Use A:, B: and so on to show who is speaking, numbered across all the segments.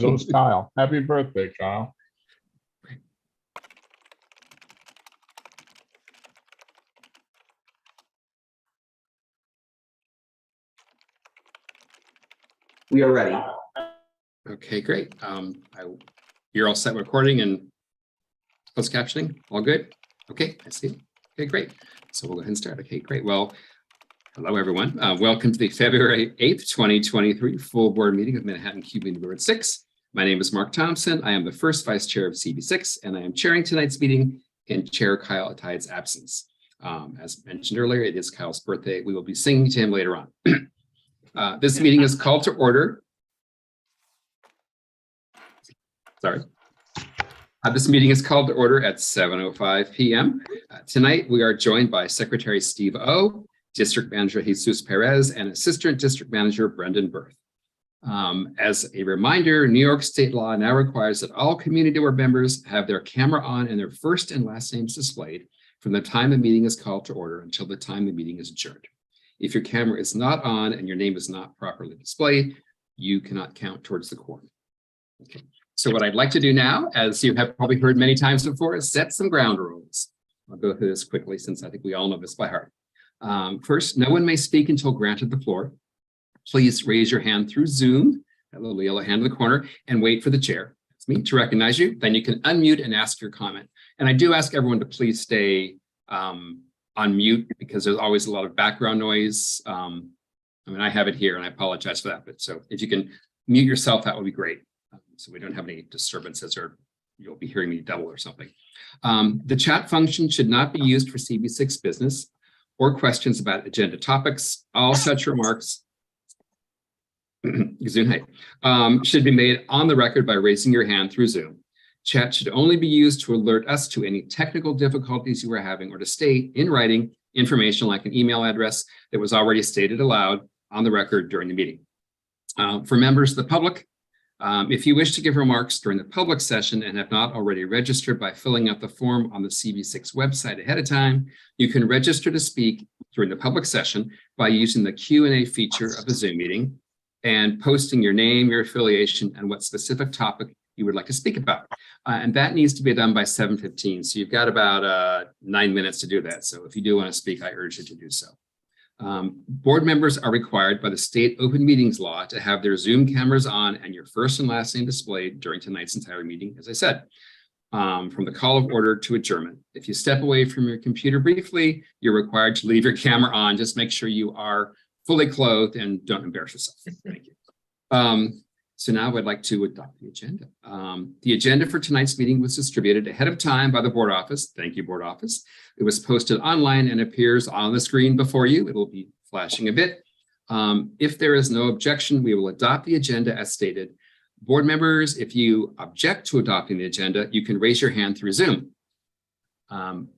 A: Goes Kyle. Happy birthday, Kyle.
B: We are ready.
C: Okay, great. You're all set with recording and closed captioning? All good? Okay, I see. Okay, great. So we'll go ahead and start. Okay, great. Well, hello, everyone. Welcome to the February 8th, 2023 full board meeting of Manhattan Community Board 6. My name is Mark Thompson. I am the first vice chair of CB6, and I am chairing tonight's meeting in Chair Kyle Attide's absence. As mentioned earlier, it is Kyle's birthday. We will be singing to him later on. This meeting is called to order. Sorry. This meeting is called to order at 7:05 p.m. Tonight, we are joined by Secretary Steve O, District Manager Jesus Perez, and Assistant District Manager Brendan Berth. As a reminder, New York state law now requires that all community board members have their camera on and their first and last names displayed from the time the meeting is called to order until the time the meeting is adjourned. If your camera is not on and your name is not properly displayed, you cannot count towards the quorum. Okay. So what I'd like to do now, as you have probably heard many times before, is set some ground rules. I'll go through this quickly since I think we all know this by heart. First, no one may speak until granted the floor. Please raise your hand through Zoom, that little yellow hand in the corner, and wait for the chair, that's me, to recognize you. Then you can unmute and ask your comment. And I do ask everyone to please stay on mute because there's always a lot of background noise. I mean, I have it here and I apologize for that. But so if you can mute yourself, that would be great. So we don't have any disturbances or you'll be hearing me double or something. The chat function should not be used for CB6 business or questions about agenda topics. All such remarks should be made on the record by raising your hand through Zoom. Chat should only be used to alert us to any technical difficulties you are having or to state in writing information like an email address that was already stated aloud on the record during the meeting. For members of the public, if you wish to give remarks during the public session and have not already registered by filling out the form on the CB6 website ahead of time, you can register to speak during the public session by using the Q&A feature of the Zoom meeting and posting your name, your affiliation, and what specific topic you would like to speak about. And that needs to be done by 7:15. So you've got about 9 minutes to do that. So if you do want to speak, I urge you to do so. Board members are required by the state open meetings law to have their Zoom cameras on and your first and last name displayed during tonight's entire meeting, as I said, from the call of order to adjournment. If you step away from your computer briefly, you're required to leave your camera on. Just make sure you are fully clothed and don't embarrass yourself. Thank you. So now I'd like to adopt the agenda. The agenda for tonight's meeting was distributed ahead of time by the board office. Thank you, board office. It was posted online and appears on the screen before you. It will be flashing a bit. If there is no objection, we will adopt the agenda as stated. Board members, if you object to adopting the agenda, you can raise your hand through Zoom. And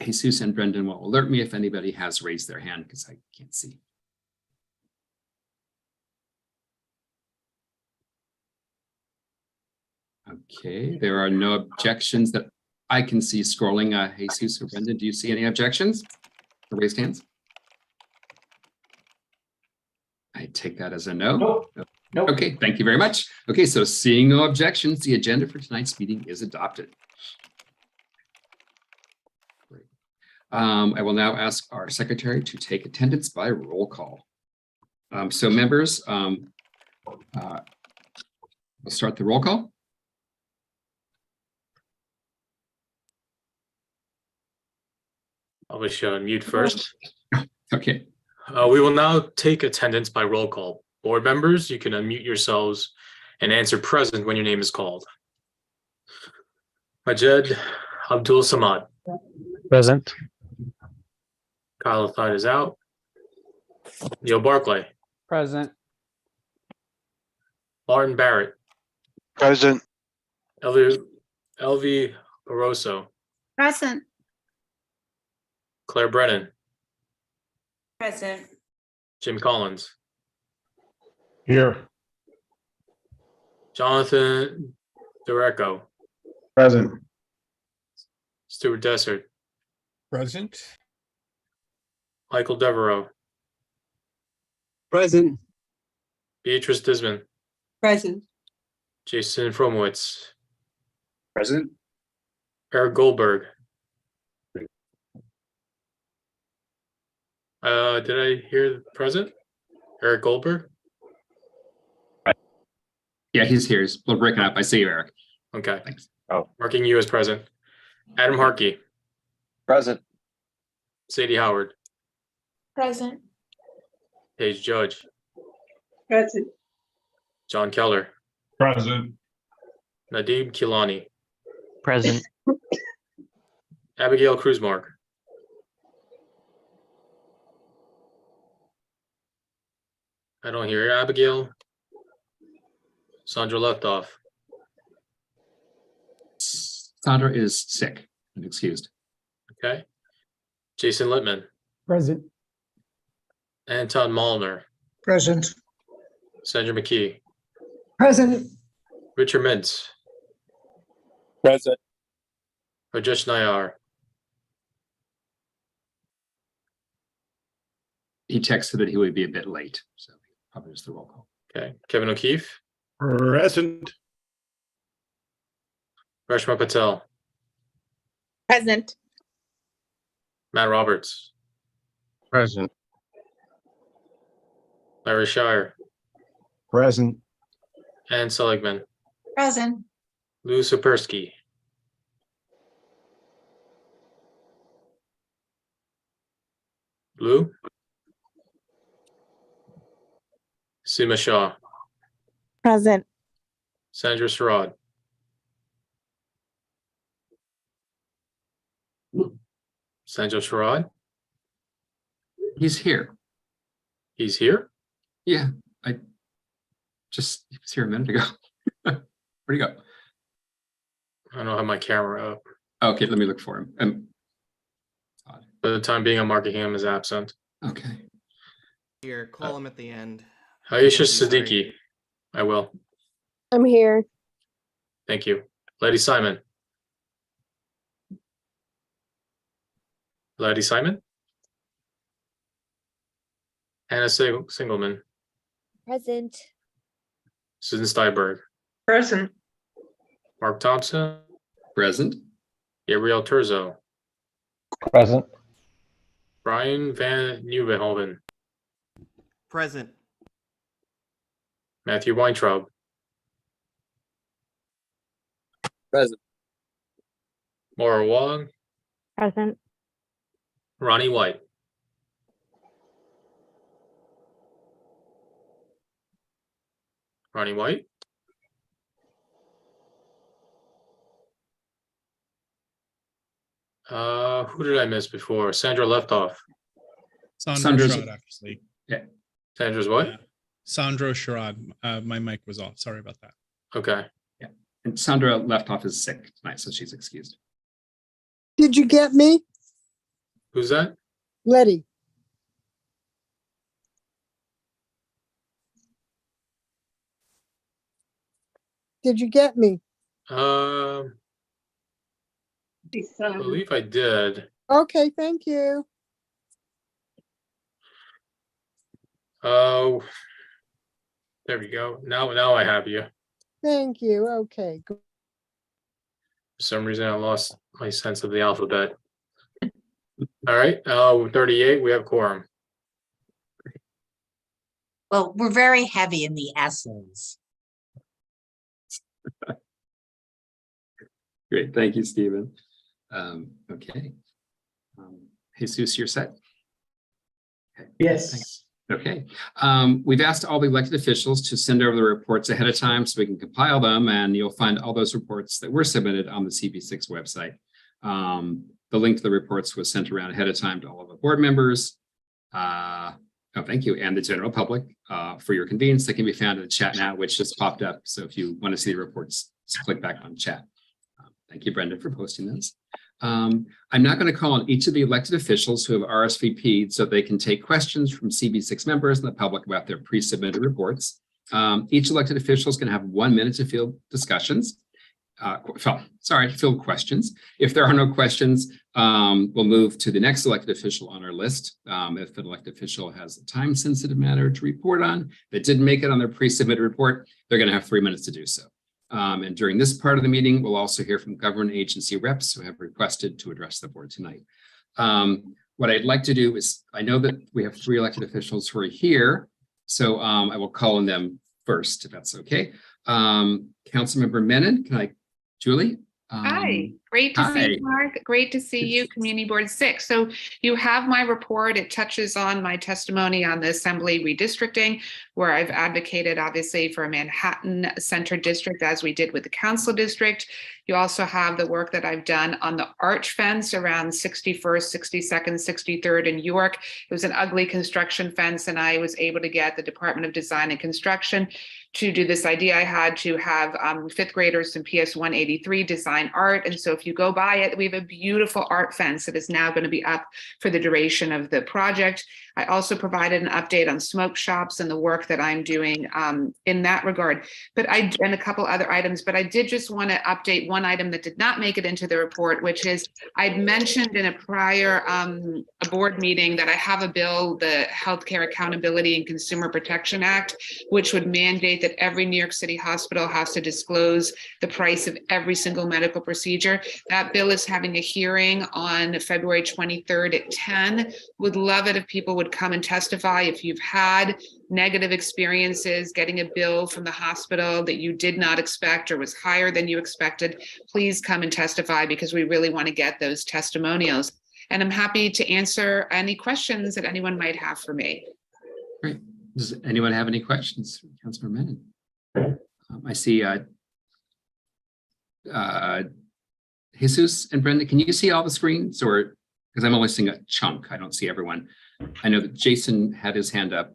C: Jesus and Brendan will alert me if anybody has raised their hand because I can't see. Okay, there are no objections that I can see scrolling. Jesus or Brendan, do you see any objections or raised hands? I take that as a no.
B: Nope.
C: Okay, thank you very much. Okay, so seeing no objections, the agenda for tonight's meeting is adopted. Great. I will now ask our secretary to take attendance by roll call. So members, we'll start the roll call.
D: I'll wish you unmute first.
C: Okay.
D: We will now take attendance by roll call. Board members, you can unmute yourselves and answer present when your name is called. Majed Abdul Samad.
E: Present.
D: Kyle Athide is out. Neil Barclay.
E: Present.
D: Martin Barrett.
F: Present.
D: Elvie Barroso.
G: Present.
D: Claire Brennan.
G: Present.
D: Jim Collins.
A: Here.
D: Jonathan Dureco.
F: Present.
D: Stuart Dessert.
H: Present.
D: Michael Devereaux.
E: Present.
D: Beatrice Disman.
G: Present.
D: Jason Fromowitz,
F: Present.
D: Eric Goldberg. Did I hear present? Eric Goldberg?
C: Yeah, he's here. He's a little breaking up. I see you, Eric.
D: Okay.
C: Thanks.
D: Marking you as present. Adam Harkey,
F: Present.
D: Sadie Howard,
G: Present.
D: Paige Judge,
G: Present.
D: John Keller,
A: Present.
D: Nadeem Kilani,
E: Present.
D: Abigail Cruzmark, I don't hear Abigail. Sandra Leftoff,
C: Sandra is sick and excused.
D: okay. Jason Littman,
E: Present.
D: Anton Malner,
E: Present.
D: Sandra McKee,
E: Present.
D: Richard Mintz,
F: Present.
D: Rajesh Nayar,
C: He texted that he would be a bit late, so probably just the roll call.
D: okay. Kevin O'Keefe,
F: Present.
D: Reshma Patel,
G: Present.
D: Matt Roberts,
F: Present.
D: Larry Shire,
F: Present.
D: Ann Seligman,
G: Present.
D: Lou Sapersky, Lou, Seema Shah,
G: Present.
D: Sandra Sherrod, Sandra Sherrod,
C: He's here.
D: he's here.
C: Yeah, he was here a minute ago. Where'd he go?
D: I don't have my camera up.
C: Okay, let me look for him.
D: For the time being, I'm marking him as absent.
C: Okay.
H: Here, call him at the end.
D: Aisha
H: Sorry.
D: Siddiqui, I will.
I: I'm here.
D: Thank you. Lady Simon. Lady Simon. Hannah Singleman,
I: Present.
D: Susan Steinberg,
G: Present.
D: Mark Thompson,
C: Present.
D: Gabrielle Turzo,
E: Present.
D: Brian Van Nieuwenhoven,
H: Present.
D: Matthew Weintraub,
F: Present.
D: Maura Wong,
I: Present.
D: Ronnie White. Ronnie White. Who did I miss before? Sandra Leftoff.
J: Sandro
C: Sandra's-
J: Sherrod, actually.
D: Sandra's what?
J: Yeah. Sandro Sherrod. My mic was off. Sorry about that.
D: Okay.
C: And Sandra left off is sick tonight, so she's excused.
K: Did you get me?
D: Who's that?
K: Letty. Did you get me?
D: I believe I did.
K: Okay, thank you.
D: Oh, there we go. Now I have you.
K: Thank you. Okay.
D: For some reason, I lost my sense of the alphabet. All right, 38, we have quorum.
G: Well, we're very heavy in the S's.
C: Great, thank you, Stephen. Okay. Jesus, you're set? Okay,
B: Yes.
C: thanks. Okay, we've asked all the elected officials to send over the reports ahead of time so we can compile them, and you'll find all those reports that were submitted on the CB6 website. The link to the reports was sent around ahead of time to all of the board members. Thank you, and the general public for your convenience. They can be found in the chat now, which just popped up. So if you want to see the reports, just click back on chat. Thank you, Brendan, for posting those. I'm not going to call on each of the elected officials who have RSVP'd so they can take questions from CB6 members and the public about their pre-submitted reports. Each elected official is going to have 1 minute to field discussions. Field questions. If there are no questions, we'll move to the next elected official on our list. If an elected official has a time-sensitive matter to report on that didn't make it on their pre-submitted report, they're going to have 3 minutes to do so. And during this part of the meeting, we'll also hear from government agency reps who have requested to address the board tonight. What I'd like to do is, I know that we have 3 elected officials who are here, so I will call on them first, if that's okay. Councilmember Menon, Julie?
L: Hi, great to see you, Mark. Great to see you, Community Board 6. So you have my report. It touches on my testimony on the Assembly redistricting, where I've advocated, obviously, for a Manhattan Center district, as we did with the Council District. You also have the work that I've done on the arch fence around 61st, 62nd, 63rd in York. It was an ugly construction fence, and I was able to get the Department of Design and Construction to do this idea. I had to have 5th graders in PS 183 design art. And so if you go by it, we have a beautiful art fence that is now going to be up for the duration of the project. I also provided an update on smoke shops and the work that I'm doing in that regard, and a couple other items, but I did just want to update one item that did not make it into the report, which is I'd mentioned in a prior a board meeting that I have a bill, the Healthcare Accountability and Consumer Protection Act, which would mandate that every New York City hospital has to disclose the price of every single medical procedure. That bill is having a hearing on February 23rd at 10. Would love it if people would come and testify. If you've had negative experiences getting a bill from the hospital that you did not expect or was higher than you expected, please come and testify, because we really want to get those testimonials. And I'm happy to answer any questions that anyone might have for me.
C: Great. Does anyone have any questions, Councilmember Menon? I see Jesus and Brenda, can you see all the screens, or because I'm only seeing a chunk, I don't see everyone. I know that Jason had his hand up.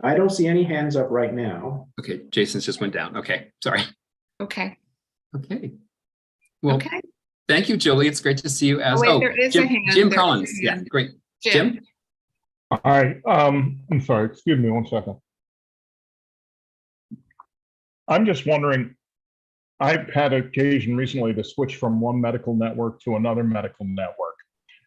B: I don't see any hands up right now.
C: Okay, Jason's just went down. Okay, sorry.
L: Okay.
C: Okay. Well,
L: Okay.
C: thank you, Julie. It's great to see you as
L: There is a hand.
C: Jim
L: There is
C: Collins.
L: a
C: Yeah,
L: hand.
C: great.
L: Jim.
C: Jim?
A: All right, I'm sorry, excuse me one second. I'm just wondering, I've had occasion recently to switch from one medical network to another medical network,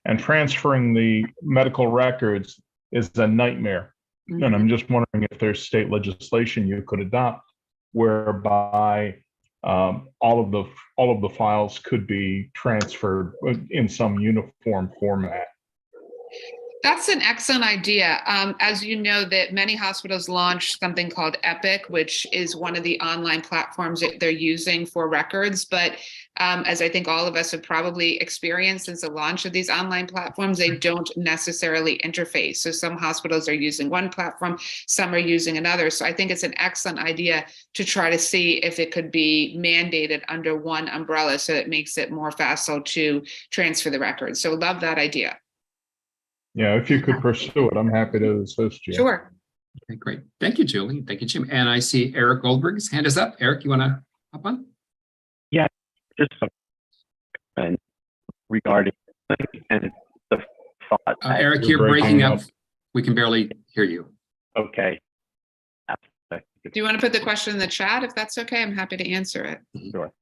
A: and transferring the medical records is a nightmare. And I'm just wondering if there's state legislation you could adopt whereby all of the files could be transferred in some uniform format.
L: That's an excellent idea. As you know, that many hospitals launched something called Epic, which is one of the online platforms that they're using for records. But as I think all of us have probably experienced since the launch of these online platforms, they don't necessarily interface. So some hospitals are using one platform, some are using another. So I think it's an excellent idea to try to see if it could be mandated under one umbrella, so it makes it more facile to transfer the records. So love that idea.
A: Yeah, if you could pursue it, I'm happy to assist you.
L: Sure.
C: Okay, great. Thank you, Julie. Thank you, Jim. And I see Eric Goldberg's hand is up. Eric, you want to hop on?
F: Yeah, just regarding and the thought.
C: Eric,
A: You're
C: you're breaking
A: breaking
C: up.
A: up.
C: We can barely hear you.
F: Okay.
L: Do you want to put the question in the chat? If that's okay, I'm happy to answer it.
F: Sure.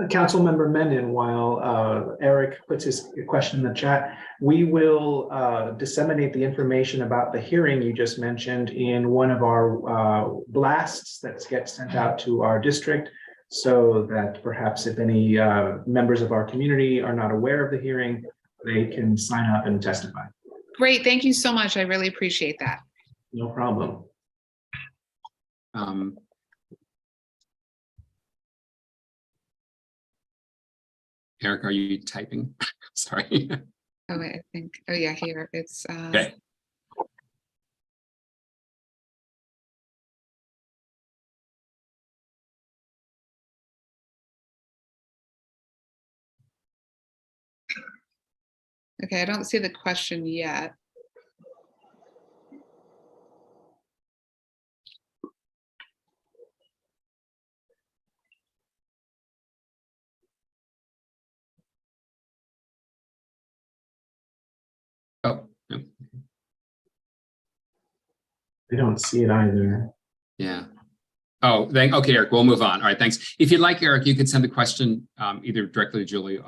B: Councilmember Menon, while Eric puts his question in the chat, we will disseminate the information about the hearing you just mentioned in one of our blasts that gets sent out to our district, so that perhaps if any members of our community are not aware of the hearing, they can sign up and testify.
L: Great. Thank you so much. I really appreciate that.
B: No problem.
C: Eric, are you typing? Sorry.
L: Oh, wait, I think, oh yeah, here it's,
C: Okay.
L: okay, I don't see the question yet.
C: Oh, no.
B: We don't see it either.
C: Yeah. Oh, okay, Eric, we'll move on. All right, thanks. If you'd like, Eric, you could send the question either directly to Julie,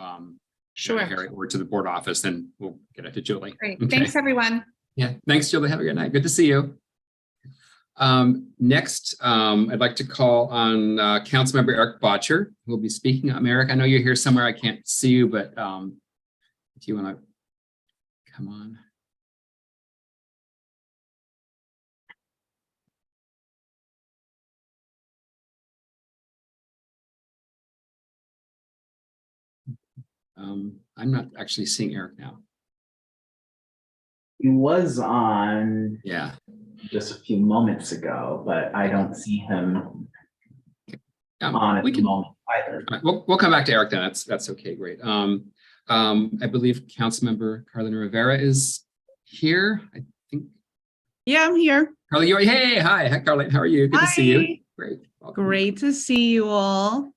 L: Sure.
C: Harry, or to the board office, then we'll get it to Julie.
L: Great.
C: Okay.
L: Thanks, everyone.
C: Yeah, thanks, Julie. Have a good night. Good to see you. Next, I'd like to call on Councilmember Eric Botcher, who will be speaking. Eric, I know you're here somewhere. I can't see you, but if you want to come on. I'm not actually seeing Eric now.
M: He was on
C: Yeah.
M: just a few moments ago, but I don't see him on at
C: we
M: the
C: can,
M: moment either.
C: all right, we'll come back to Eric then. That's okay. Great. I believe Councilmember Carlina Rivera is here. I think.
N: Yeah, I'm here.
C: Carly, hey, hi, Carlin. How are you? Good to see you.
N: Hi.
C: Great. Welcome.
N: Great to see you all.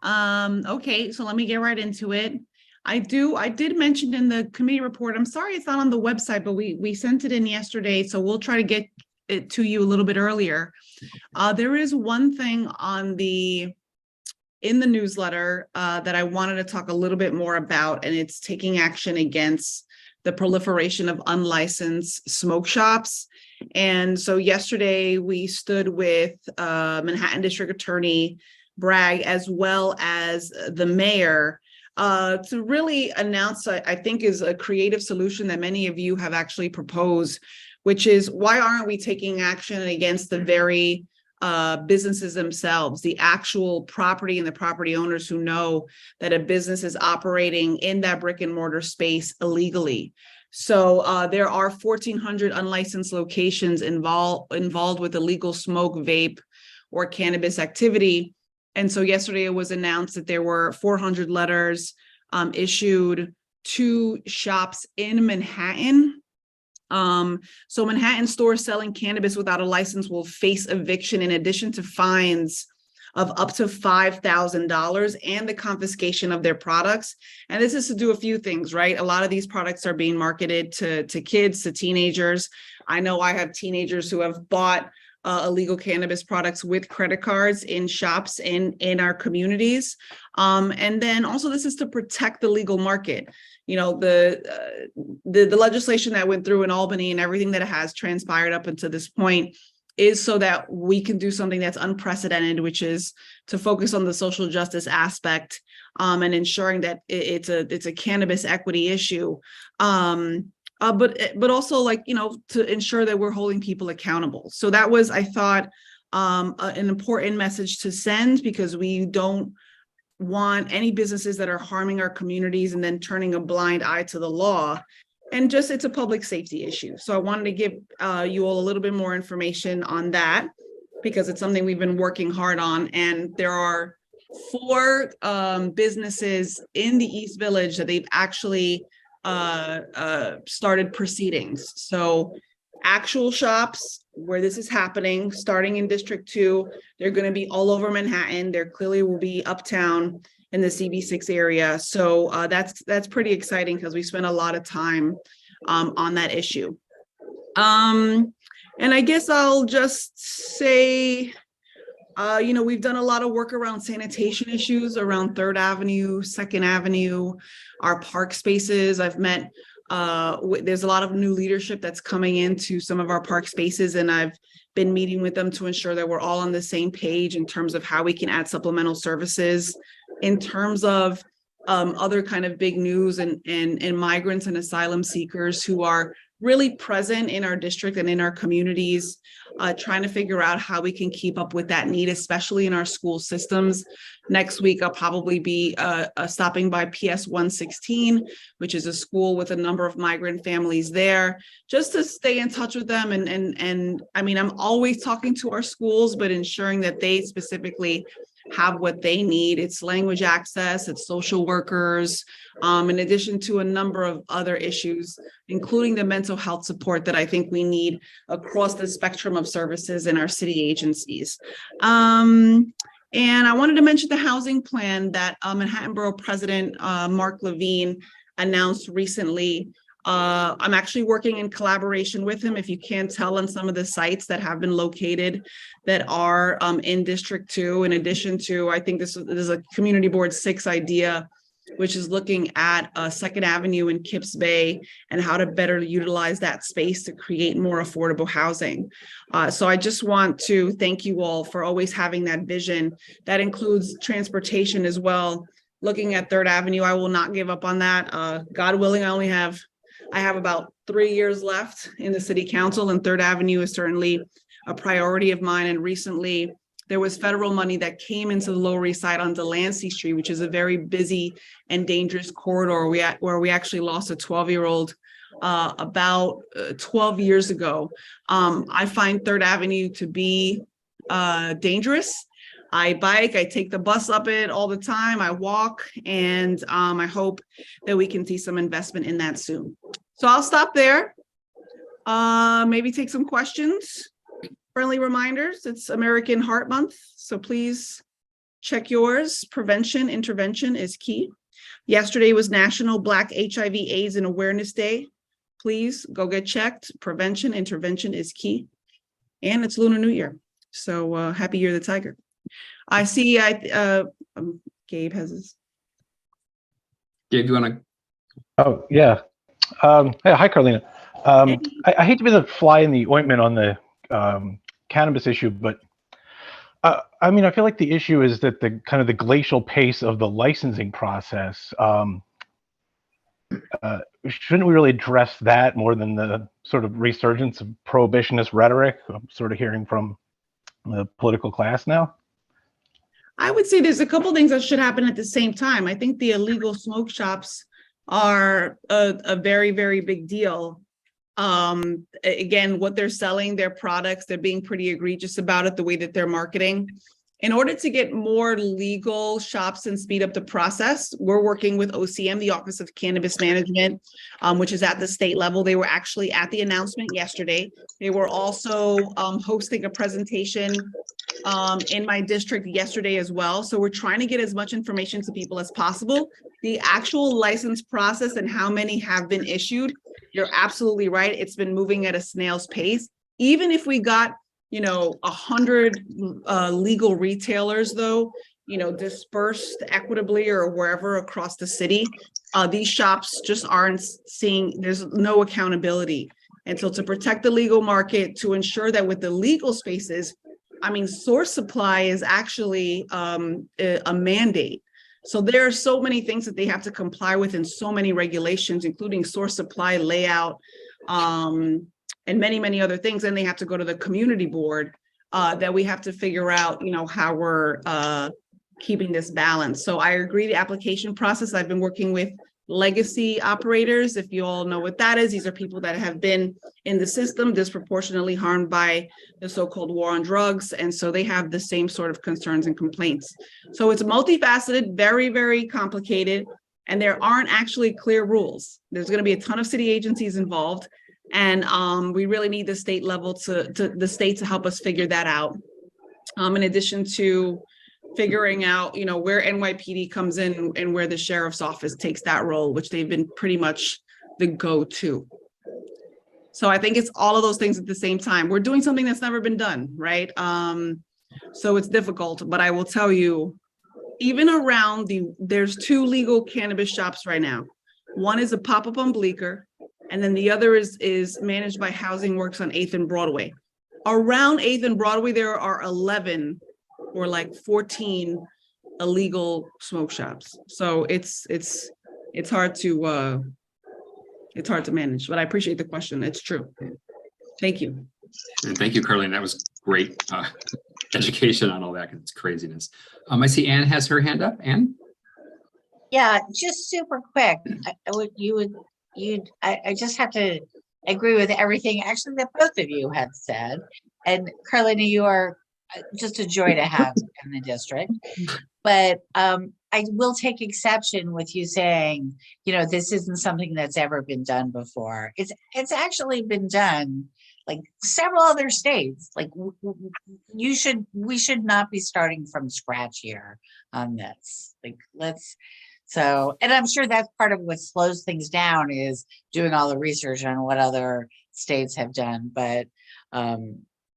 N: Okay, so let me get right into it. I did mention in the committee report, I'm sorry it's not on the website, but we sent it in yesterday, so we'll try to get it to you a little bit earlier. There is one thing in the newsletter that I wanted to talk a little bit more about, and it's taking action against the proliferation of unlicensed smoke shops. And so yesterday we stood with Manhattan District Attorney Bragg, as well as the mayor, to really announce, I think, is a creative solution that many of you have actually proposed, which is, why aren't we taking action against the very businesses themselves, the actual property and the property owners who know that a business is operating in that brick and mortar space illegally? So there are 1,400 unlicensed locations involved with illegal smoke, vape, or cannabis activity. And so yesterday it was announced that there were 400 letters issued to shops in Manhattan. So Manhattan stores selling cannabis without a license will face eviction, in addition to fines of up to $5,000 and the confiscation of their products. And this is to do a few things, right? A lot of these products are being marketed to kids, to teenagers. I know I have teenagers who have bought illegal cannabis products with credit cards in shops in our communities. And then also this is to protect the legal market. You know, the legislation that went through in Albany and everything that has transpired up until this point is so that we can do something that's unprecedented, which is to focus on the social justice aspect and ensuring that it's a cannabis equity issue. But also, like, you know, to ensure that we're holding people accountable. So that was, I thought, an important message to send, because we don't want any businesses that are harming our communities and then turning a blind eye to the law. And just, it's a public safety issue. So I wanted to give you all a little bit more information on that, because it's something we've been working hard on. And there are 4 businesses in the East Village that they've actually started proceedings. So actual shops where this is happening, starting in District 2, they're going to be all over Manhattan. There clearly will be uptown in the CB6 area. So that's pretty exciting, because we spent a lot of time on that issue. And I guess I'll just say, you know, we've done a lot of work around sanitation issues around 3rd Avenue, 2nd Avenue, our park spaces. I've met, there's a lot of new leadership that's coming into some of our park spaces, and I've been meeting with them to ensure that we're all on the same page in terms of how we can add supplemental services. In terms of other kind of big news and migrants and asylum seekers who are really present in our district and in our communities, trying to figure out how we can keep up with that need, especially in our school systems. Next week, I'll probably be stopping by PS 116, which is a school with a number of migrant families there, just to stay in touch with them. And I mean, I'm always talking to our schools, but ensuring that they specifically have what they need. It's language access, it's social workers, in addition to a number of other issues, including the mental health support that I think we need across the spectrum of services in our city agencies. And I wanted to mention the housing plan that Manhattan Borough President Mark Levine announced recently. I'm actually working in collaboration with him, if you can't tell, on some of the sites that have been located that are in District 2, in addition to, I think this is a Community Board 6 idea which is looking at Second Avenue in Kips Bay and how to better utilize that space to create more affordable housing. So I just want to thank you all for always having that vision. That includes transportation as well. Looking at Third Avenue, I will not give up on that. God willing, I have about 3 years left in the city council, and Third Avenue is certainly a priority of mine. And recently there was federal money that came into the Lower East Side on Delancey Street, which is a very busy and dangerous corridor where we actually lost a 12-year-old about 12 years ago. I find Third Avenue to be dangerous. I bike, I take the bus up it all the time, I walk, and I hope that we can see some investment in that soon. So I'll stop there. Maybe take some questions. Friendly reminders, it's American Heart Month, so please check yours. Prevention, intervention is key. Yesterday was National Black HIV AIDS and Awareness Day. Please go get checked. Prevention, intervention is key. And it's Lunar New Year. So happy Year of the Tiger. I see Gabe has his.
C: Gabe, you want to?
E: Oh, yeah. Hi, Carlina. I hate to be the fly in the ointment on the cannabis issue, but I mean, I feel like the issue is that the kind of the glacial pace of the licensing process. Shouldn't we really address that more than the sort of resurgence of prohibitionist rhetoric I'm sort of hearing from the political class now?
N: I would say there's a couple things that should happen at the same time. I think the illegal smoke shops are a very, very big deal. Again, what they're selling, their products, they're being pretty egregious about it, the way that they're marketing. In order to get more legal shops and speed up the process, we're working with OCM, the Office of Cannabis Management, which is at the state level. They were actually at the announcement yesterday. They were also hosting a presentation in my district yesterday as well. So we're trying to get as much information to people as possible. The actual license process and how many have been issued, you're absolutely right. It's been moving at a snail's pace. Even if we got 100 legal retailers, though, dispersed equitably or wherever across the city, these shops just aren't seeing, there's no accountability. And so to protect the legal market, to ensure that with the legal spaces, I mean, source supply is actually a mandate. So there are so many things that they have to comply with and so many regulations, including source supply, layout, and many, many other things. And they have to go to the community board that we have to figure out, how we're keeping this balance. So I agree, the application process, I've been working with legacy operators. If you all know what that is, these are people that have been in the system disproportionately harmed by the so-called war on drugs. And so they have the same sort of concerns and complaints. So it's multifaceted, very, very complicated, and there aren't actually clear rules. There's going to be a ton of city agencies involved. And we really need the state level the state to help us figure that out. In addition to figuring out, where NYPD comes in and where the sheriff's office takes that role, which they've been pretty much the go-to. So I think it's all of those things at the same time. We're doing something that's never been done, right? So it's difficult, but I will tell you, even around there's 2 legal cannabis shops right now. One is a pop-up on Bleecker, and then the other is managed by Housing Works on 8th and Broadway. Around 8th and Broadway, there are 11 or like 14 illegal smoke shops. So it's hard to manage, but I appreciate the question. It's true. Thank you.
C: And thank you, Carlene. That was great education on all that. It's craziness. I see Anne has her hand up. Anne?
G: Yeah, just super quick. I just have to agree with everything actually that both of you have said. And Carlina, you are just a joy to have in the district. But I will take exception with you saying, this isn't something that's ever been done before. It's actually been done like several other states. Like we should not be starting from scratch here on this. Like and I'm sure that's part of what slows things down is doing all the research on what other states have done. But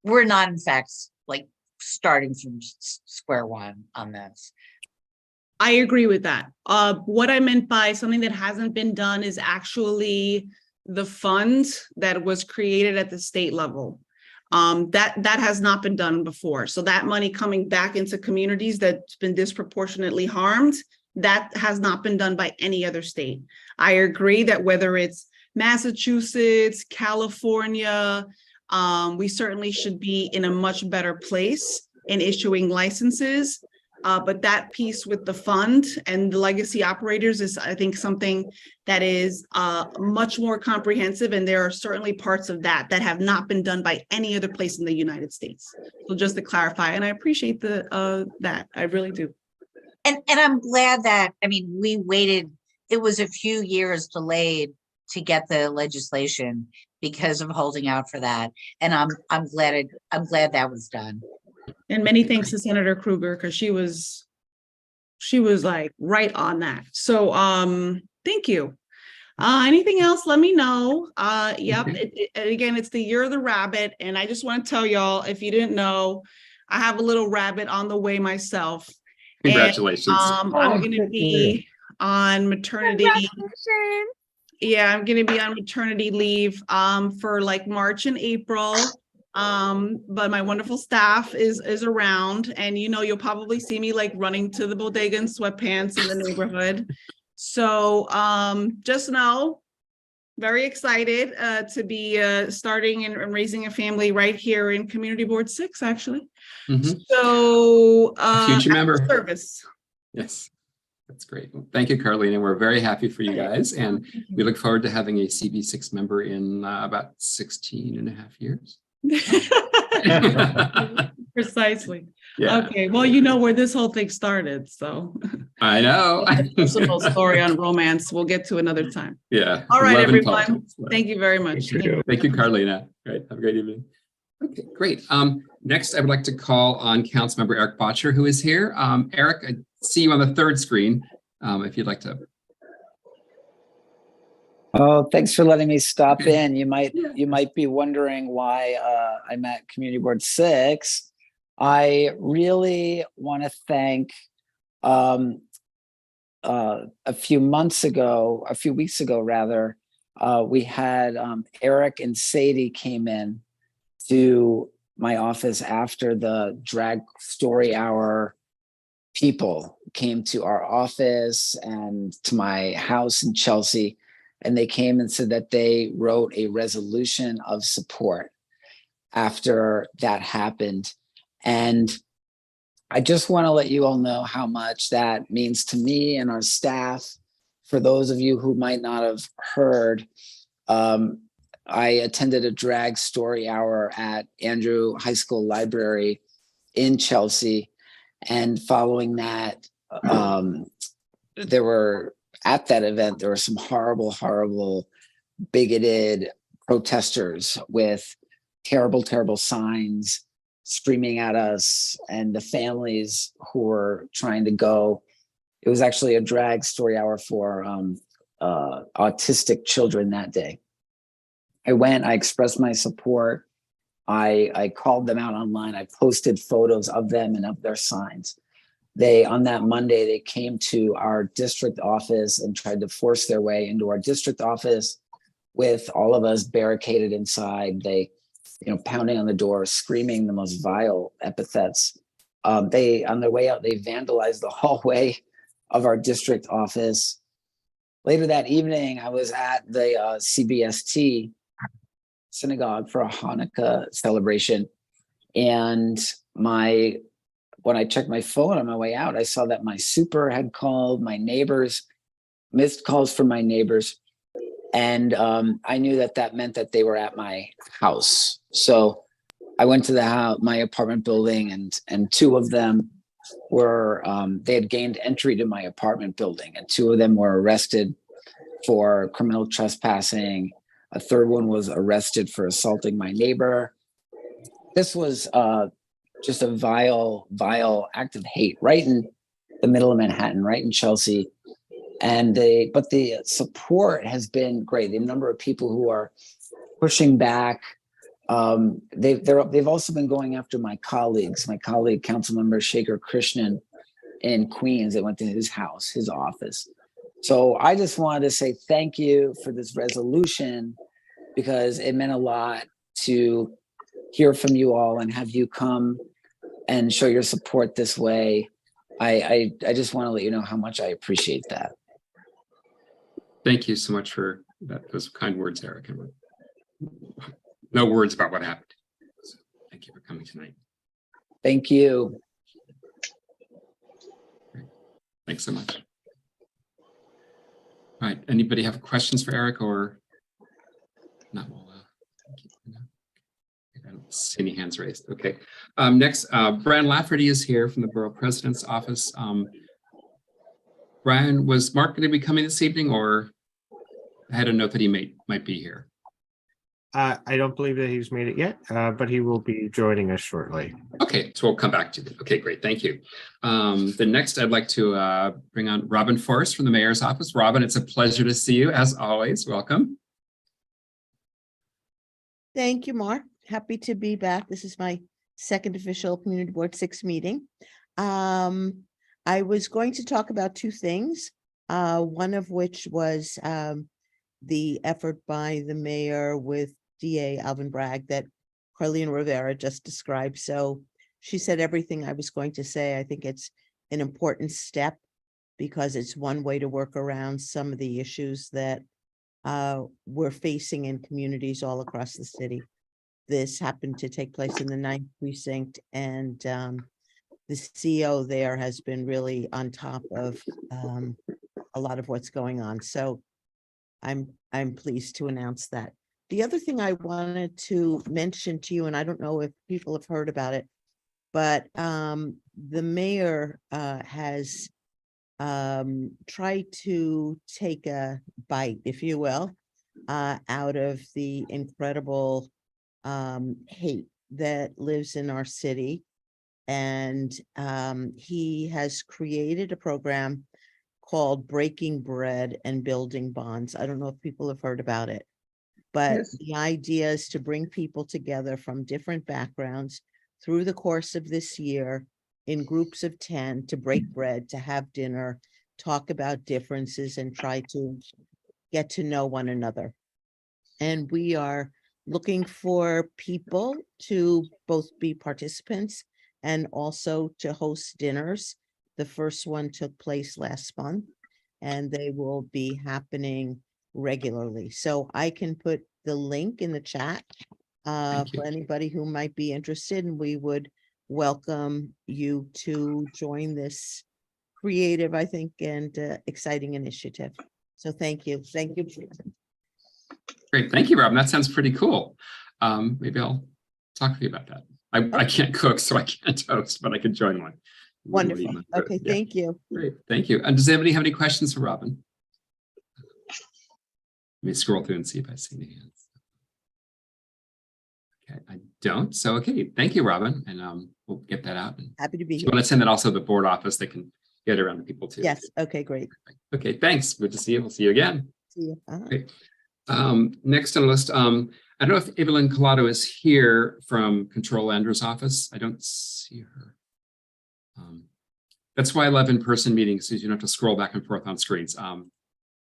G: we're not, in fact, like starting from square one on this.
N: I agree with that. What I meant by something that hasn't been done is actually the fund that was created at the state level. That has not been done before. So that money coming back into communities that's been disproportionately harmed, that has not been done by any other state. I agree that whether it's Massachusetts, California, we certainly should be in a much better place in issuing licenses. But that piece with the fund and the legacy operators is, I think, something that is much more comprehensive. And there are certainly parts of that that have not been done by any other place in the United States. So just to clarify, and I appreciate that, I really do.
G: And I'm glad that, I mean, we waited, it was a few years delayed to get the legislation because of holding out for that. And I'm glad that was done.
N: And many thanks to Senator Krueger, because she was like right on that. So thank you. Anything else, let me know. Yep. Again, it's the year of the rabbit. And I just want to tell y'all, if you didn't know, I have a little rabbit on the way myself.
C: Congratulations.
N: And, I'm going to be on maternity. Yeah, I'm going to be on maternity leave for like March and April. But my wonderful staff is around, and you'll probably see me like running to the bodega in sweatpants in the neighborhood. So just know, very excited to be starting and raising a family right here in Community Board 6, actually.
C: Mm-hmm.
N: So
C: future member
N: service.
C: Yes. That's great. Well, thank you, Carlina. We're very happy for you guys. And we look forward to having a CB6 member in about 16 and a half years.
N: Precisely.
C: Yeah.
N: Okay. Well, where this whole thing started. So
C: I know.
N: Personal story on romance. We'll get to another time.
C: Yeah.
N: All right,
C: Love and
N: everyone.
C: politics.
N: Thank you very much.
C: Thank you, Carlina. Great. Have a great evening. Okay, great. Next, I would like to call on Councilmember Eric Botcher, who is here. Eric, I see you on the third screen. If you'd like to.
O: Oh, thanks for letting me stop in. You might be wondering why I'm at Community Board 6. I really want to thank a few weeks ago rather, we had Eric and Sadie came in to my office after the drag story hour. People came to our office and to my house in Chelsea, and they came and said that they wrote a resolution of support after that happened. And I just want to let you all know how much that means to me and our staff. For those of you who might not have heard, I attended a drag story hour at Andrew High School Library in Chelsea. And following that, at that event, there were some horrible, bigoted protesters with terrible signs screaming at us, and the families who were trying to go. It was actually a drag story hour for autistic children that day. I went, I expressed my support. I called them out online. I posted photos of them and of their signs. On that Monday, they came to our district office and tried to force their way into our district office with all of us barricaded inside. They, pounding on the door, screaming the most vile epithets. On their way out, they vandalized the hallway of our district office. Later that evening, I was at the CBST synagogue for a Hanukkah celebration. And when I checked my phone on my way out, I saw that my super had called, my neighbors, missed calls from my neighbors. And I knew that meant that they were at my house. So I went to my apartment building, and two of them were, they had gained entry to my apartment building, and two of them were arrested for criminal trespassing. A third one was arrested for assaulting my neighbor. This was just a vile act of hate right in the middle of Manhattan, right in Chelsea. But the support has been great. The number of people who are pushing back. They've also been going after my colleague, Councilmember Shekhar Krishnan, in Queens that went to his house, his office. So I just wanted to say thank you for this resolution because it meant a lot to hear from you all and have you come and show your support this way. I just want to let you know how much I appreciate that.
C: Thank you so much for those kind words, Eric. And no words about what happened. So thank you for coming tonight.
O: Thank you.
C: Great. Thanks so much. All right. Anybody have questions for Eric or not? Well, I don't see any hands raised. Okay. Next, Brian Lafferty is here from the Borough President's Office. Brian, was Mark going to be coming this evening, or I had a note that he might be here?
P: I don't believe that he's made it yet, but he will be joining us shortly.
C: Okay, so we'll come back to that. Okay, great, thank you. The next, I'd like to bring on Robin Forrest from the Mayor's Office. Robin, it's a pleasure to see you as always. Welcome.
Q: Thank you, Mark. Happy to be back. This is my second official Community Board 6 meeting. I was going to talk about two things, one of which was the effort by the mayor with DA Alvin Bragg that Carlene Rivera just described. So she said everything I was going to say. I think it's an important step because it's one way to work around some of the issues that we're facing in communities all across the city. This happened to take place in the 9th precinct, and the CEO there has been really on top of a lot of what's going on. So I'm pleased to announce that. The other thing I wanted to mention to you, and I don't know if people have heard about it, but the mayor has tried to take a bite, if you will, out of the incredible hate that lives in our city. And he has created a program called Breaking Bread and Building Bonds. I don't know if people have heard about it, but yes. The idea is to bring people together from different backgrounds through the course of this year in groups of 10 to break bread, to have dinner, talk about differences, and try to get to know one another. And we are looking for people to both be participants and also to host dinners. The first one took place last month, and they will be happening regularly. So I can put the link in the chat for anybody who might be interested, and we would welcome you to join this creative, I think, and exciting initiative. So thank you. Thank you.
C: Great. Thank you, Robin. That sounds pretty cool. Maybe I'll talk to you about that. I can't cook, so I can't host, but I could join one.
Q: Wonderful. Okay, yeah. Thank you.
C: Great, thank you. And does anybody have any questions for Robin? Let me scroll through and see if I see any hands. Okay, I don't. So, okay, thank you, Robin. And we'll get that out. And
Q: happy to be here.
C: You want to send that also to the board office, they can get it around to people too.
Q: Yes, okay, great.
C: Okay, thanks. Good to see you. We'll see you again.
Q: See you.
C: Great. Next on the list, I don't know if Evelyn Collado is here from Control Andrew's office. I don't see her. That's why I love in-person meetings, so you don't have to scroll back and forth on screens.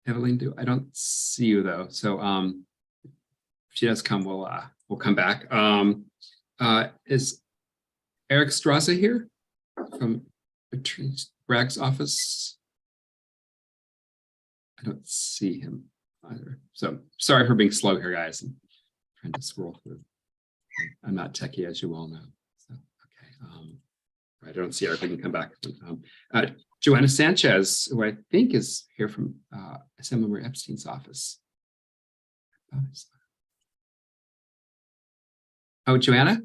C: Evelyn, I don't see you though. So if she does come, we'll come back. Is Eric Straza here from Bragg's office? I don't see him either. So sorry for being slow here, guys. I'm trying to scroll through. I'm not techie, as you all know. So, okay. I don't see her. If I can come back. Joanna Sanchez, who I think is here from Assemblymember Epstein's office. Oh, Joanna?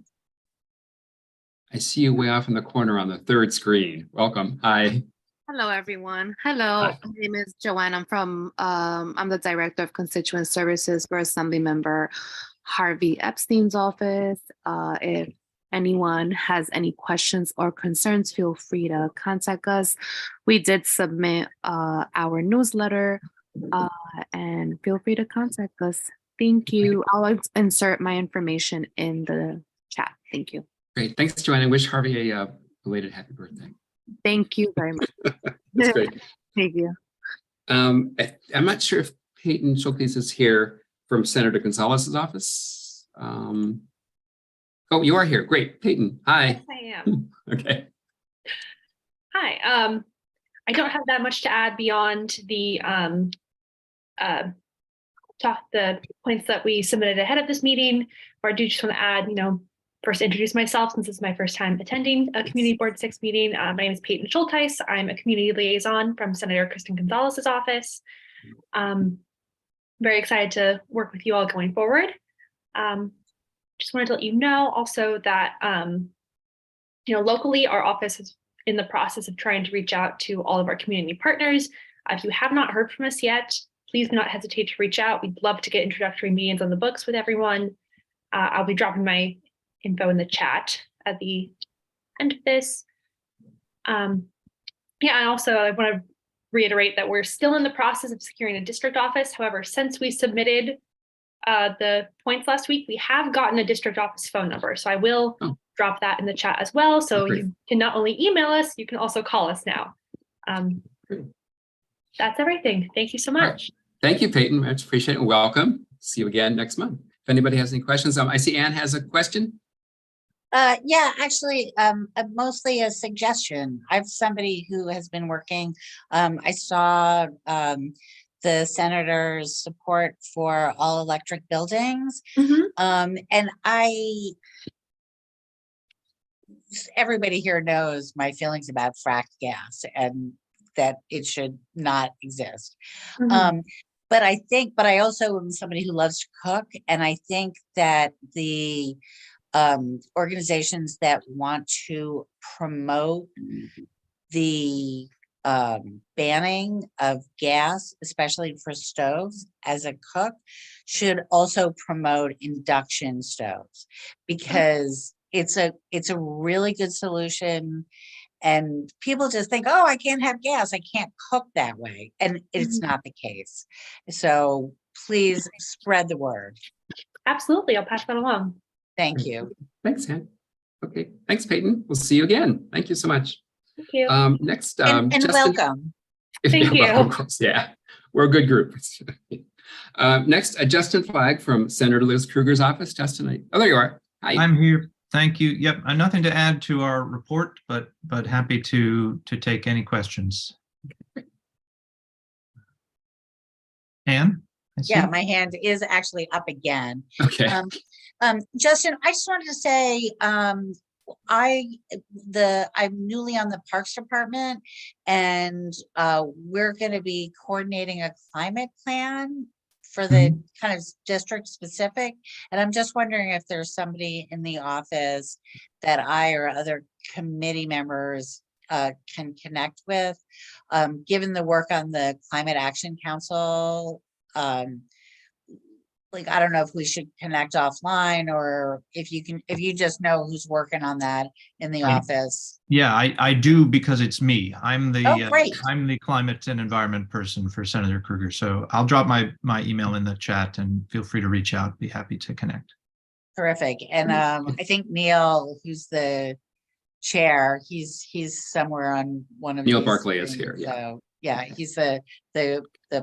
C: I see you way off in the corner on the third screen. Welcome. Hi.
R: Hello, everyone. Hello,
C: Hi.
R: My name is Joanna. I'm the Director of Constituent Services for Assemblymember Harvey Epstein's office. If anyone has any questions or concerns, feel free to contact us. We did submit our newsletter and feel free to contact us. Thank you. I'll insert my information in the chat. Thank you.
C: Great. Thanks, Joanna. I wish Harvey a belated happy birthday.
R: Thank you very much.
C: That's great.
R: Thank you.
C: I'm not sure if Peyton Schultes is here from Senator Gonzalez's office. Oh, you are here. Great. Peyton, hi.
S: Yes, I am.
C: Okay.
S: Hi. I don't have that much to add beyond the points that we submitted ahead of this meeting. Or I do just want to add, first introduce myself since this is my first time attending a Community Board 6 meeting. My name is Peyton Schultes. I'm a community liaison from Senator Kristen Gonzalez's office. Very excited to work with you all going forward. Just wanted to let you know also that, locally our office is in the process of trying to reach out to all of our community partners. If you have not heard from us yet, please do not hesitate to reach out. We'd love to get introductory meetings on the books with everyone. I'll be dropping my info in the chat at the end of this. And also I want to reiterate that we're still in the process of securing a district office. However, since we submitted the points last week, we have gotten a district office phone number. So I will drop that in the chat as well. So you can not only email us, you can also call us now. That's everything. Thank you so much.
C: Right. Thank you, Peyton. Much appreciate it. Welcome. See you again next month. If anybody has any questions, I see Anne has a question.
G: Yeah, actually, mostly a suggestion. I have somebody who has been working. I saw the senator's support for all electric buildings. And everybody here knows my feelings about fracked gas and that it should not exist. But I also am somebody who loves to cook. And I think that the organizations that want to promote the banning of gas, especially for stoves as a cook, should also promote induction stoves, because it's a really good solution. And people just think, oh, I can't have gas, I can't cook that way. And it's not the case. So please spread the word.
S: Absolutely. I'll pass that along.
G: Thank you.
C: Thanks, Anne. Okay. Thanks, Peyton. We'll see you again. Thank you so much.
S: Thank you.
C: Next,
G: and
C: Justin.
G: Welcome.
S: Thank you.
C: Of course, yeah. We're a good group. Next, Justin Flagg from Senator Liz Krueger's office. Justin, oh, there you are. Hi.
T: I'm here. Thank you. Yep, nothing to add to our report, but happy to take any questions. Anne?
G: Yeah, my hand is actually up again.
C: Okay.
G: Justin, I just wanted to say, I'm newly on the Parks Department, and we're going to be coordinating a climate plan for the kind of district specific. And I'm just wondering if there's somebody in the office that I or other committee members can connect with, given the work on the Climate Action Council. I don't know if we should connect offline, or if you just know who's working on that in the office.
T: Yeah, I do, because it's me. I'm the I'm the climate and environment person for Senator Krueger. So I'll drop my email in the chat, and feel free to reach out. Be happy to connect.
G: Terrific. And I think Neil, who's the chair, he's somewhere on one of
C: Neil
G: these
C: Barclay is
G: things.
C: here. Yeah.
G: So yeah, he's the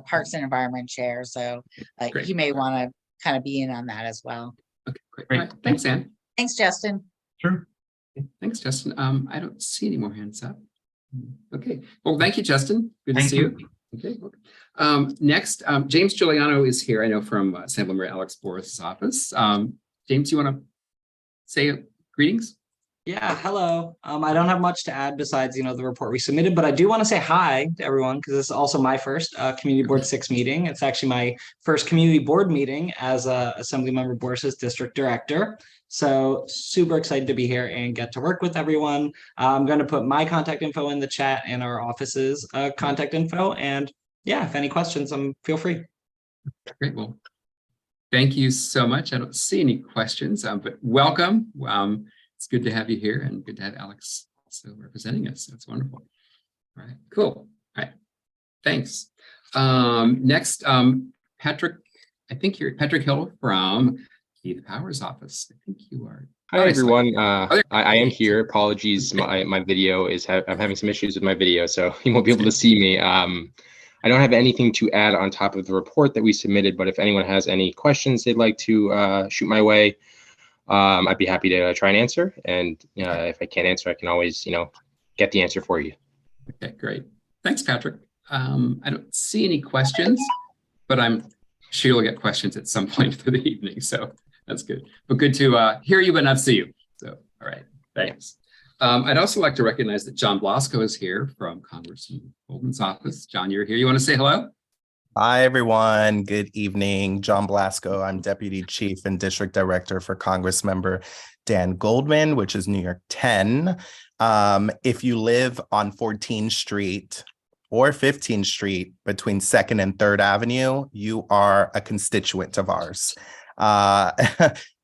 G: Parks and Environment chair. So he may want to kind of be in on that as well.
C: Okay, great. All right. Thanks, Anne.
G: Thanks, Justin.
T: Sure.
C: Okay, thanks, Justin. I don't see any more hands up. Okay. Well, thank you, Justin. Good to see you. Okay. Next, James Giuliano is here, I know, from Assemblymember Alex Boris' office. James, you want to say greetings?
U: Yeah, hello. I don't have much to add besides, the report we submitted, but I do want to say hi to everyone, because this is also my first Community Board 6 meeting. It's actually my first community board meeting as Assemblymember Boris's district director. So super excited to be here and get to work with everyone. I'm going to put my contact info in the chat and our office's contact info. And yeah, if any questions, feel free.
C: Great. Well, thank you so much. I don't see any questions, but welcome. It's good to have you here, and good to have Alex also representing us. That's wonderful. All right, cool. All right, thanks. Next, Patrick, I think you're Patrick Hill from Keith Powers' office. I think you are Hi,
H: everyone. I am here. Apologies, my video is I'm having some issues with my video, so you won't be able to see me. I don't have anything to add on top of the report that we submitted, but if anyone has any questions they'd like to shoot my way, I'd be happy to try and answer. And if I can't answer, I can always, get the answer for you.
C: Okay, great. Thanks, Patrick. I don't see any questions, but I'm sure you'll get questions at some point through the evening. So that's good. But good to hear you but not see you. So, all right, thanks. I'd also like to recognize that John Blasco is here from Congressman Golden's office. John, you're here. You want to say hello?
V: Hi, everyone. Good evening. John Blasco. I'm Deputy Chief and District Director for Congressmember Dan Goldman, which is New York 10. If you live on 14th Street or 15th Street between 2nd and 3rd Avenue, you are a constituent of ours.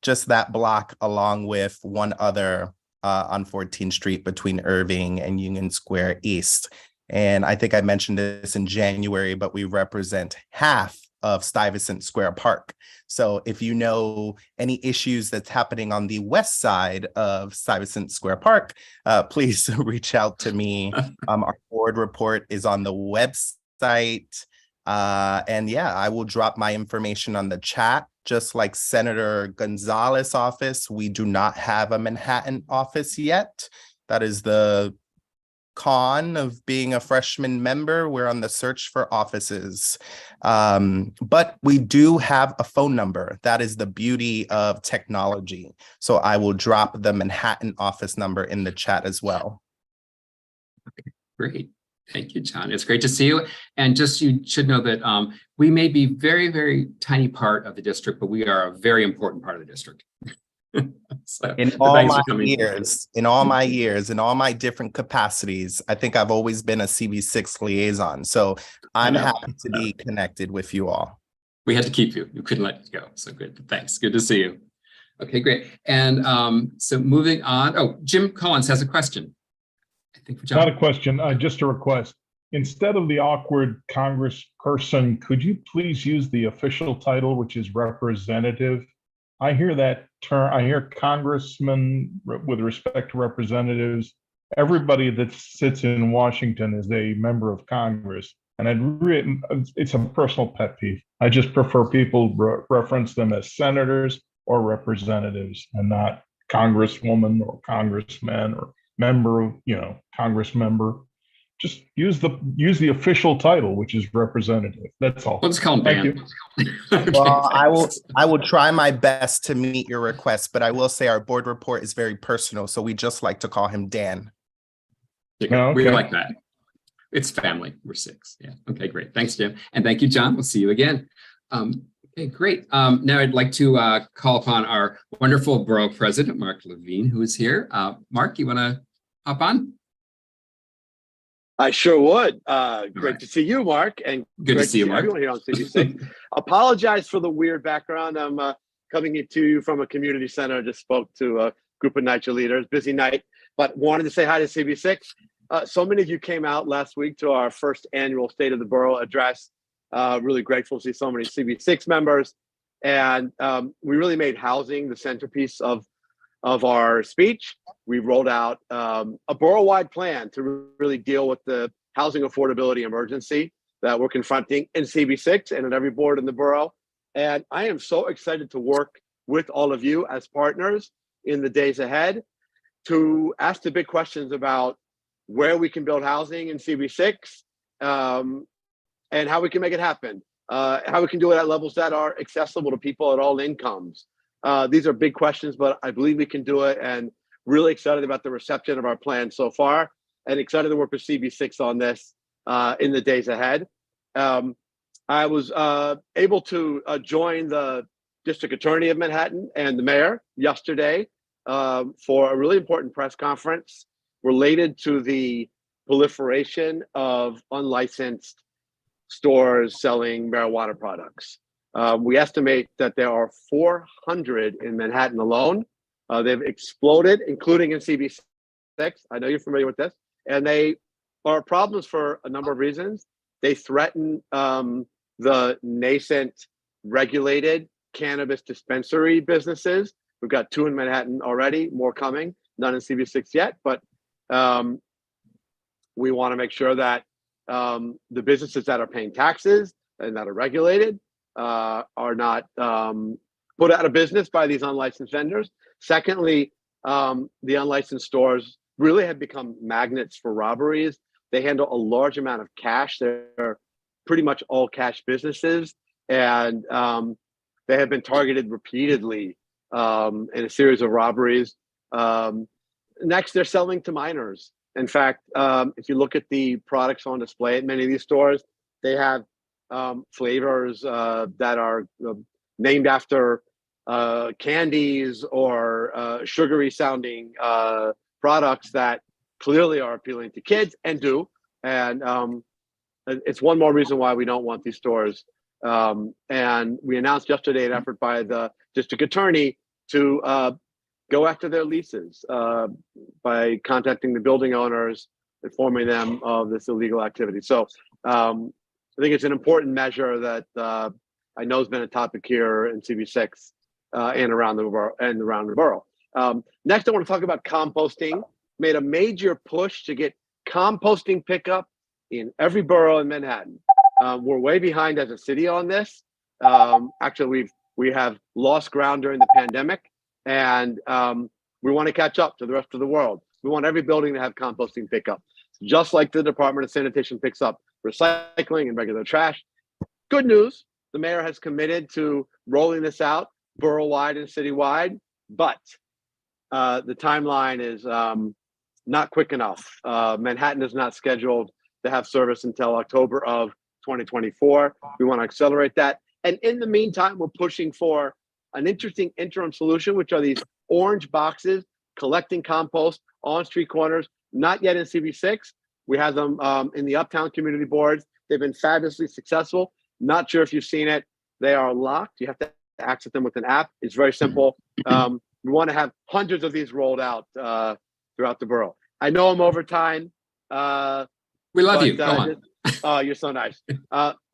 V: Just that block, along with one other on 14th Street between Irving and Union Square East. And I think I mentioned this in January, but we represent half of Stuyvesant Square Park. So if you know any issues that's happening on the west side of Stuyvesant Square Park, please reach out to me. Our board report is on the website. And yeah, I will drop my information on the chat. Just like Senator Gonzalez's office, we do not have a Manhattan office yet. That is the con of being a freshman member. We're on the search for offices. But we do have a phone number. That is the beauty of technology. So I will drop the Manhattan office number in the chat as well.
C: Okay, great. Thank you, John. It's great to see you. And just you should know that we may be very, very tiny part of the district, but we are a very important part of the district. So,
V: in all my years, in all my different capacities, I think I've always been a CB6 liaison. So I'm happy to be connected with you all.
C: We had to keep you. You couldn't let you go. So good. Thanks. Good to see you. Okay, great. And so moving on. Oh, Jim Collins has a question. I think for John.
A: Not a question, just a request. Instead of the awkward congressperson, could you please use the official title, which is representative? I hear that term, I hear congressman with respect to representatives. Everybody that sits in Washington is a member of Congress. And it's a personal pet peeve. I just prefer people reference them as senators or representatives and not congresswoman or congressman or member of, Congress member. Just use the official title, which is representative. That's all.
C: Let's call him Dan.
V: Well, I will try my best to meet your request, but I will say our board report is very personal, so we just like to call him Dan.
C: Okay. We like that. It's family. We're 6. Yeah. Okay, great. Thanks, Jim. And thank you, John. We'll see you again. Okay, great. Now I'd like to call upon our wonderful borough president, Mark Levine, who is here. Mark, you want to hop on?
W: I sure would. Great to see you, Mark, and
C: good to see you, Mark.
W: Everyone here on CB6. Apologize for the weird background. I'm coming to you from a community center. I just spoke to a group of NYCHA leaders. Busy night, but wanted to say hi to CB6. So many of you came out last week to our first annual State of the Borough address. Really grateful to see so many CB6 members, and we really made housing the centerpiece of our speech. We rolled out a borough-wide plan to really deal with the housing affordability emergency that we're confronting in CB6 and at every board in the borough. And I am so excited to work with all of you as partners in the days ahead to ask the big questions about where we can build housing in CB6 and how we can make it happen, how we can do it at levels that are accessible to people at all incomes. These are big questions, but I believe we can do it, and really excited about the reception of our plan so far, and excited to work with CB6 on this in the days ahead. I was able to join the District Attorney of Manhattan and the Mayor yesterday for a really important press conference related to the proliferation of unlicensed stores selling marijuana products. We estimate that there are 400 in Manhattan alone. They've exploded, including in CB6. I know you're familiar with this. And they are problems for a number of reasons. They threaten the nascent regulated cannabis dispensary businesses We've got 2 in Manhattan already, more coming, none in CB6 yet, but we want to make sure that the businesses that are paying taxes and that are regulated are not put out of business by these unlicensed vendors. Secondly, the unlicensed stores really have become magnets for robberies. They handle a large amount of cash. They're pretty much all cash businesses, and they have been targeted repeatedly in a series of robberies. Next, they're selling to minors. In fact, if you look at the products on display at many of these stores, they have flavors that are named after candies or sugary sounding products that clearly are appealing to kids and do. And it's one more reason why we don't want these stores. And we announced yesterday an effort by the district attorney to go after their leases by contacting the building owners, informing them of this illegal activity. So I think it's an important measure that I know has been a topic here in CB6 and around the borough. Next, I want to talk about composting. Made a major push to get composting pickup in every borough in Manhattan. We're way behind as a city on this. Actually, we have lost ground during the pandemic, and we want to catch up to the rest of the world. We want every building to have composting pickup, just like the Department of Sanitation picks up recycling and regular trash. Good news, the mayor has committed to rolling this out borough-wide and citywide, but the timeline is not quick enough. Manhattan is not scheduled to have service until October of 2024. We want to accelerate that. And in the meantime, we're pushing for an interesting interim solution, which are these orange boxes collecting compost on street corners, not yet in CB6. We have them in the Uptown community boards. They've been fabulously successful. Not sure if you've seen it. They are locked. You have to access them with an app. It's very simple. We want to have hundreds of these rolled out throughout the borough. I know I'm over time.
C: We love you. Go on.
W: Oh, you're so nice.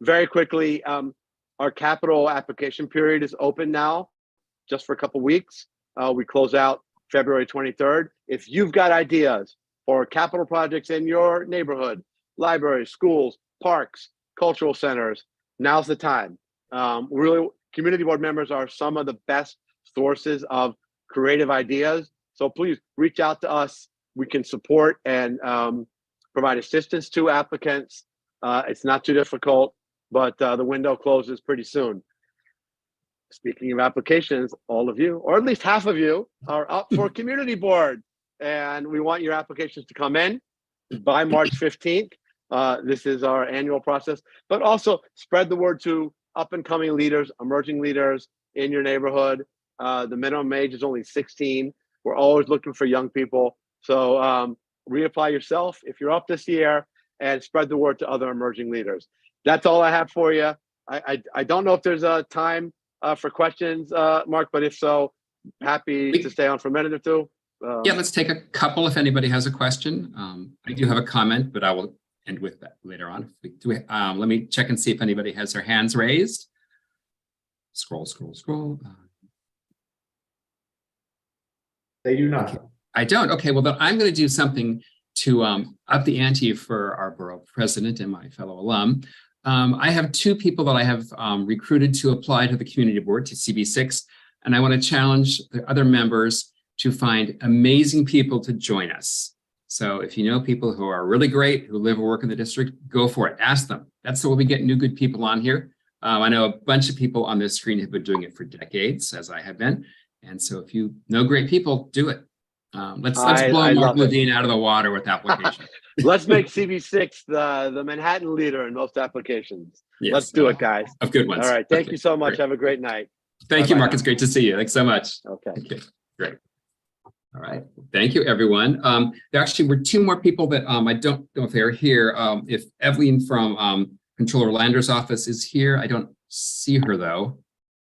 W: Very quickly, our capital application period is open now, just for a couple weeks. We close out February 23rd. If you've got ideas for capital projects in your neighborhood, libraries, schools, parks, cultural centers, now's the time. Really, community board members are some of the best sources of creative ideas. So please reach out to us. We can support and provide assistance to applicants. It's not too difficult, but the window closes pretty soon. Speaking of applications, all of you, or at least half of you, are up for community board. And we want your applications to come in by March 15th. This is our annual process, but also spread the word to up and coming leaders, emerging leaders in your neighborhood. The minimum age is only 16. We're always looking for young people. So reapply yourself if you're up this year and spread the word to other emerging leaders. That's all I have for you. I don't know if there's a time for questions, Mark, but if so, happy to stay on for a minute or two.
C: Yeah, let's take a couple if anybody has a question. I do have a comment, but I will end with that later on. Let me check and see if anybody has their hands raised. Scroll.
B: They do not.
C: Okay. I don't. Okay, well, then I'm going to do something to up the ante for our borough president and my fellow alum. I have two people that I have recruited to apply to the community board, to CB6, and I want to challenge the other members to find amazing people to join us. So if you know people who are really great, who live or work in the district, go for it. Ask them. That's the way we get new good people on here. I know a bunch of people on this screen have been doing it for decades, as I have been. And so if you know great people, do it. Let's blow Mark Ledeen out of the water with applications.
W: Let's make CB6 the Manhattan leader in most applications. Yes, let's do it, guys.
C: Of good ones.
W: All right. Thank
C: Okay,
W: you so much.
C: great.
W: Have a great night.
C: Thank you, Mark. It's great to see you. Thanks so much.
W: Okay.
C: Great. All right. Thank you, everyone. There actually were two more people that I don't know if they're here. If Evelyn from Controller Lander's office is here, I don't see her though.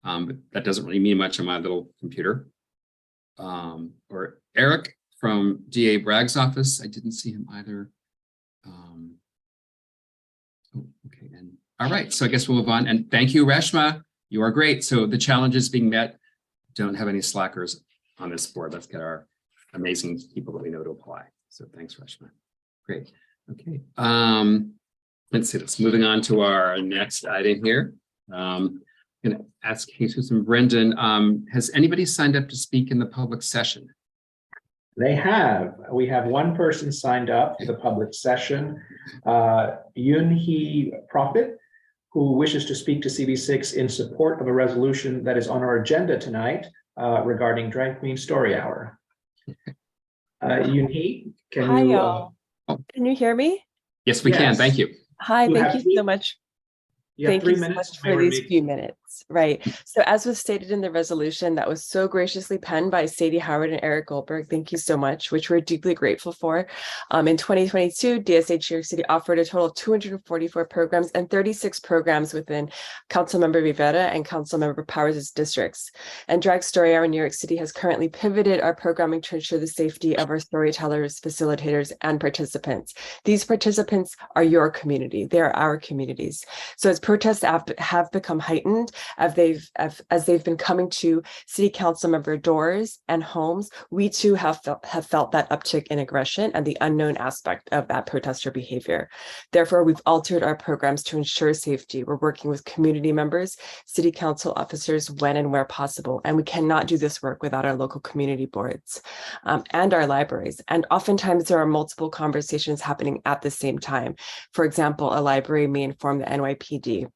C: But that doesn't really mean much on my little computer. Or Eric from DA Bragg's office. I didn't see him either. Okay. And all right. So I guess we'll move on. And thank you, Reshma. You are great. So the challenge is being met. Don't have any slackers on this board. Let's get our amazing people that we know to apply. So thanks, Reshma. Great. Okay. Let's see this. Moving on to our next item here. I'm going to ask Jesus and Brendan, has anybody signed up to speak in the public session?
B: They have. We have one person signed up for the public session, Yoon-hee Profit, who wishes to speak to CB6 in support of a resolution that is on our agenda tonight regarding Drag Queen Story Hour. Yoon-hee, can
I: Hi,
B: you?
I: y'all. Can you hear me?
C: Yes, we can. Thank you.
I: Hi,
B: You
I: thank
B: have
I: you so much. Thank you so much for these few minutes. Right. So as was stated in the resolution that was so graciously penned by Sadie Howard and Eric Goldberg, thank you so much, which we're deeply grateful for. In 2022, DSH New York City offered a total of 244 programs and 36 programs within Councilmember Rivera and Councilmember Powers' districts. And Drag Story Hour in New York City has currently pivoted our programming to ensure the safety of our storytellers, facilitators, and participants. These participants are your community. They are our communities. So as protests have become heightened, as they've been coming to city council member doors and homes, we too have felt that uptick in aggression and the unknown aspect of that protester behavior. Therefore, we've altered our programs to ensure safety. We're working with community members, city council officers when and where possible, and we cannot do this work without our local community boards and our libraries. And oftentimes there are multiple conversations happening at the same time. For example, a library may inform the NYPD,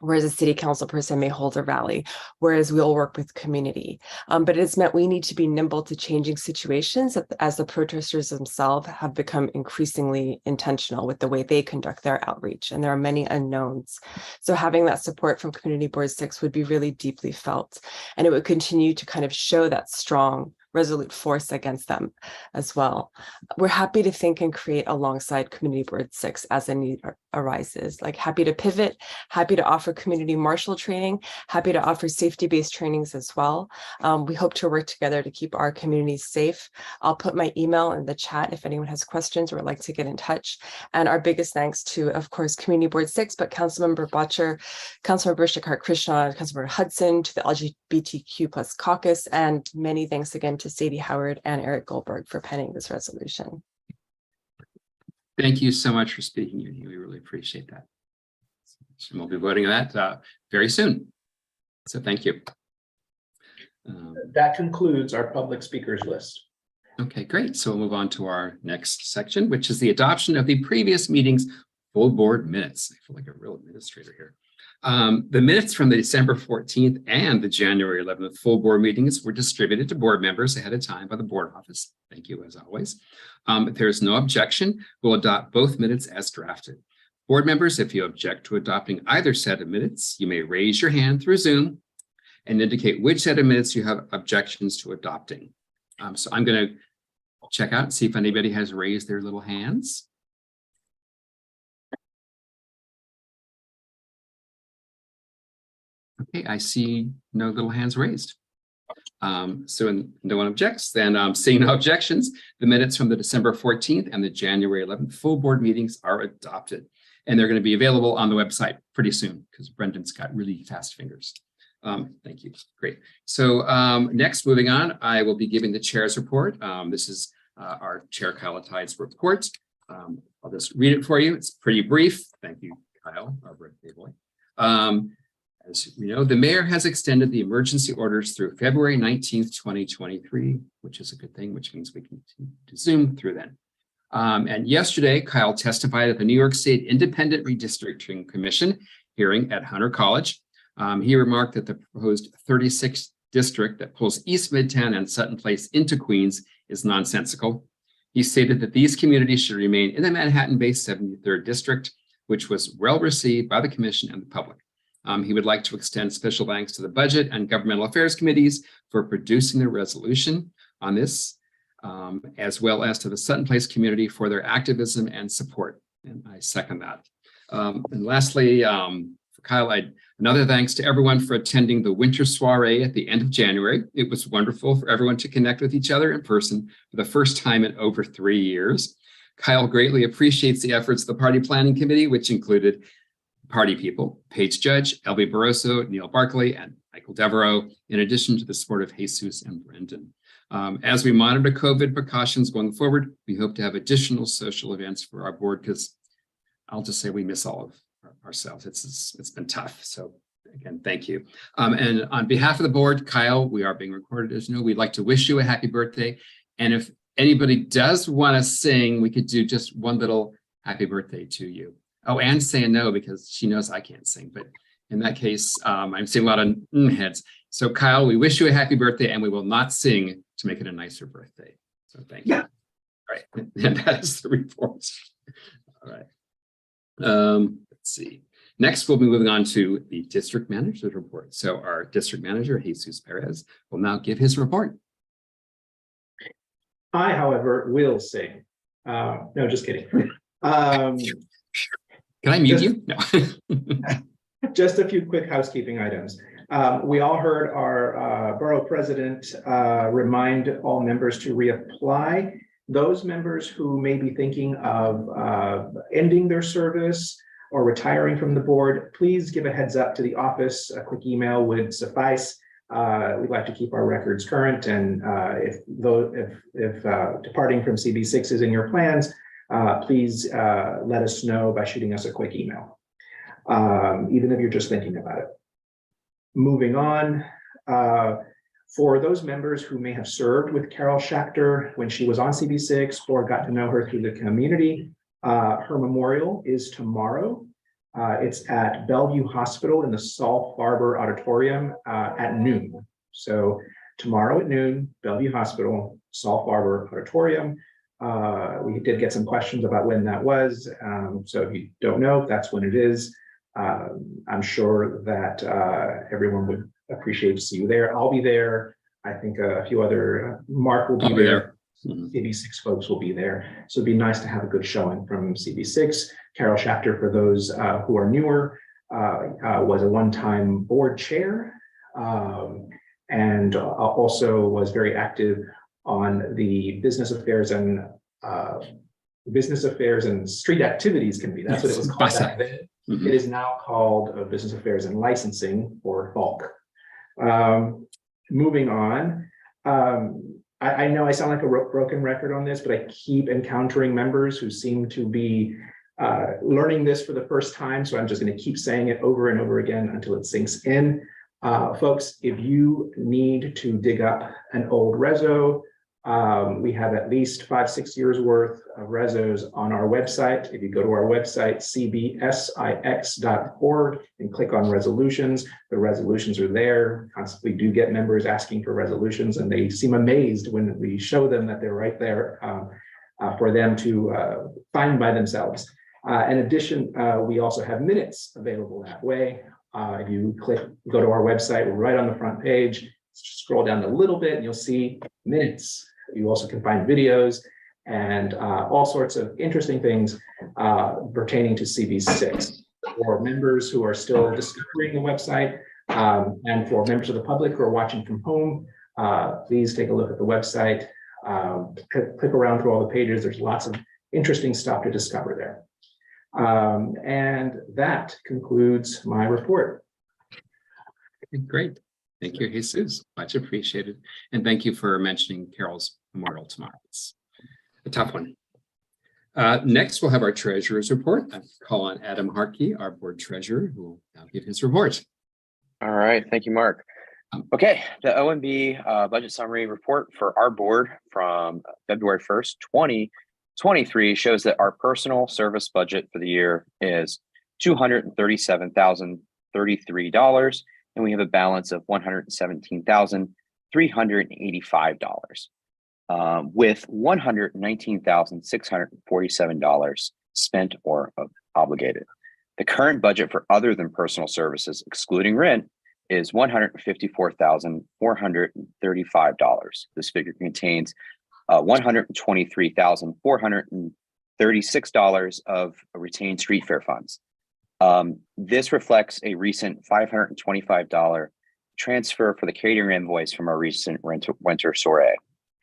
I: whereas a city council person may hold a rally, whereas we'll work with community. But it's meant we need to be nimble to changing situations as the protesters themselves have become increasingly intentional with the way they conduct their outreach. And there are many unknowns. So having that support from Community Board 6 would be really deeply felt. And it would continue to kind of show that strong, resolute force against them as well. We're happy to think and create alongside Community Board 6 as a need arises, like happy to pivot, happy to offer community marshal training, happy to offer safety-based trainings as well. We hope to work together to keep our communities safe. I'll put my email in the chat if anyone has questions or would like to get in touch. And our biggest thanks to, of course, Community Board 6, but Councilmember Botcher, Councilmember Shakar Krishna, Councilmember Hudson, to the LGBTQ+ caucus, and many thanks again to Sadie Howard and Eric Goldberg for penning this resolution.
C: Thank you so much for speaking, Yoon-hee. We really appreciate that. And we'll be voting on that very soon. So thank you.
B: That concludes our public speakers list.
C: Okay, great. So we'll move on to our next section, which is the adoption of the previous meeting's full board minutes. I feel like a real administrator here. The minutes from the December 14th and the January 11th full board meetings were distributed to board members ahead of time by the board office. Thank you, as always. If there is no objection, we'll adopt both minutes as drafted. Board members, if you object to adopting either set of minutes, you may raise your hand through Zoom and indicate which set of minutes you have objections to adopting. So I'm going to check out and see if anybody has raised their little hands. Okay, I see no little hands raised. So no one objects, then seeing no objections, the minutes from the December 14th and the January 11th full board meetings are adopted. And they're going to be available on the website pretty soon because Brendan's got really fast fingers. Thank you. Great. So next, moving on, I will be giving the chair's report. This is our Chair Kyle Tide's report. I'll just read it for you. It's pretty brief. Thank you, Kyle, our birthday boy. As we know, the mayor has extended the emergency orders through February 19th, 2023, which is a good thing, which means we can continue to Zoom through then. And yesterday, Kyle testified at the New York State Independent Redistricting Commission hearing at Hunter College. He remarked that the proposed 36th district that pulls East Midtown and Sutton Place into Queens is nonsensical. He stated that these communities should remain in the Manhattan-based 73rd district, which was well received by the commission and the public. He would like to extend special thanks to the Budget and Governmental Affairs Committees for producing the resolution on this, as well as to the Sutton Place community for their activism and support. And I second that. And lastly, for Kyle, another thanks to everyone for attending the winter soiree at the end of January. It was wonderful for everyone to connect with each other in person for the first time in over 3 years. Kyle greatly appreciates the efforts of the Party Planning Committee, which included party people, Paige Judge, Elby Barroso, Neil Barkley, and Michael Devereaux, in addition to the support of Jesus and Brendan. As we monitor COVID precautions going forward, we hope to have additional social events for our board because I'll just say we miss all of ourselves. It's been tough. So again, thank you. And on behalf of the board, Kyle, we are being recorded, as you know. We'd like to wish you a happy birthday. And if anybody does want to sing, we could do just one little happy birthday to you. Oh, Anne's saying no because she knows I can't sing. But in that case, I'm seeing a lot of heads. So Kyle, we wish you a happy birthday and we will not sing to make it a nicer birthday. So thank you. All right. And that is the report. All right. Let's see. Next, we'll be moving on to the district manager's report. So our district manager, Jesus Perez, will now give his report.
B: I, however, will sing. No, just kidding.
C: Can I mute you? No.
B: Just a few quick housekeeping items. We all heard our borough president remind all members to reapply. Those members who may be thinking of ending their service or retiring from the board, please give a heads up to the office. A quick email would suffice. We'd like to keep our records current, and if departing from CB6 is in your plans, please let us know by shooting us a quick email, even if you're just thinking about it. Moving on, for those members who may have served with Carol Schachter when she was on CB6 or got to know her through the community, her memorial is tomorrow. It's at Bellevue Hospital in the Saul Farber Auditorium at noon. So tomorrow at noon, Bellevue Hospital, Saul Farber Auditorium. We did get some questions about when that was. So if you don't know, that's when it is. I'm sure that everyone would appreciate to see you there. I'll be there. I think a few other, Mark will be there. CB6 folks will be there. So it'd be nice to have a good showing from CB6. Carol Schachter, for those who are newer, was a one-time board chair and also was very active on the business affairs and street activities committee. That's what it was called back then. It is now called Business Affairs and Licensing, or BALC. Moving on, I know I sound like a broken record on this, but I keep encountering members who seem to be learning this for the first time. So I'm just going to keep saying it over and over again until it sinks in. Folks, if you need to dig up an old reso, we have at least 5-6 years worth of resos on our website. If you go to our website, cbsix.org, and click on resolutions, the resolutions are there. Constantly do get members asking for resolutions, and they seem amazed when we show them that they're right there for them to find by themselves. In addition, we also have minutes available that way. If you go to our website, we're right on the front page. Just scroll down a little bit and you'll see minutes. You also can find videos and all sorts of interesting things pertaining to CB6. For members who are still discovering the website and for members of the public who are watching from home, please take a look at the website. Click around through all the pages. There's lots of interesting stuff to discover there. And that concludes my report.
C: Great. Thank you, Jesus. Much appreciated. And thank you for mentioning Carol's memorial tomorrow. It's a tough one. Next, we'll have our treasurer's report. I call on Adam Hartke, our board treasurer, who will now give his report.
D: All right. Thank you, Mark. Okay. The OMB budget summary report for our board from February 1st, 2023 shows that our personal service budget for the year is $237,033. And we have a balance of $117,385, with $119,647 spent or obligated. The current budget for other than personal services, excluding rent, is $154,435. This figure contains $123,436 of retained street fair funds. This reflects a recent $525 transfer for the catering invoice from our recent winter soiree.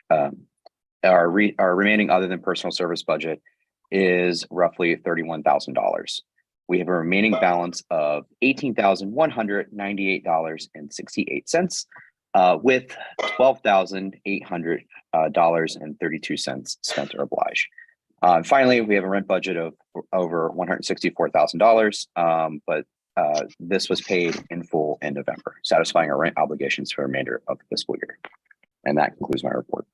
D: Our remaining other than personal service budget is roughly $31,000. We have a remaining balance of $18,198.68. with $12,800.32 spent or obliged. Finally, we have a rent budget of over $164,000, but this was paid in full in November, satisfying our rent obligations for the remainder of the fiscal year. And that concludes my report.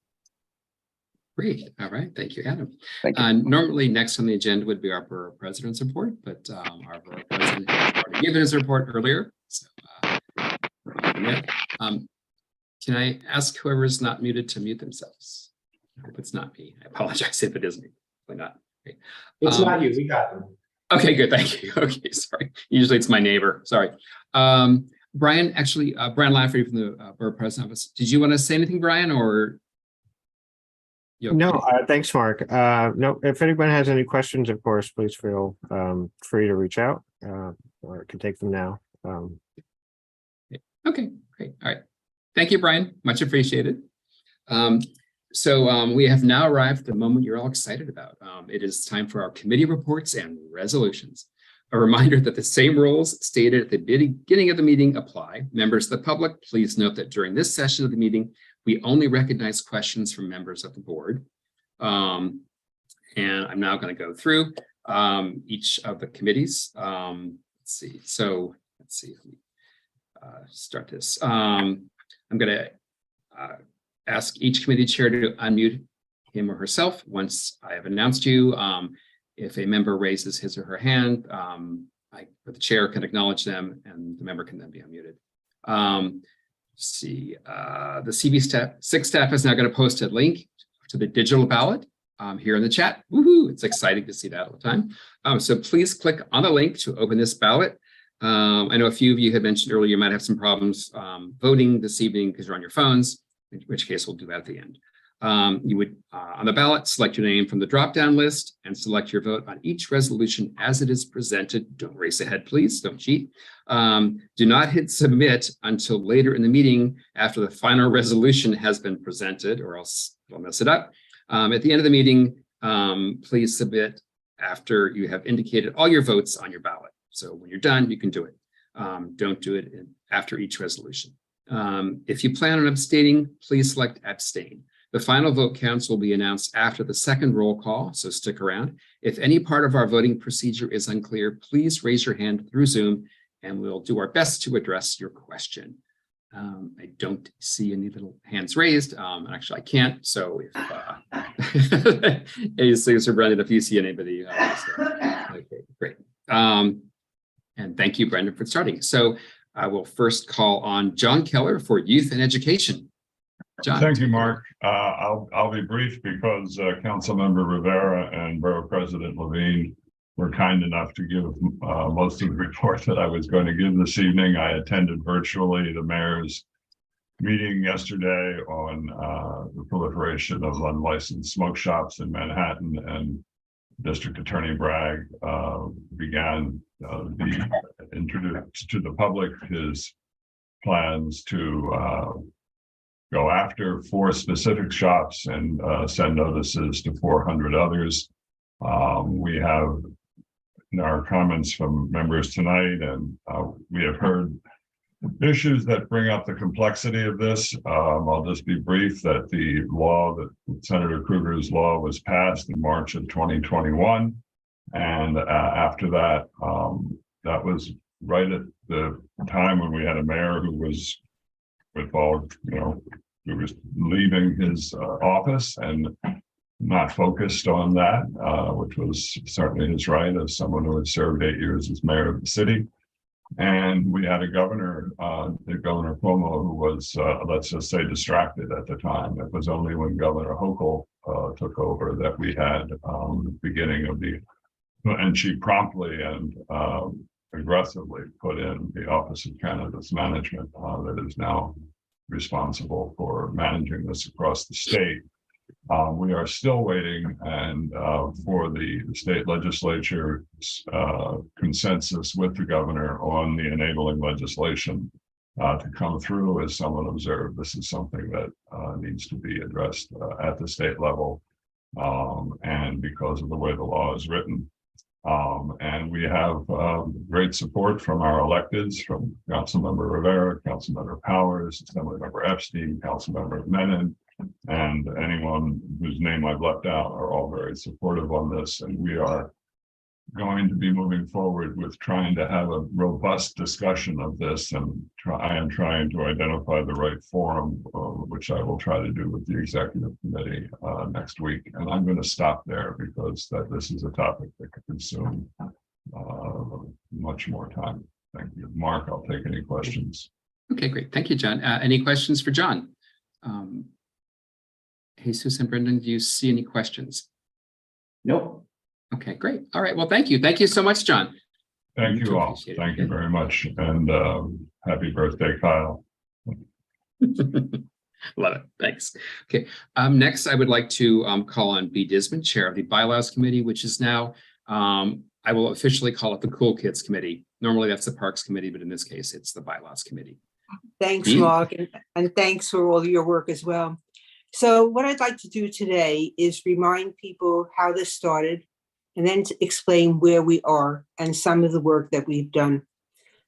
C: Great. All right. Thank you, Adam.
D: Thank you.
C: Normally, next on the agenda would be our Borough President's report, but our Borough President has already given his report earlier. So, can I ask whoever's not muted to mute themselves? I hope it's not me. I apologize if it is me. Probably not. Okay.
B: It's not you. We got them.
C: Okay, good. Thank you. Okay, sorry. Usually it's my neighbor. Sorry. Brian, actually, Brian Lafferty from the Borough President Office. Did you want to say anything, Brian, or? Okay?
P: No, thanks, Mark. No, if anyone has any questions, of course, please feel free to reach out, or I can take them now.
C: Okay, great. All right. Thank you, Brian. Much appreciated. So we have now arrived at the moment you're all excited about. It is time for our committee reports and resolutions. A reminder that the same rules stated at the beginning of the meeting apply. Members of the public, please note that during this session of the meeting, we only recognize questions from members of the board. And I'm now going to go through each of the committees. Let's see. So let's see. Start this. I'm going to ask each committee chair to unmute him or herself once I have announced you. If a member raises his or her hand, the chair can acknowledge them and the member can then be unmuted. See, the CB6 staff is now going to post a link to the digital ballot here in the chat. Woohoo! It's exciting to see that all the time. So please click on the link to open this ballot. I know a few of you had mentioned earlier you might have some problems voting this evening because you're on your phones, in which case we'll do that at the end. You would, on the ballot, select your name from the drop-down list and select your vote on each resolution as it is presented. Don't race ahead, please. Don't cheat. Do not hit submit until later in the meeting after the final resolution has been presented, or else you'll mess it up. At the end of the meeting, please submit after you have indicated all your votes on your ballot. So when you're done, you can do it. Don't do it after each resolution. If you plan on abstaining, please select abstain. The final vote counts will be announced after the second roll call, so stick around. If any part of our voting procedure is unclear, please raise your hand through Zoom and we'll do our best to address your question. I don't see any little hands raised. Actually, I can't. So if Mr. Brendan, if you see anybody, okay, great. And thank you, Brendan, for starting. So I will first call on John Keller for Youth and Education. John.
F: Thank you, Mark. I'll be brief because Councilmember Rivera and Borough President Levine were kind enough to give most of the report that I was going to give this evening. I attended virtually the mayor's meeting yesterday on the proliferation of unlicensed smoke shops in Manhattan, and District Attorney Bragg began introduced to the public his plans to go after 4 specific shops and send notices to 400 others. We have in our comments from members tonight, and we have heard issues that bring up the complexity of this. I'll just be brief that the law, that Senator Krueger's law, was passed in March of 2021. And after that, that was right at the time when we had a mayor who was, with all, who was leaving his office and not focused on that, which was certainly his right as someone who had served 8 years as mayor of the city. And we had a governor, Governor Cuomo, who was, let's just say, distracted at the time. It was only when Governor Hochul took over that we had the beginning of and she promptly and aggressively put in the Office of Cannabis Management that is now responsible for managing this across the state. We are still waiting and for the state legislature's consensus with the governor on the enabling legislation to come through. As someone observed, this is something that needs to be addressed at the state level. And because of the way the law is written, And we have great support from our electeds, from Councilmember Rivera, Councilmember Powers, Assemblymember Epstein, Councilmember Menon, and anyone whose name I've left out are all very supportive on this. And we are going to be moving forward with trying to have a robust discussion of this, and I am trying to identify the right forum, which I will try to do with the executive committee next week. And I'm going to stop there because this is a topic that could consume much more time. Thank you. Mark, I'll take any questions.
C: Okay, great. Thank you, John. Any questions for John? Jesus and Brendan, do you see any questions?
M: Nope.
C: Okay, great. All right. Well, thank you. Thank you so much, John.
F: Thank you all. Thank you very much. And happy birthday, Kyle.
C: Love it. Thanks. Okay. Next, I would like to call on B. Dismond, Chair of the Bylaws Committee, which is now, I will officially call it the Cool Kids Committee. Normally that's the Parks Committee, but in this case, it's the Bylaws Committee.
J: Thanks, Mark, and thanks for all your work as well. So what I'd like to do today is remind people how this started, and then to explain where we are and some of the work that we've done.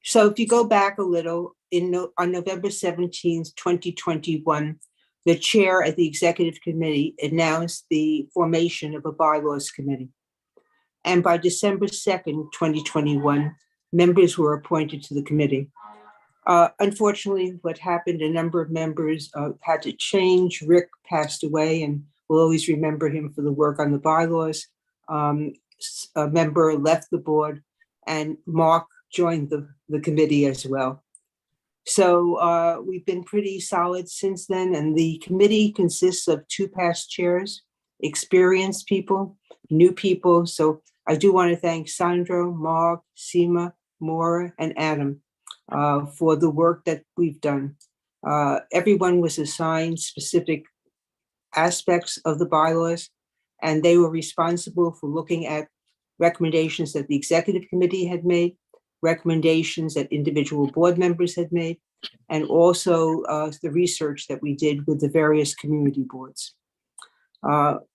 J: So if you go back a little, on November 17th, 2021, the chair at the executive committee announced the formation of a bylaws committee. And by December 2nd, 2021, members were appointed to the committee. Unfortunately, what happened, a number of members had to change. Rick passed away, and we'll always remember him for the work on the bylaws. A member left the board, and Mark joined the committee as well. So we've been pretty solid since then, and the committee consists of 2 past chairs, experienced people, new people. So I do want to thank Sandro, Mark, Seema, Maura, and Adam for the work that we've done. Everyone was assigned specific aspects of the bylaws, and they were responsible for looking at recommendations that the executive committee had made, recommendations that individual board members had made, and also the research that we did with the various community boards.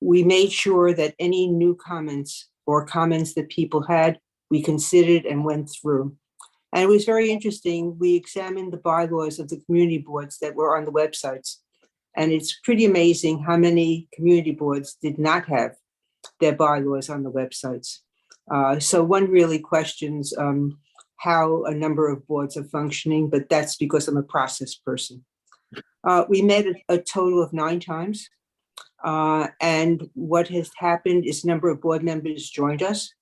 J: We made sure that any new comments or comments that people had, we considered and went through. And it was very interesting. We examined the bylaws of the community boards that were on the websites. And it's pretty amazing how many community boards did not have their bylaws on the websites. So one really questions how a number of boards are functioning, but that's because I'm a process person. We met a total of 9 times. And what has happened is a number of board members joined us,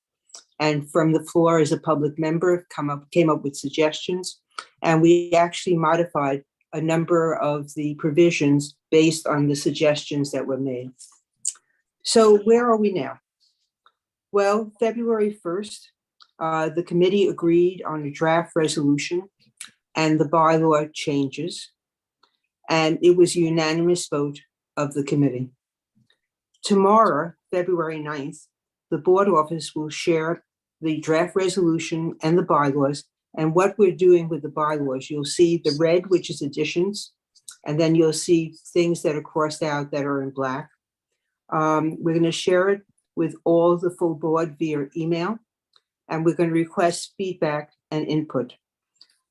J: and from the floor as a public member came up with suggestions. And we actually modified a number of the provisions based on the suggestions that were made. So where are we now? Well, February 1st, the committee agreed on a draft resolution and the bylaw changes, and it was a unanimous vote of the committee. Tomorrow, February 9th, the board office will share the draft resolution and the bylaws. And what we're doing with the bylaws, you'll see the red, which is additions, and then you'll see things that are crossed out that are in black. We're going to share it with all the full board via email, and we're going to request feedback and input.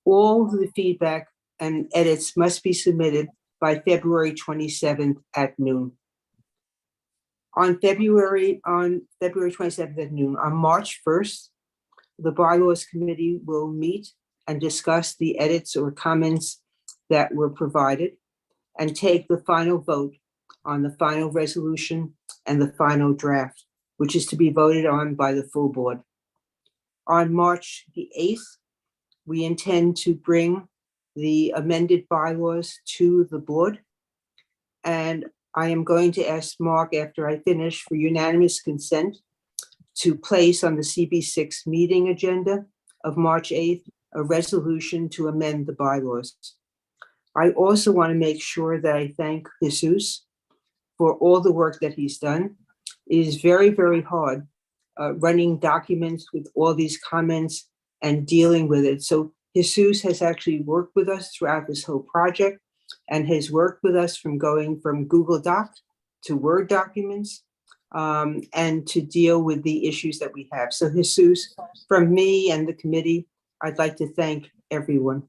J: All the feedback and edits must be submitted by February 27th at noon. On February 27th at noon, on March 1st, the bylaws committee will meet and discuss the edits or comments that were provided and take the final vote on the final resolution and the final draft, which is to be voted on by the full board. On March the 8th, we intend to bring the amended bylaws to the board. And I am going to ask Mark, after I finish, for unanimous consent to place on the CB6 meeting agenda of March 8th, a resolution to amend the bylaws. I also want to make sure that I thank Jesus for all the work that he's done. It is very, very hard running documents with all these comments and dealing with it. So Jesus has actually worked with us throughout this whole project and has worked with us from going from Google Doc to Word documents and to deal with the issues that we have. So Jesus, from me and the committee, I'd like to thank everyone.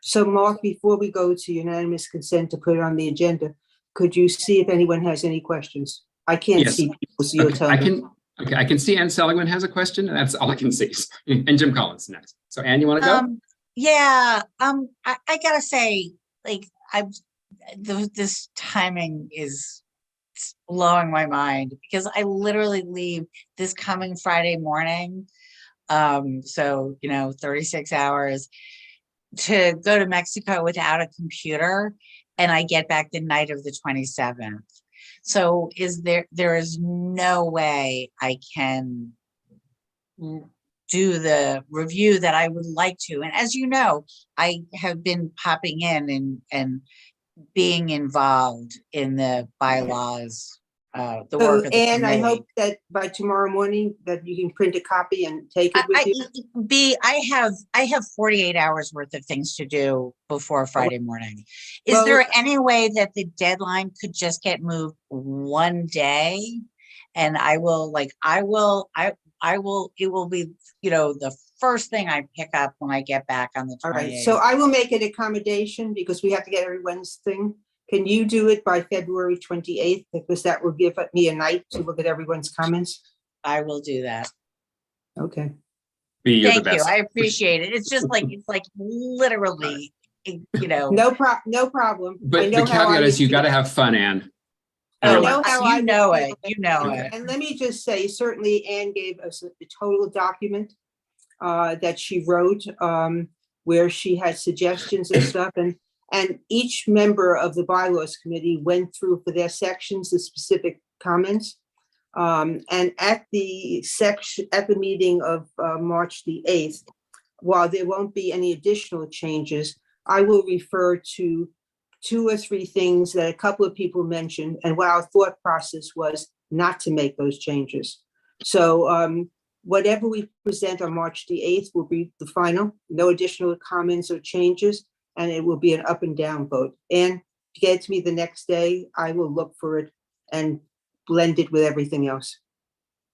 J: So Mark, before we go to unanimous consent to put it on the agenda, could you see if anyone has any questions? I can't
C: Yes.
J: see people, so you'll tell me.
C: I can see Ann Seligman has a question. That's all I can see. And Jim Collins next. So Ann, you want to go?
G: Yeah, I gotta say, like, this timing is blowing my mind because I literally leave this coming Friday morning. So, 36 hours to go to Mexico without a computer, and I get back the night of the 27th. So there is no way I can do the review that I would like to. And as you know, I have been popping in and being involved in the bylaws, the work of the
J: And I
G: committee.
J: hope that by tomorrow morning that you can print a copy and take it with you.
G: I have 48 hours worth of things to do before Friday morning. Is
J: Well,
G: there any way that the deadline could just get moved one day? And it will be, the first thing I pick up when I get back on the 28th.
J: All right, so I will make an accommodation because we have to get everyone's thing. Can you do it by February 28th? Because that will give me a night to look at everyone's comments.
G: I will do that.
J: Okay.
G: Thank you. I appreciate it. It's just like, literally,
J: No problem.
C: But
J: I
C: the
J: know how
C: caveat
J: I
C: is you
J: feel.
C: got to have fun, Ann.
J: I know how I
G: you know
J: feel.
G: it. You know it.
J: And let me just say, certainly Anne gave us the total document that she wrote, where she had suggestions and stuff. And each member of the bylaws committee went through for their sections, the specific comments. And at the meeting of March the 8th, while there won't be any additional changes, I will refer to 2 or 3 things that a couple of people mentioned and what our thought process was not to make those changes. So whatever we present on March the 8th will be the final, no additional comments or changes, and it will be an up and down vote. And to get it to me the next day, I will look for it and blend it with everything else.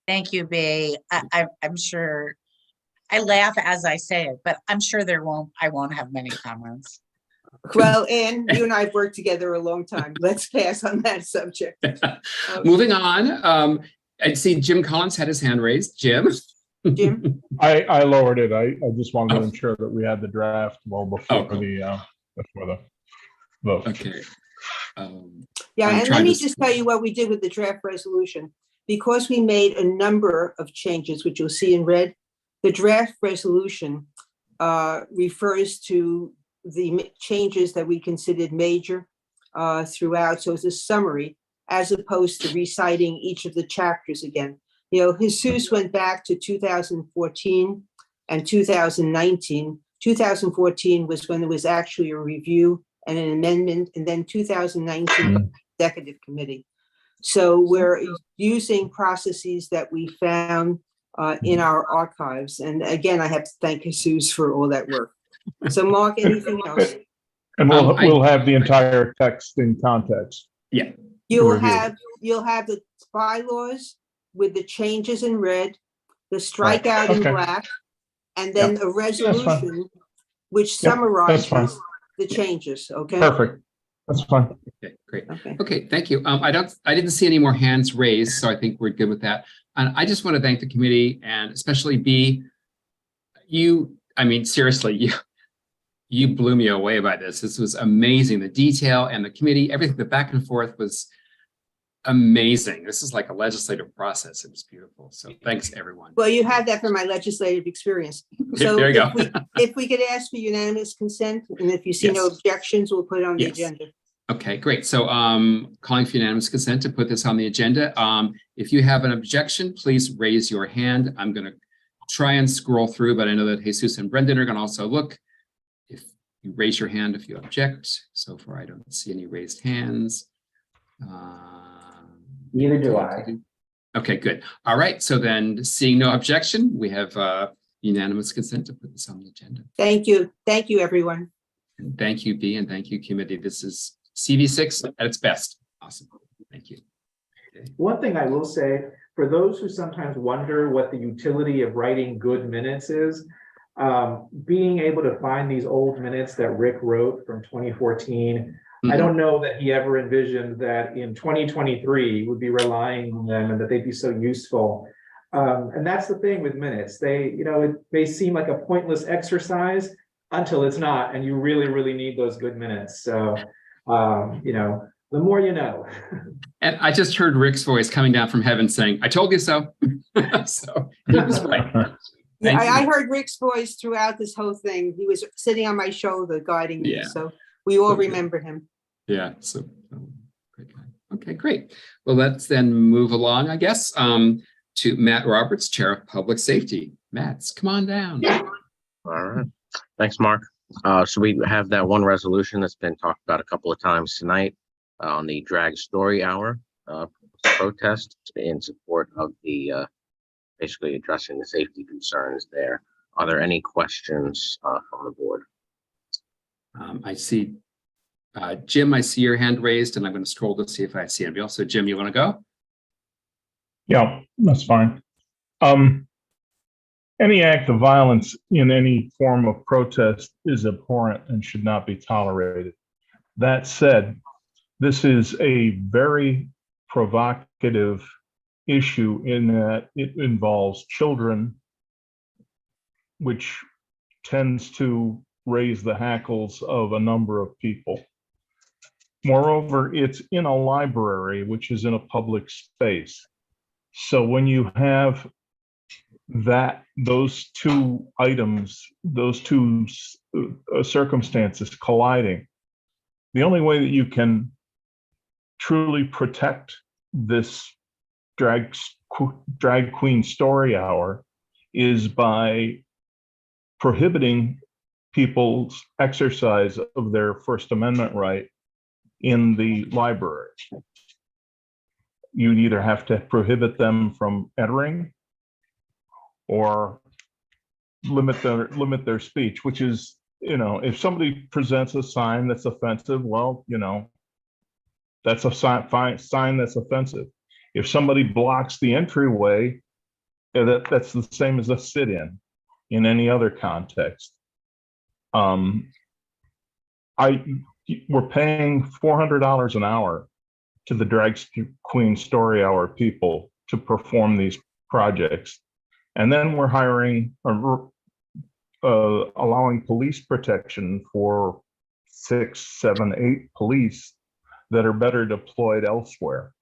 G: Thank you, B. I'm sure I laugh as I say it, but I'm sure I won't have many comments.
J: Well, Anne, you and I have worked together a long time. Let's pass on that subject.
C: Moving on, I see Jim Collins had his hand raised. Jim?
J: Jim?
A: I lowered it. I just wanted to ensure that we had the draft before the vote.
C: Okay.
J: Yeah,
C: I'm
J: and
C: trying
J: let me
C: to-
J: just tell you what we did with the draft resolution. Because we made a number of changes, which you'll see in red, the draft resolution refers to the changes that we considered major throughout. So it's a summary as opposed to reciting each of the chapters again. Jesus went back to 2014 and 2019. 2014 was when there was actually a review and an amendment, and then 2019 executive committee. So we're using processes that we found in our archives. And again, I have to thank Jesus for all that work. So Mark, anything else?
A: And we'll have the entire text in context.
C: Yeah.
J: You'll
A: review.
J: have the bylaws with the changes in red, the strikeout in
A: Okay.
J: black, and then a resolution which
A: Yep, that's fine.
J: summarizes the changes, okay?
A: Perfect. That's fine.
C: Okay, great.
J: Okay.
C: Okay, thank you. I didn't see any more hands raised, so I think we're good with that. And I just want to thank the committee and especially B. Seriously, you blew me away by this. This was amazing. The detail and the committee, everything, the back and forth was amazing. This is like a legislative process. It was beautiful. So thanks, everyone.
J: Well, you had that from my legislative experience. So
C: There you go.
J: if we could ask for unanimous consent, and if you see no
C: Yes.
J: objections, we'll put it on the
C: Yes.
J: agenda.
C: Okay, great. So calling for unanimous consent to put this on the agenda. If you have an objection, please raise your hand. I'm going to try and scroll through, but I know that Jesus and Brendan are going to also look. If you raise your hand if you object. So far, I don't see any raised hands.
M: Neither do I.
C: Okay, good. All right. So then seeing no objection, we have unanimous consent to put this on the agenda.
J: Thank you. Thank you, everyone.
C: And thank you, B, and thank you, committee. This is CV6 at its best. Awesome. Thank you.
B: One thing I will say, for those who sometimes wonder what the utility of writing good minutes is, being able to find these old minutes that Rick wrote from 2014, I don't know that he ever envisioned that in 2023 would be relying on them and that they'd be so useful. And that's the thing with minutes. They may seem like a pointless exercise until it's not, and you really, really need those good minutes. So, the more you know.
C: And I just heard Rick's voice coming down from heaven saying, "I told you so." So he was right.
J: Yeah, I heard Rick's voice throughout this whole thing. He was sitting on my shoulder guiding me.
C: Yeah.
J: So we all remember him.
C: Yeah. So great guy. Okay, great. Well, let's then move along, I guess, to Matt Roberts, Chair of Public Safety. Matt, come on down.
E: All right. Thanks, Mark. So we have that one resolution that's been talked about a couple of times tonight on the drag story hour protest in support of the basically addressing the safety concerns there. Are there any questions from the board?
C: I see Jim, I see your hand raised, and I'm going to scroll to see if I see anybody else. So Jim, you want to go?
A: Yeah, that's fine. Any act of violence in any form of protest is abhorrent and should not be tolerated. That said, this is a very provocative issue in that it involves children, which tends to raise the hackles of a number of people. Moreover, it's in a library, which is in a public space. So when you have those two items, those two circumstances colliding, the only way that you can truly protect this drag queen story hour is by prohibiting people's exercise of their First Amendment right in the library. You'd either have to prohibit them from entering or limit their speech, which is, if somebody presents a sign that's offensive, well, that's a sign that's offensive. If somebody blocks the entryway, that's the same as a sit-in in any other context. We're paying $400 an hour to the Drag Queen Story Hour people to perform these projects. And then we're hiring, allowing police protection for 6, 7, 8 police that are better deployed elsewhere.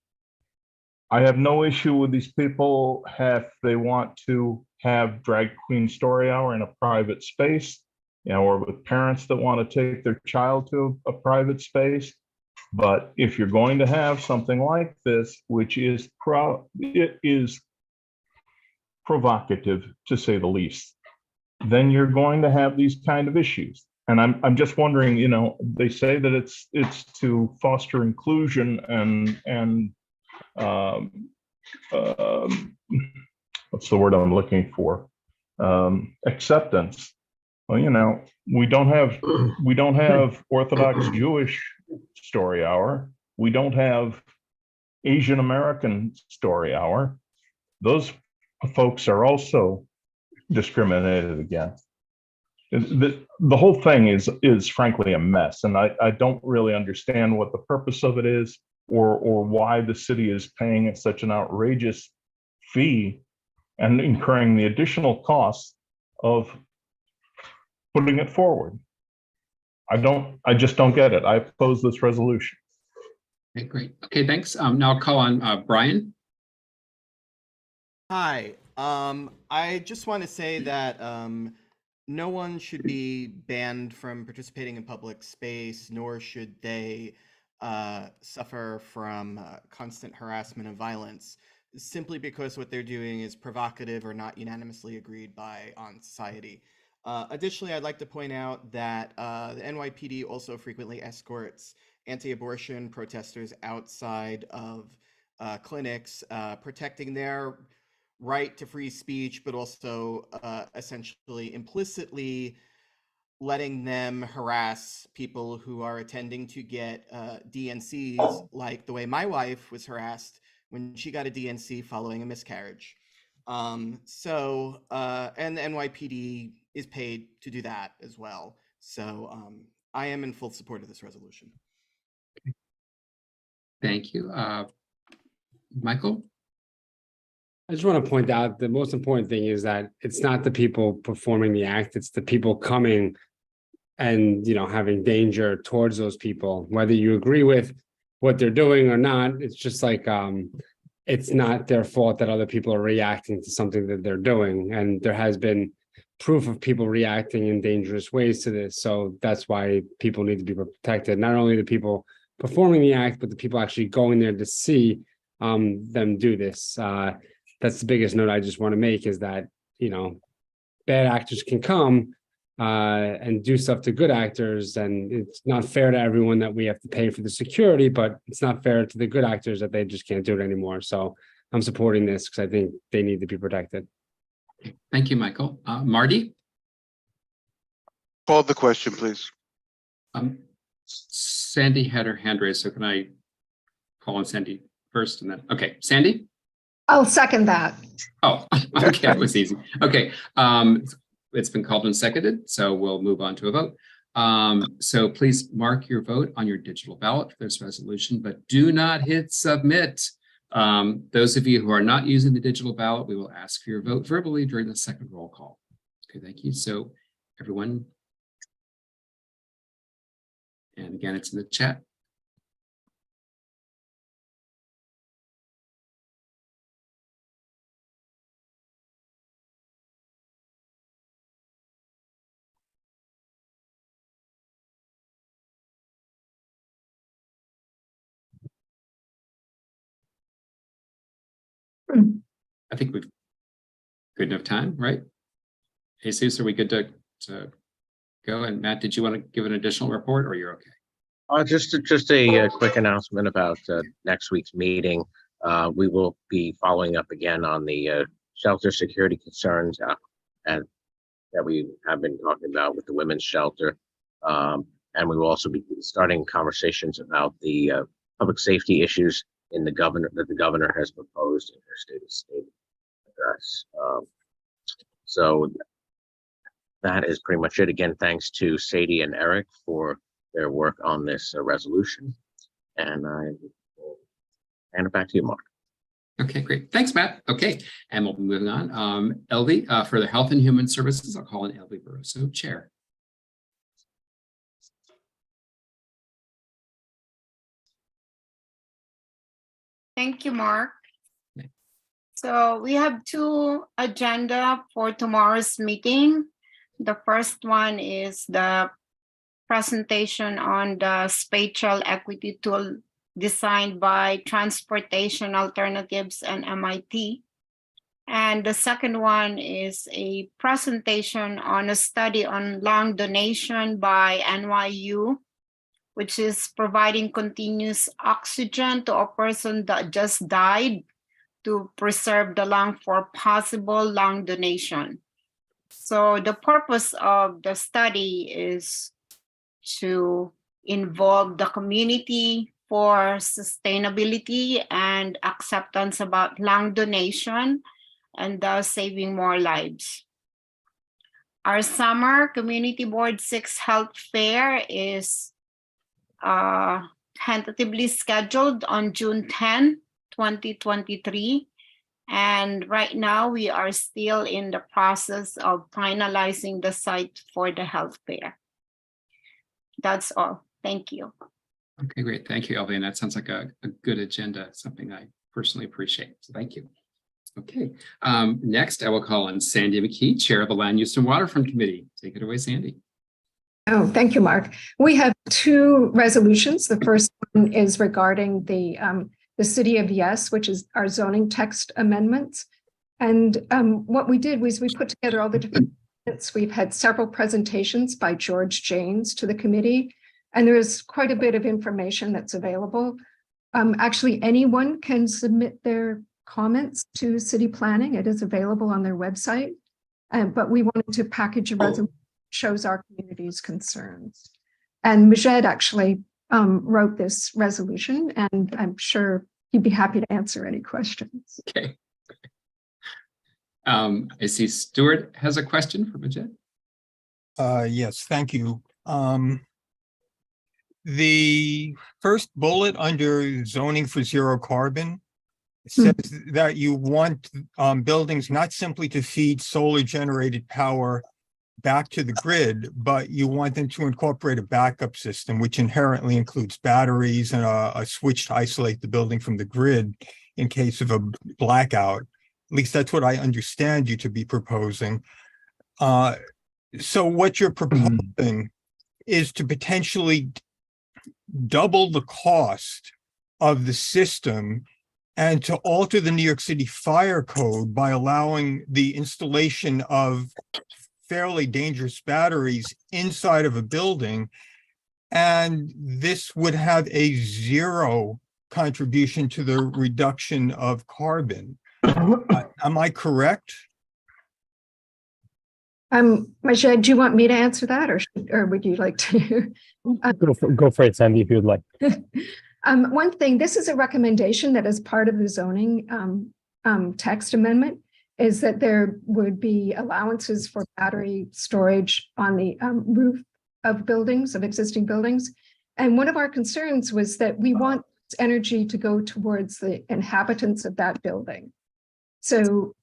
A: I have no issue with these people if they want to have Drag Queen Story Hour in a private space, or with parents that want to take their child to a private space. But if you're going to have something like this, which is provocative to say the least, then you're going to have these kind of issues. And I'm just wondering, they say that it's to foster inclusion and what's the word I'm looking for? Acceptance. Well, we don't have Orthodox Jewish story hour. We don't have Asian American story hour. Those folks are also discriminated against. The whole thing is frankly a mess, and I don't really understand what the purpose of it is, or why the city is paying such an outrageous fee and incurring the additional costs of putting it forward. I just don't get it. I oppose this resolution.
C: Okay, great. Okay, thanks. Now I'll call on Brian.
K: Hi. I just want to say that no one should be banned from participating in public space, nor should they suffer from constant harassment and violence simply because what they're doing is provocative or not unanimously agreed by on society. Additionally, I'd like to point out that the NYPD also frequently escorts anti-abortion protesters outside of clinics, protecting their right to free speech, but also essentially implicitly letting them harass people who are attending to get DNCs, like the way my wife was harassed when she got a DNC following a miscarriage. And the NYPD is paid to do that as well. So I am in full support of this resolution.
C: Thank you. Michael?
L: I just want to point out the most important thing is that it's not the people performing the act, it's the people coming and, you know, having danger towards those people, whether you agree with what they're doing or not. It's just like, it's not their fault that other people are reacting to something that they're doing. And there has been proof of people reacting in dangerous ways to this. So that's why people need to be protected. Not only the people performing the act, but the people actually going there to see them do this. That's the biggest note I just want to make, is that, you know, bad actors can come and do stuff to good actors, and it's not fair to everyone that we have to pay for the security, but it's not fair to the good actors that they just can't do it anymore. So I'm supporting this because I think they need to be protected.
C: Thank you, Michael. Marty?
N: Call the question, please.
C: Sandy had her hand raised, so can I call on Sandy first and then, okay, Sandy?
O: I'll second that.
C: Oh, okay, that was easy. Okay, it's been called and seconded, so we'll move on to a vote. So please mark your vote on your digital ballot for this resolution, but do not hit submit. Those of you who are not using the digital ballot, we will ask for your vote verbally during the second roll call. Okay, thank you. So everyone, and again, it's in the chat. I think we've good enough time, right? Jesus, are we good to go? And Matt, did you want to give an additional report, or you're okay?
E: Just a quick announcement about next week's meeting. We will be following up again on the shelter security concerns and that we have been talking about with the women's shelter. And we will also be starting conversations about the public safety issues that the governor has proposed in her state of state address. So that is pretty much it. Again, thanks to Sadie and Eric for their work on this resolution. And I will hand it back to you, Mark.
C: Okay, great. Thanks, Matt. Okay, and we'll be moving on. Elvie, for the Health and Human Services, I'll call in Elvie Barroso, Chair.
X: Thank you, Mark. So we have two agenda for tomorrow's meeting. The first one is the presentation on the spatial equity tool designed by Transportation Alternatives and MIT. And the second one is a presentation on a study on lung donation by NYU, which is providing continuous oxygen to a person that just died to preserve the lung for possible lung donation. So the purpose of the study is to involve the community for sustainability and acceptance about lung donation and thus saving more lives. Our summer Community Board 6 Health Fair is tentatively scheduled on June 10, 2023. And right now we are still in the process of finalizing the site for the health fair. That's all. Thank you.
C: Okay, great. Thank you, Elvie. And that sounds like a good agenda, something I personally appreciate. So thank you. Okay, next I will call on Sandy McKee, Chair of the Land Use and Waterfront Committee. Take it away, Sandy.
O: Oh, thank you, Mark. We have two resolutions. The first one is regarding the City of Yes, which is our zoning text amendments. And what we did was we put together all the different amendments. We've had several presentations by George Janes to the committee, and there is quite a bit of information that's available. Actually, anyone can submit their comments to city planning. It is available on their website, but we wanted to package a resolution that shows our community's concerns. And Majed actually wrote this resolution, and I'm sure he'd be happy to answer any questions.
C: Okay. I see Stuart has a question for Majid.
N: Yes, thank you. The first bullet under zoning for zero carbon says that you want buildings not simply to feed solar generated power back to the grid, but you want them to incorporate a backup system, which inherently includes batteries and a switch to isolate the building from the grid in case of a blackout. At least that's what I understand you to be proposing. So what you're proposing is to potentially double the cost of the system and to alter the New York City Fire Code by allowing the installation of fairly dangerous batteries inside of a building. And this would have a zero contribution to the reduction of carbon. Am I correct?
O: Majid, do you want me to answer that, or would you like to?
Q: Go for it, Sandy, if you'd like.
O: One thing, this is a recommendation that is part of the zoning text amendment, is that there would be allowances for battery storage on the roof of buildings, of existing buildings. And one of our concerns was that we want energy to go towards the inhabitants of that building. So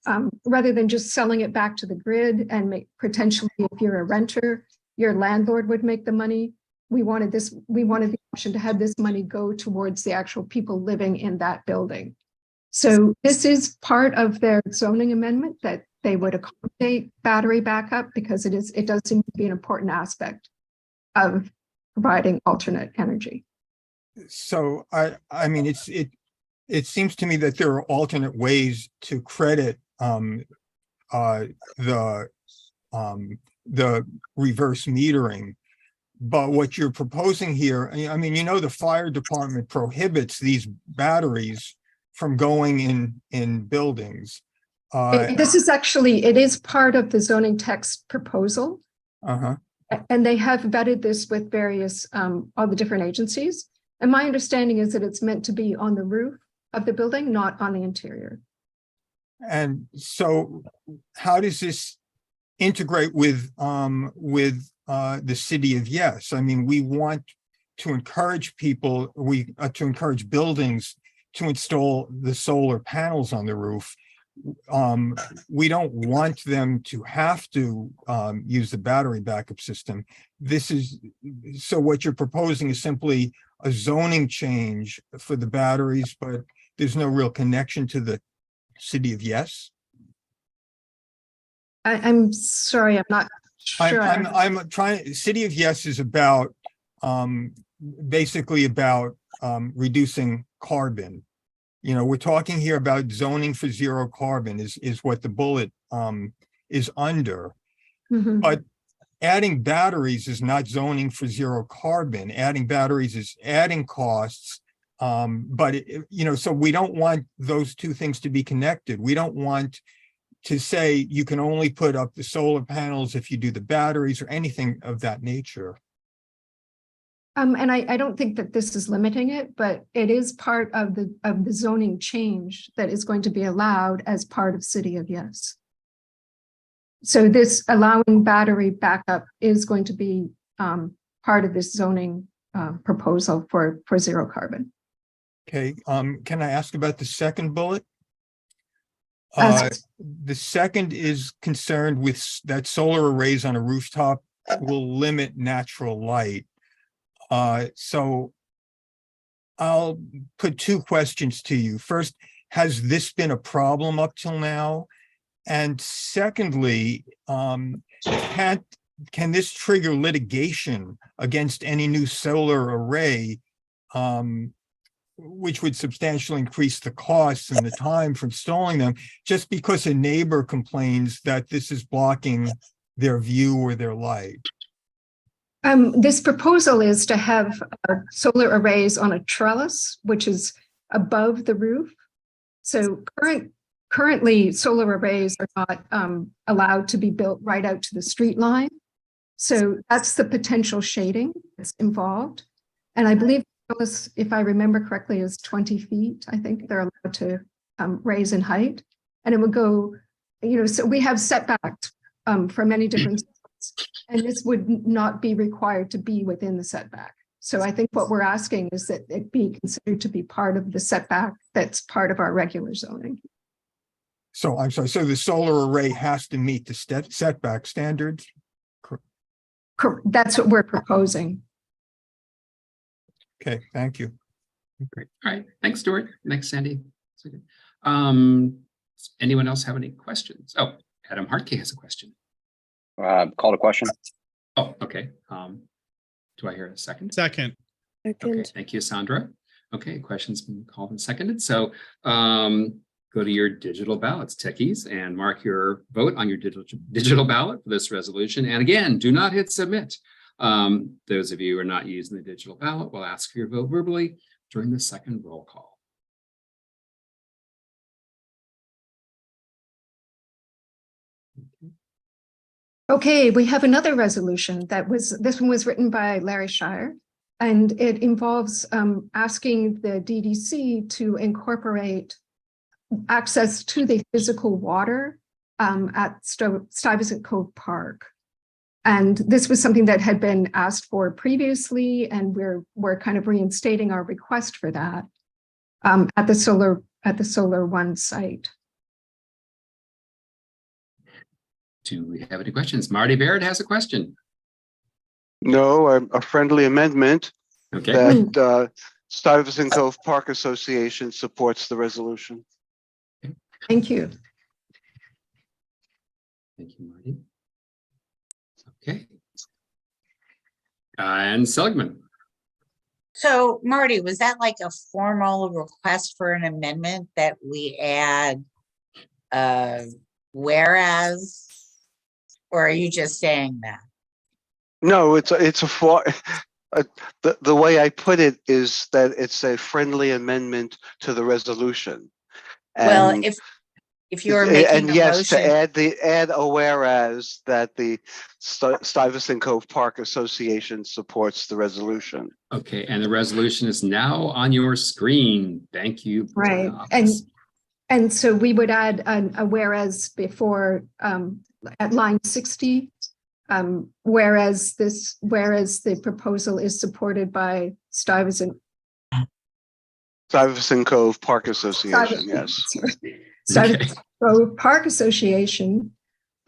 O: rather than just selling it back to the grid and potentially, if you're a renter, your landlord would make the money. We wanted the option to have this money go towards the actual people living in that building. So this is part of their zoning amendment, that they would accommodate battery backup, because it does seem to be an important aspect of providing alternate energy.
N: So I mean, it seems to me that there are alternate ways to credit the reverse metering. But what you're proposing here, I mean, the fire department prohibits these batteries from going in buildings.
O: This is actually, it is part of the zoning text proposal. And they have vetted this with various, all the different agencies. And my understanding is that it's meant to be on the roof of the building, not on the interior.
N: And so how does this integrate with the city of Yes? I mean, we want to encourage people, to encourage buildings to install the solar panels on the roof. We don't want them to have to use the battery backup system. So what you're proposing is simply a zoning change for the batteries, but there's no real connection to the city of Yes?
O: I'm sorry, I'm not sure.
N: I'm trying, city of Yes is about, basically about reducing carbon. We're talking here about zoning for zero carbon is what the bullet is under. But adding batteries is not zoning for zero carbon. Adding batteries is adding costs. But so we don't want those two things to be connected. We don't want to say you can only put up the solar panels if you do the batteries or anything of that nature.
O: And I don't think that this is limiting it, but it is part of the zoning change that is going to be allowed as part of City of Yes. So this allowing battery backup is going to be part of this zoning proposal for zero carbon.
N: Okay, can I ask about the second bullet? The second is concerned with that solar arrays on a rooftop will limit natural light. So I'll put two questions to you. First, has this been a problem up till now? And secondly, can this trigger litigation against any new solar array, which would substantially increase the costs and the time for installing them, just because a neighbor complains that this is blocking their view or their light?
O: This proposal is to have solar arrays on a trellis, which is above the roof. So currently, solar arrays are not allowed to be built right out to the street line. So that's the potential shading that's involved. And I believe if I remember correctly, is 20 feet. I think they're allowed to raise in height. And it would go, so we have setbacks for many different sites, and this would not be required to be within the setback. So I think what we're asking is that it be considered to be part of the setback that's part of our regular zoning.
N: So I'm sorry, so the solar array has to meet the setback standards?
O: That's what we're proposing.
N: Okay, thank you.
C: Great. All right. Thanks, Stuart. Next, Sandy. Anyone else have any questions? Oh, Adam Hartke has a question.
D: Call to question.
C: Oh, okay. Do I hear a second?
R: Second.
C: Okay, thank you, Sandra. Okay, question's been called and seconded. So go to your digital ballots, techies, and mark your vote on your digital ballot for this resolution. And again, do not hit submit. Those of you who are not using the digital ballot will ask for your vote verbally during the second roll call.
O: Okay, we have another resolution this one was written by Larry Shire, and it involves asking the DDC to incorporate access to the physical water at Stuyvesant Cove Park. And this was something that had been asked for previously, and we're kind of reinstating our request for that at the Solar One site.
C: Do we have any questions? Marty Baird has a question.
W: No, a friendly amendment
C: Okay.
W: that Stuyvesant Cove Park Association supports the resolution.
O: Thank you.
C: Thank you, Marty. Okay. And Seligman.
G: So Marty, was that like a formal request for an amendment that we add whereas, or are you just saying that?
W: No, it's the way I put it is that it's a friendly amendment to the resolution.
G: Well,
W: And
G: if you're making
W: and
G: a
W: yes,
G: motion,
W: to add a whereas that the Stuyvesant Cove Park Association supports the resolution.
C: Okay, and the resolution is now on your screen. Thank you.
O: Right, and so we would add a whereas before at line 60, whereas the proposal is supported by Stuyvesant
W: Cove Park Association, yes.
O: Stuyvesant Cove Park Association.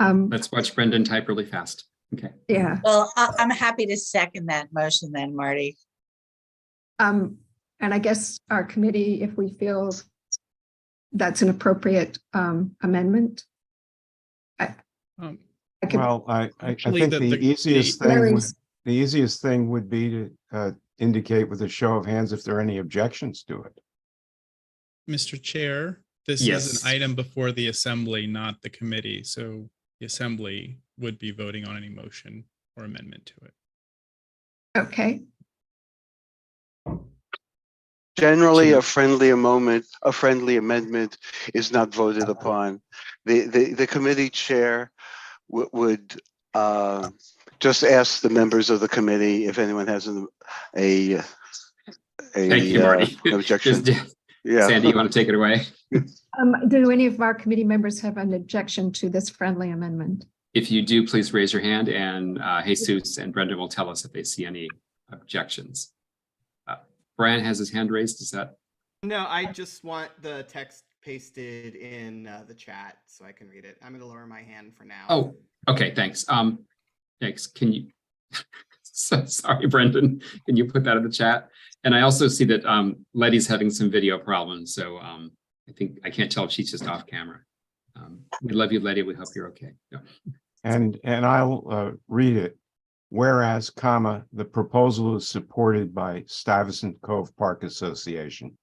C: Let's watch Brendan type really fast. Okay.
O: Yeah.
G: well, I'm happy to second that motion then, Marty.
O: And I guess our committee, if we feel that's an appropriate amendment.
P: Well, I
R: Actually,
P: think
R: the
P: easiest thing would be to indicate with a show of hands if there are any objections to it.
R: Mr. Chair, this is an item before the assembly, not the committee. So the assembly would be voting on any motion or amendment to it.
O: Okay.
W: Generally, a friendly amendment is not voted upon. The committee chair would just ask the members of the committee if anyone has
C: Thank you, Marty.
W: objection. Yeah.
C: Sandy, you want to take it away?
O: Do any of our committee members have an objection to this friendly amendment?
C: If you do, please raise your hand, and Jesus and Brendan will tell us if they see any objections. Brian has his hand raised. Is that?
K: No, I just want the text pasted in the chat so I can read it. I'm going to lower my hand for now.
C: Oh, okay. Thanks. Thanks. Can you? So sorry, Brendan. Can you put that in the chat? And I also see that Letty's having some video problems. So I think I can't tell if she's just off camera. We love you, Letty. We hope you're okay. Yeah.
P: And I'll read it. Whereas, the proposal is supported by Stuyvesant Cove Park Association,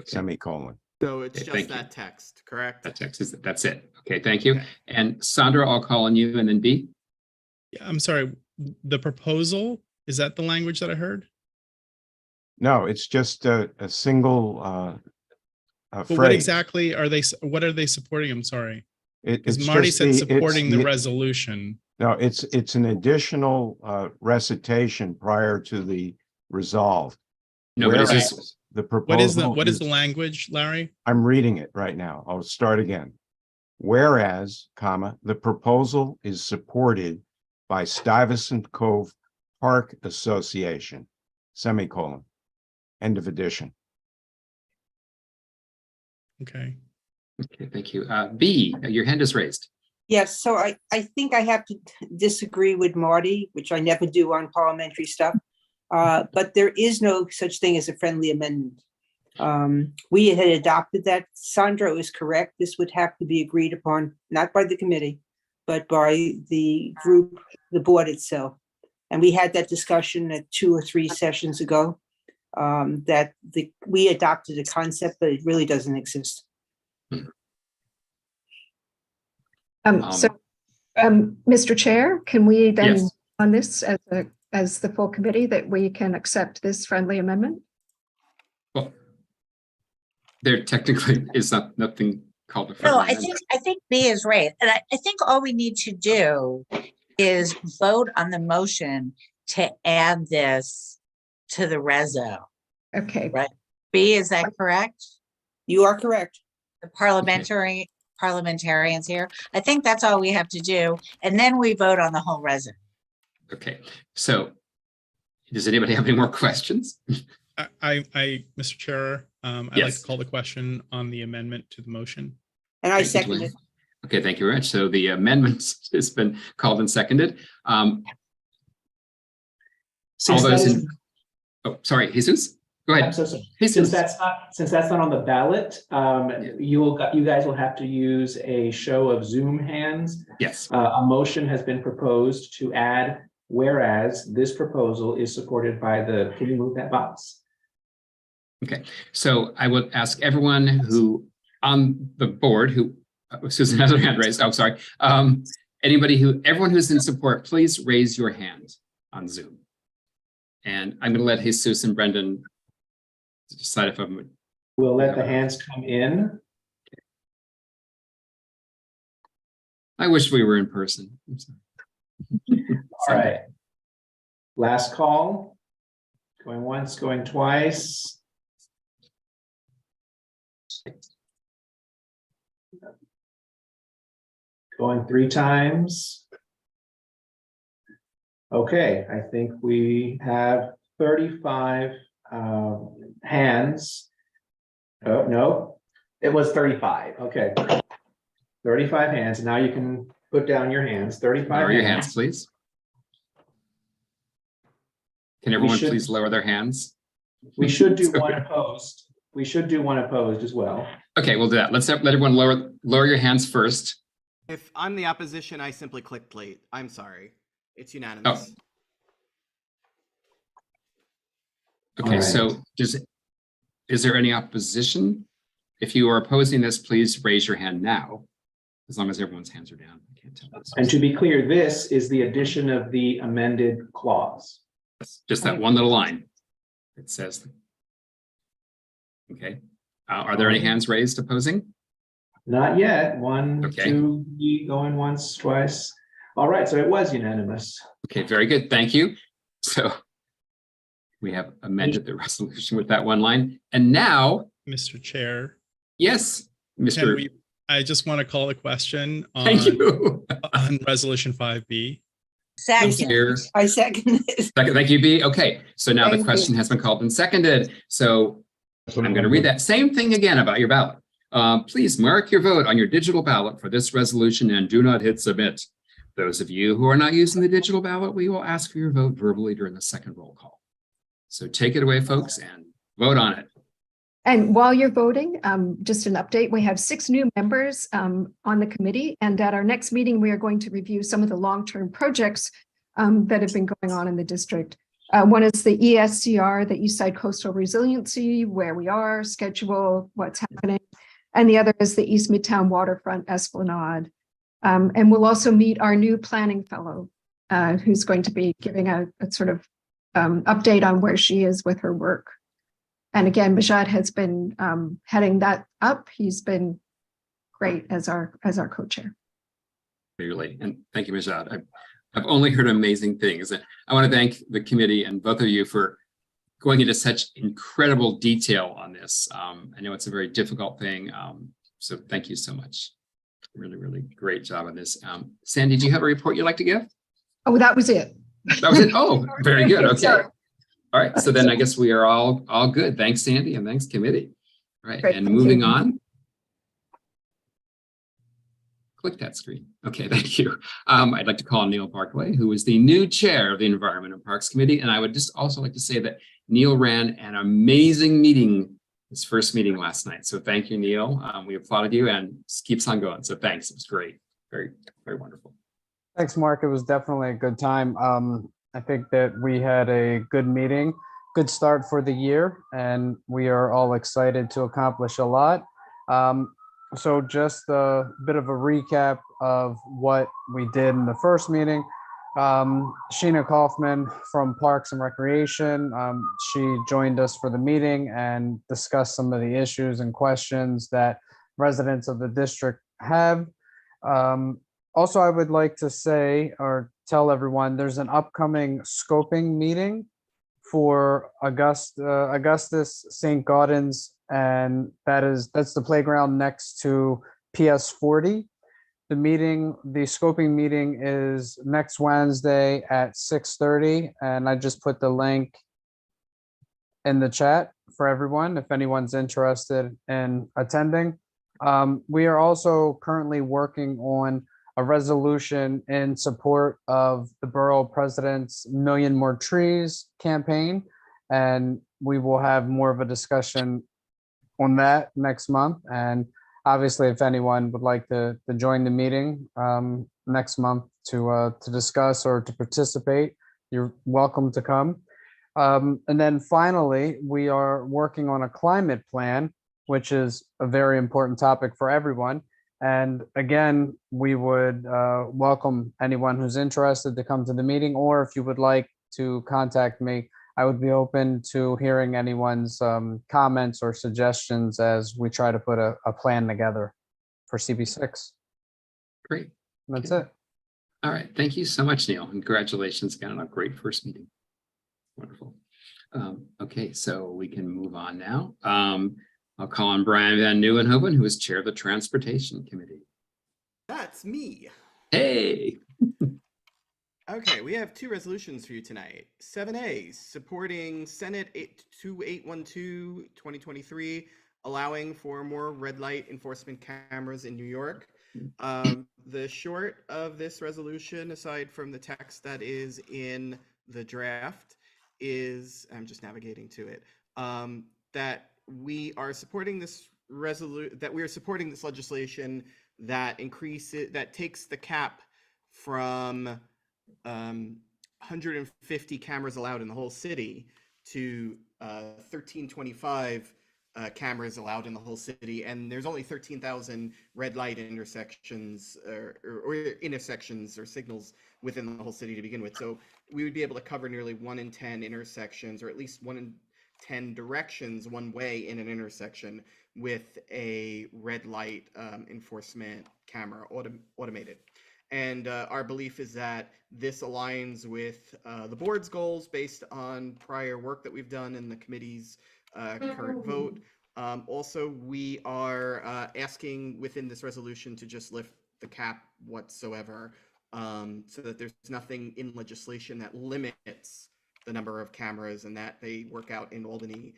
P: semicolon.
K: So it's
C: Okay,
K: just that text, correct?
C: That text is that's it. Okay, thank you. And Sandra, I'll call on you, and then B.
R: Yeah, I'm sorry. The proposal, is that the language that I heard?
P: No, it's just a single
R: But
P: phrase.
R: what exactly are they? What are they supporting? I'm sorry.
P: It's
R: Because Marty
P: just
R: said
P: it's
R: supporting the resolution.
P: No, it's an additional recitation prior to the resolve.
C: No, but it's
P: Whereas
C: just,
P: the
R: What is
P: proposal
R: the language, Larry?
P: I'm reading it right now. I'll start again. Whereas, comma, the proposal is supported by Stuyvesant Cove Park Association, semicolon, end of edition.
R: Okay.
C: okay, thank you. B, your hand is raised.
J: Yes, so I think I have to disagree with Marty, which I never do on parliamentary stuff. But there is no such thing as a friendly amendment. We had adopted that. Sandra is correct. This would have to be agreed upon, not by the committee, but by the group, the board itself. And we had that discussion at 2 or 3 sessions ago, that we adopted a concept, but it really doesn't exist.
O: Mr. Chair, can we then
C: Yes.
O: on this as the full committee that we can accept this friendly amendment?
C: Well, there technically is nothing called a
G: No,
C: friendly
G: I think B is right. And I think all we need to do is vote on the motion to add this to the reso.
O: Okay.
G: Right. B, is that correct?
J: You are correct.
G: The parliamentarians here. I think that's all we have to do. And then we vote on the whole reso.
C: Okay, so does anybody have any more questions?
R: Mr. Chair, I'd like
C: Yes.
R: to call the question on the amendment to the motion.
J: And I
C: Thank you,
J: second
C: Glenn.
J: it.
C: Okay, thank you very much. So the amendment has been called and seconded. All
B: Since
C: those
B: that
C: in,
B: is-
C: oh, sorry, Jesus, go ahead.
B: I'm so sorry.
C: Jesus.
B: Since that's not on the ballot, you guys will have to use a show of Zoom hands.
C: Yes.
B: A motion has been proposed to add, whereas this proposal is supported by the, can you move that box?
C: Okay, so I would ask everyone who on the board who, Susan has her hand raised, oh, sorry. Everyone who's in support, please raise your hand on Zoom. And I'm gonna let Jesus and Brendan decide if I'm.
B: We'll let the hands come in.
C: I wish we were in person. I'm sorry.
B: All right. Last call. Going once, going twice. Going 3 times. Okay, I think we have 35 hands. Oh, no, it was 35. Okay. 35 hands. Now you can put down your hands. 35
C: Lower your hands, please. Can everyone
B: should-
C: please lower their hands?
B: We should do one opposed. We should do one opposed as well.
C: Okay, we'll do that. Let's let everyone lower your hands first.
K: If I'm the opposition, I simply clicked late. I'm sorry. It's unanimous.
C: Okay,
B: All
C: so is there any opposition? If you are opposing this, please raise your hand now, as long as everyone's hands are down. I can't tell.
B: And to be clear, this is the addition of the amended clause.
C: Just that one little line. It says. Okay, are there any hands raised opposing?
B: Not yet. 1,
C: Okay.
B: 2, 3, going once, twice. All right, so it was unanimous.
C: Okay, very good. Thank you. So we have amended the resolution with that one line. And now,
R: Mr. Chair.
C: yes,
R: Can
C: Mr.
R: I just want to call a question on,
C: Thank you.
R: on resolution 5B.
C: Here.
J: I second it.
C: Thank you, B. Okay, so now
J: Thank
C: the
J: you.
C: question has been called and seconded. So I'm going to read that same thing again about your ballot. Please mark your vote on your digital ballot for this resolution and do not hit submit. Those of you who are not using the digital ballot, we will ask for your vote verbally during the second roll call. So take it away, folks, and vote on it.
O: And while you're voting, just an update, we have 6 new members on the committee. And at our next meeting, we are going to review some of the long-term projects that have been going on in the district. One is the ESCR, the East Side Coastal Resiliency, where we are, schedule, what's happening. And the other is the East Midtown Waterfront Esplanade. And we'll also meet our new planning fellow, who's going to be giving a sort of update on where she is with her work. And again, Majad has been heading that up. He's been great as our co-chair.
C: Really, and thank you, Majad. I've only heard amazing things. And I want to thank the committee and both of you for going into such incredible detail on this. I know it's a very difficult thing. So thank you so much. Really, really great job on this. Sandy, do you have a report you'd like to give?
O: Oh, that was it.
C: That was it. Oh, very good. Okay.
O: Sorry.
C: All right. So then I guess we are all good. Thanks, Sandy, and thanks, committee. All right.
O: Great,
C: And
O: thank
C: moving
O: you.
C: on. Click that screen. Okay, thank you. I'd like to call Neil Barclay, who is the new chair of the Environment and Parks Committee. And I would just also like to say that Neil ran an amazing meeting, his first meeting last night. So thank you, Neil. We applauded you and it keeps on going. So thanks. It was great. Very, very wonderful.
H: Thanks, Mark. It was definitely a good time. I think that we had a good meeting, good start for the year, and we are all excited to accomplish a lot. So just a bit of a recap of what we did in the first meeting. Sheena Kaufman from Parks and Recreation, she joined us for the meeting and discussed some of the issues and questions that residents of the district have. Also, I would like to say or tell everyone there's an upcoming scoping meeting for Augustus St. Gaudens, and that's the playground next to PS 40. The scoping meeting is next Wednesday at 6:30, and I just put the link in the chat for everyone if anyone's interested in attending. We are also currently working on a resolution in support of the Borough President's Million More Trees campaign, and we will have more of a discussion on that next month. And obviously, if anyone would like to join the meeting next month to discuss or to participate, you're welcome to come. And then finally, we are working on a climate plan, which is a very important topic for everyone. And again, we would welcome anyone who's interested to come to the meeting, or if you would like to contact me, I would be open to hearing anyone's comments or suggestions as we try to put a plan together for CB6.
C: Great.
H: That's it.
C: All right. Thank you so much, Neil. And congratulations again on a great first meeting. Wonderful. Okay, so we can move on now. I'll call on Brian Van Nieuwenhoven, who is chair of the Transportation Committee.
K: That's me.
C: Hey.
K: Okay, we have two resolutions for you tonight. 7A, supporting Senate 2812 2023, allowing for more red light enforcement cameras in New York. The short of this resolution, aside from the text that is in the draft, is, I'm just navigating to it, that we are supporting this legislation that takes the cap from 150 cameras allowed in the whole city to 1325 cameras allowed in the whole city, and there's only 13,000 red light intersections or intersections or signals within the whole city to begin with. So we would be able to cover nearly 1 in 10 intersections, or at least 1 in 10 directions one way in an intersection with a red light enforcement camera automated. And our belief is that this aligns with the board's goals based on prior work that we've done in the committee's current vote. Also, we are asking within this resolution to just lift the cap whatsoever, so that there's nothing in legislation that limits the number of cameras, and that they work out in Albany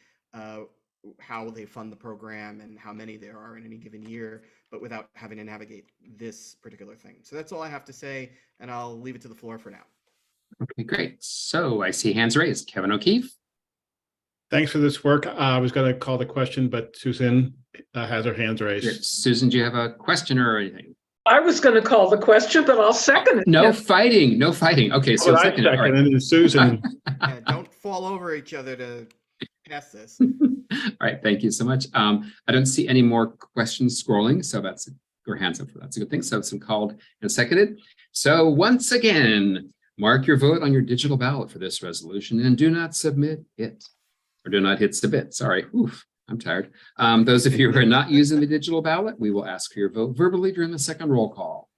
K: how they fund the program and how many there are in any given year, but without having to navigate this particular thing. So that's all I have to say, and I'll leave it to the floor for now.
C: Okay, great. So I see hands raised. Kevin O'Keefe.
S: Thanks for this work. I was going to call the question, but Susan has her hands raised.
C: Susan, do you have a question or anything?
T: I was going to call the question, but I'll second it.
C: No fighting, no fighting. Okay, so
S: second, and then Susan.
K: Yeah, don't fall over each other to pass this.
C: All right, thank you so much. I don't see any more questions scrolling, so that's, or hands up, that's a good thing. So it's been called and seconded. So once again, mark your vote on your digital ballot for this resolution and do not submit it, or do not hit submit. Sorry, oof, I'm tired. Those of you who are not using the digital ballot, we will ask for your vote verbally during the second roll call.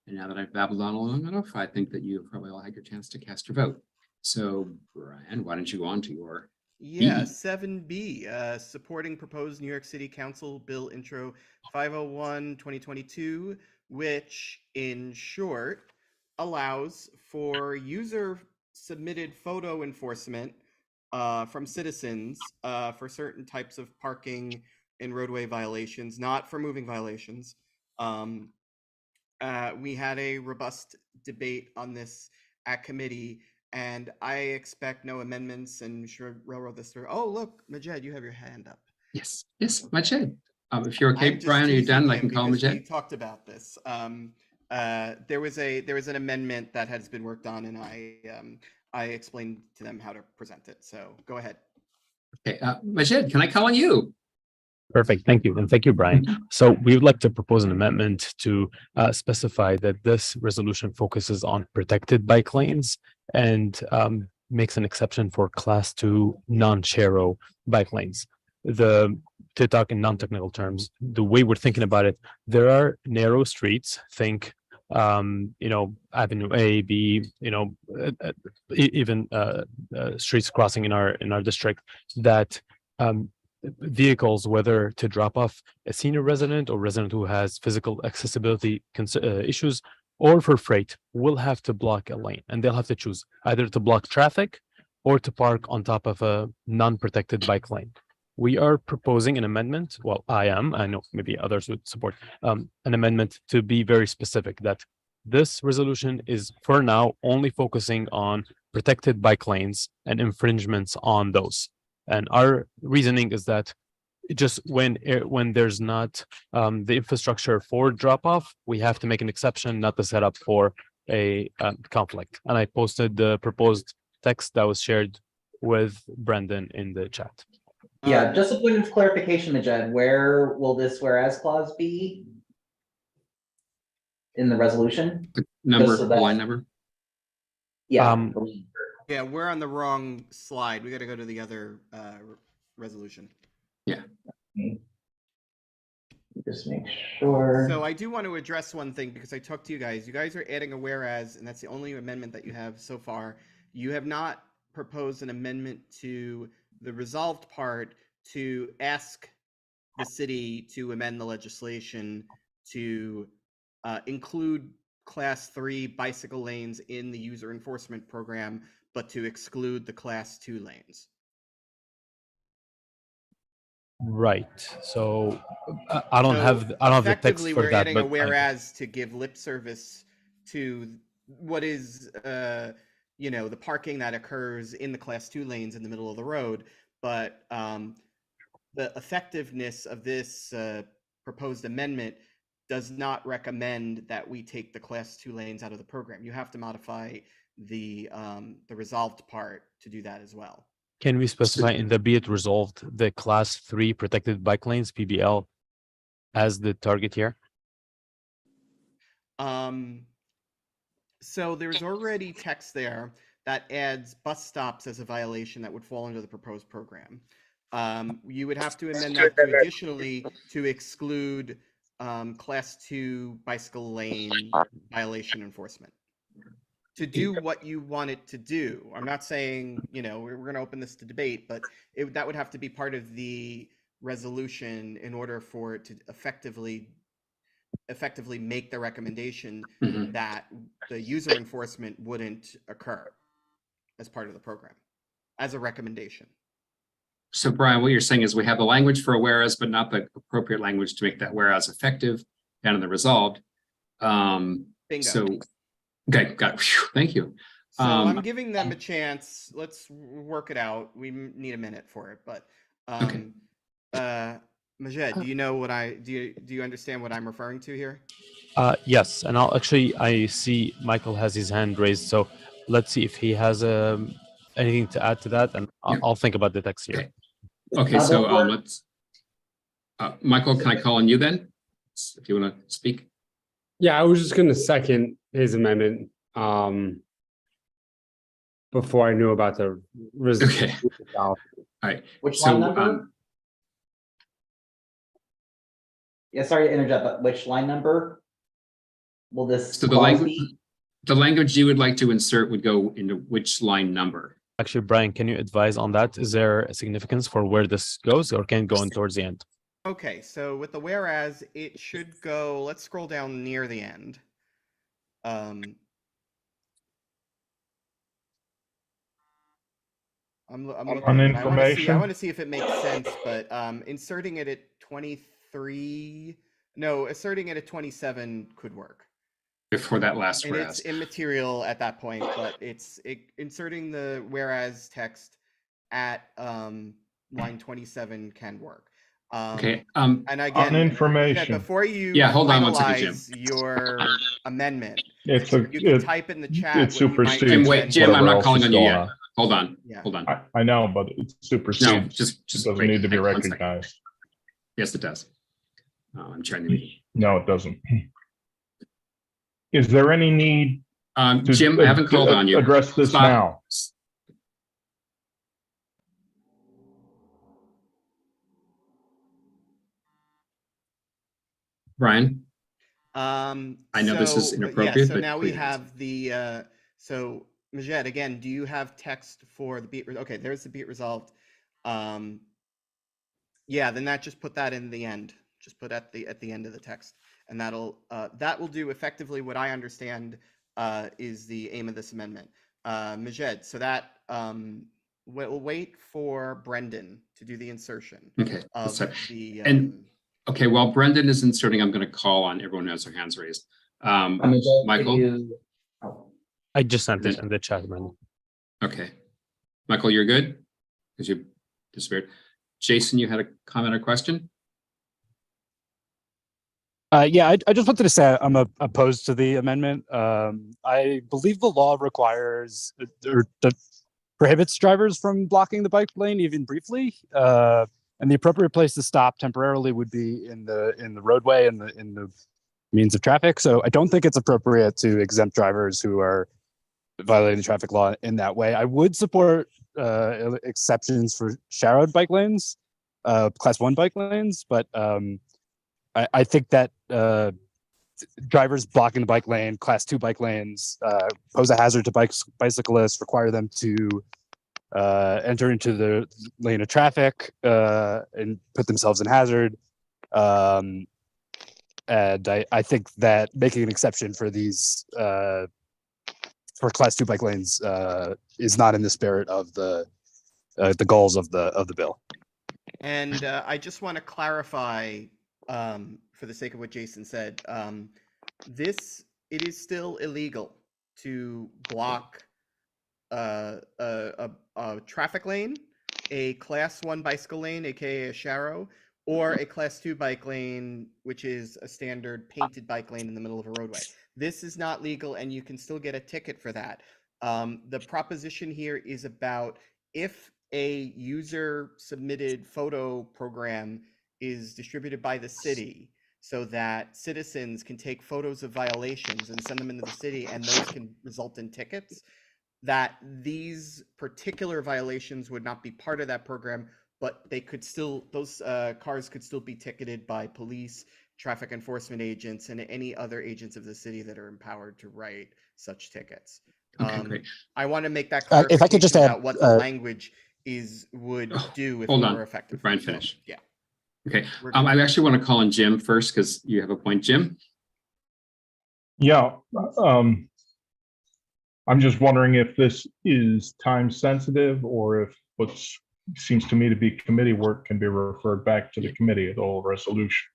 C: And now that I've babbled on long enough, I think that you've probably all had your chance to cast your vote. So Brian, why don't you go on to your
K: Yeah,
C: E.
K: 7B, supporting proposed New York City Council Bill Intro 501/2022, which in short allows for user submitted photo enforcement from citizens for certain types of parking and roadway violations, not for moving violations. We had a robust debate on this at committee, and I expect no amendments and should railroad this through. Oh, look, Majed, you have your hand up.
C: Yes, Majed. If you're okay,
K: I'm just
C: Brian, are you done?
K: teasing
C: I
K: him
C: can call
K: because we
C: Majed.
K: talked about this. There was an amendment that has been worked on, and I explained to them how to present it. So go ahead.
C: Okay, Majed, can I call on you?
Q: Perfect. Thank you. And thank you, Brian. So we would like to propose an amendment to specify that this resolution focuses on protected bike lanes and makes an exception for class 2 non-Chero bike lanes. To talk in non-technical terms, the way we're thinking about it, there are narrow streets, think Avenue A, B, even streets crossing in our district that vehicles, whether to drop off a senior resident or resident who has physical accessibility issues, or for freight, will have to block a lane, and they'll have to choose either to block traffic or to park on top of a non-protected bike lane. We are proposing an amendment. Well, I know maybe others would support an amendment to be very specific that this resolution is for now only focusing on protected bike lanes and infringements on those. And our reasoning is that just when there's not the infrastructure for drop off, we have to make an exception, not to set up for a conflict. And I posted the proposed text that was shared with Brendan in the chat.
M: Yeah, just a point of clarification, Majed, where will this whereas clause be in the resolution?
C: Line number?
M: Yeah.
K: Yeah, we're on the wrong slide. We got to go to the other resolution.
C: Yeah.
M: Just make sure.
K: So I do want to address one thing because I talked to you guys. You guys are adding a whereas, and that's the only amendment that you have so far. You have not proposed an amendment to the resolved part to ask the city to amend the legislation to include class 3 bicycle lanes in the user enforcement program, but to exclude the class 2 lanes.
Q: Right. So I don't have the text
K: Effectively,
Q: for
K: we're
Q: that,
K: adding a
Q: but
K: whereas to give lip service to what is the parking that occurs in the class 2 lanes in the middle of the road, but the effectiveness of this proposed amendment does not recommend that we take the class 2 lanes out of the program. You have to modify the resolved part to do that as well.
Q: Can we specify in the be it resolved the class 3 protected bike lanes, PBL, as the target here?
K: So there's already text there that adds bus stops as a violation that would fall under the proposed program. You would have to amend that to additionally to exclude class 2 bicycle lane violation enforcement. To do what you want it to do. I'm not saying, we're going to open this to debate, but that would have to be part of the resolution in order for it to effectively make the recommendation that the user enforcement wouldn't occur as part of the program, as a recommendation.
C: So Brian, what you're saying is we have the language for a whereas, but not the appropriate language to make that whereas effective down in the resolved.
K: Bingo.
C: So, okay, got it. Whew, thank you.
K: So I'm giving them a chance. Let's work it out. We need a minute for it, but Majed, do you know what do you understand what I'm referring to here?
Q: Yes, and I see Michael has his hand raised, so let's see if he has anything to add to that, and I'll think about the text here.
C: Okay, so let's Michael, can I call on you then, if you want to speak?
L: Yeah, I was just going to second his amendment before I knew about the resolution.
C: Okay. All right.
M: Which line number? Yeah, sorry to interrupt, but which line number will this
C: So the language you would like to insert would go into which line number?
Q: Actually, Brian, can you advise on that? Is there a significance for where this goes, or can it go in towards the end?
K: Okay, so with the whereas, it should go, let's scroll down near the end. I'm looking
A: On
K: and I
A: information?
K: want to see if it makes sense, but inserting it at 23, no, inserting it at 27 could work.
C: Before that last
K: And
C: whereas.
K: it's immaterial at that point, but inserting the whereas text at line 27 can work.
C: Okay.
K: And again,
A: On information.
K: before you
C: Hold on one second, Jim.
K: finalize your amendment,
A: you
K: can type in the chat.
A: It supersedes.
C: Jim, wait, Jim, I'm
A: whatever
C: not
A: else
C: calling
A: is
C: on you
A: going
C: yet.
A: on.
C: Hold on.
K: Yeah.
C: Hold on.
A: I know, but it supersedes.
C: No, just
A: It doesn't
C: wait,
A: need to be
C: one second.
A: recognized.
C: Yes, it does. I'm trying to read.
A: No, it doesn't. Is there any need? to-
C: Jim, I haven't called on you.
A: Address this
C: Stop.
A: now.
C: Brian?
K: I
C: know this is inappropriate,
K: so
C: but
K: now we
C: please.
K: have the so Majed, again, do you have text for the beat? Okay, there's the beat resolved. Yeah, then just put that in the end. Just put at the end of the text, and that will do effectively what I understand is the aim of this amendment. Majed, so that we'll wait for Brendan to do the insertion.
C: Okay.
K: Of
C: So-
K: the
C: and okay, while Brendan is inserting, I'm going to call on everyone who has their hands raised. Michael?
Q: I just sent it in the chat, man.
C: Okay. Michael, you're good? Because you disappeared. Jason, you had a comment or question?
F: Yeah, I just wanted to say I'm opposed to the amendment. I believe the law requires or prohibits drivers from blocking the bike lane even briefly. And the appropriate place to stop temporarily would be in the roadway and in the means of traffic. So I don't think it's appropriate to exempt drivers who are violating the traffic law in that way. I would support exceptions for shadowed bike lanes, class 1 bike lanes, but I think that drivers blocking the bike lane, class 2 bike lanes, pose a hazard to bicyclists, require them to enter into the lane of traffic and put themselves in hazard. And I think that making an exception for these for class 2 bike lanes is not in the spirit of the goals of the bill.
K: And I just want to clarify, for the sake of what Jason said, it is still illegal to block a traffic lane, a class 1 bicycle lane, aka a Sharrow, or a class 2 bike lane, which is a standard painted bike lane in the middle of a roadway. This is not legal, and you can still get a ticket for that. The proposition here is about if a user submitted photo program is distributed by the city so that citizens can take photos of violations and send them into the city, and those can result in tickets, that these particular violations would not be part of that program, but they could still, those cars could still be ticketed by police, traffic enforcement agents, and any other agents of the city that are empowered to write such tickets.
C: Okay, great.
K: I want to make that
F: If I could just
K: clarification
F: add,
K: about what the language would do if
C: Hold
K: it
C: on.
K: were effective.
C: Brian, finish.
K: Yeah.
C: Okay.
K: We're good.
C: I actually want to call on Jim first because you have a point, Jim.
A: Yeah, I'm just wondering if this is time sensitive or if what seems to me to be committee work can be referred back to the committee, the whole resolution.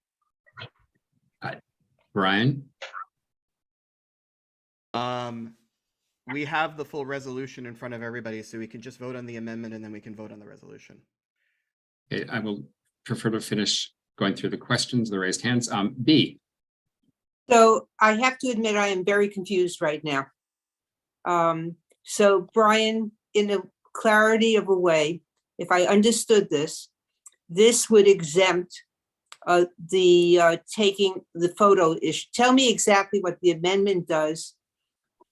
C: Brian?
K: We have the full resolution in front of everybody, so we can just vote on the amendment and then we can vote on the resolution.
C: Okay, I will prefer to finish going through the questions, the raised hands. B.
J: So I have to admit, I am very confused right now. So Brian, in the clarity of a way, if I understood this would exempt the taking the photo issue. Tell me exactly what the amendment does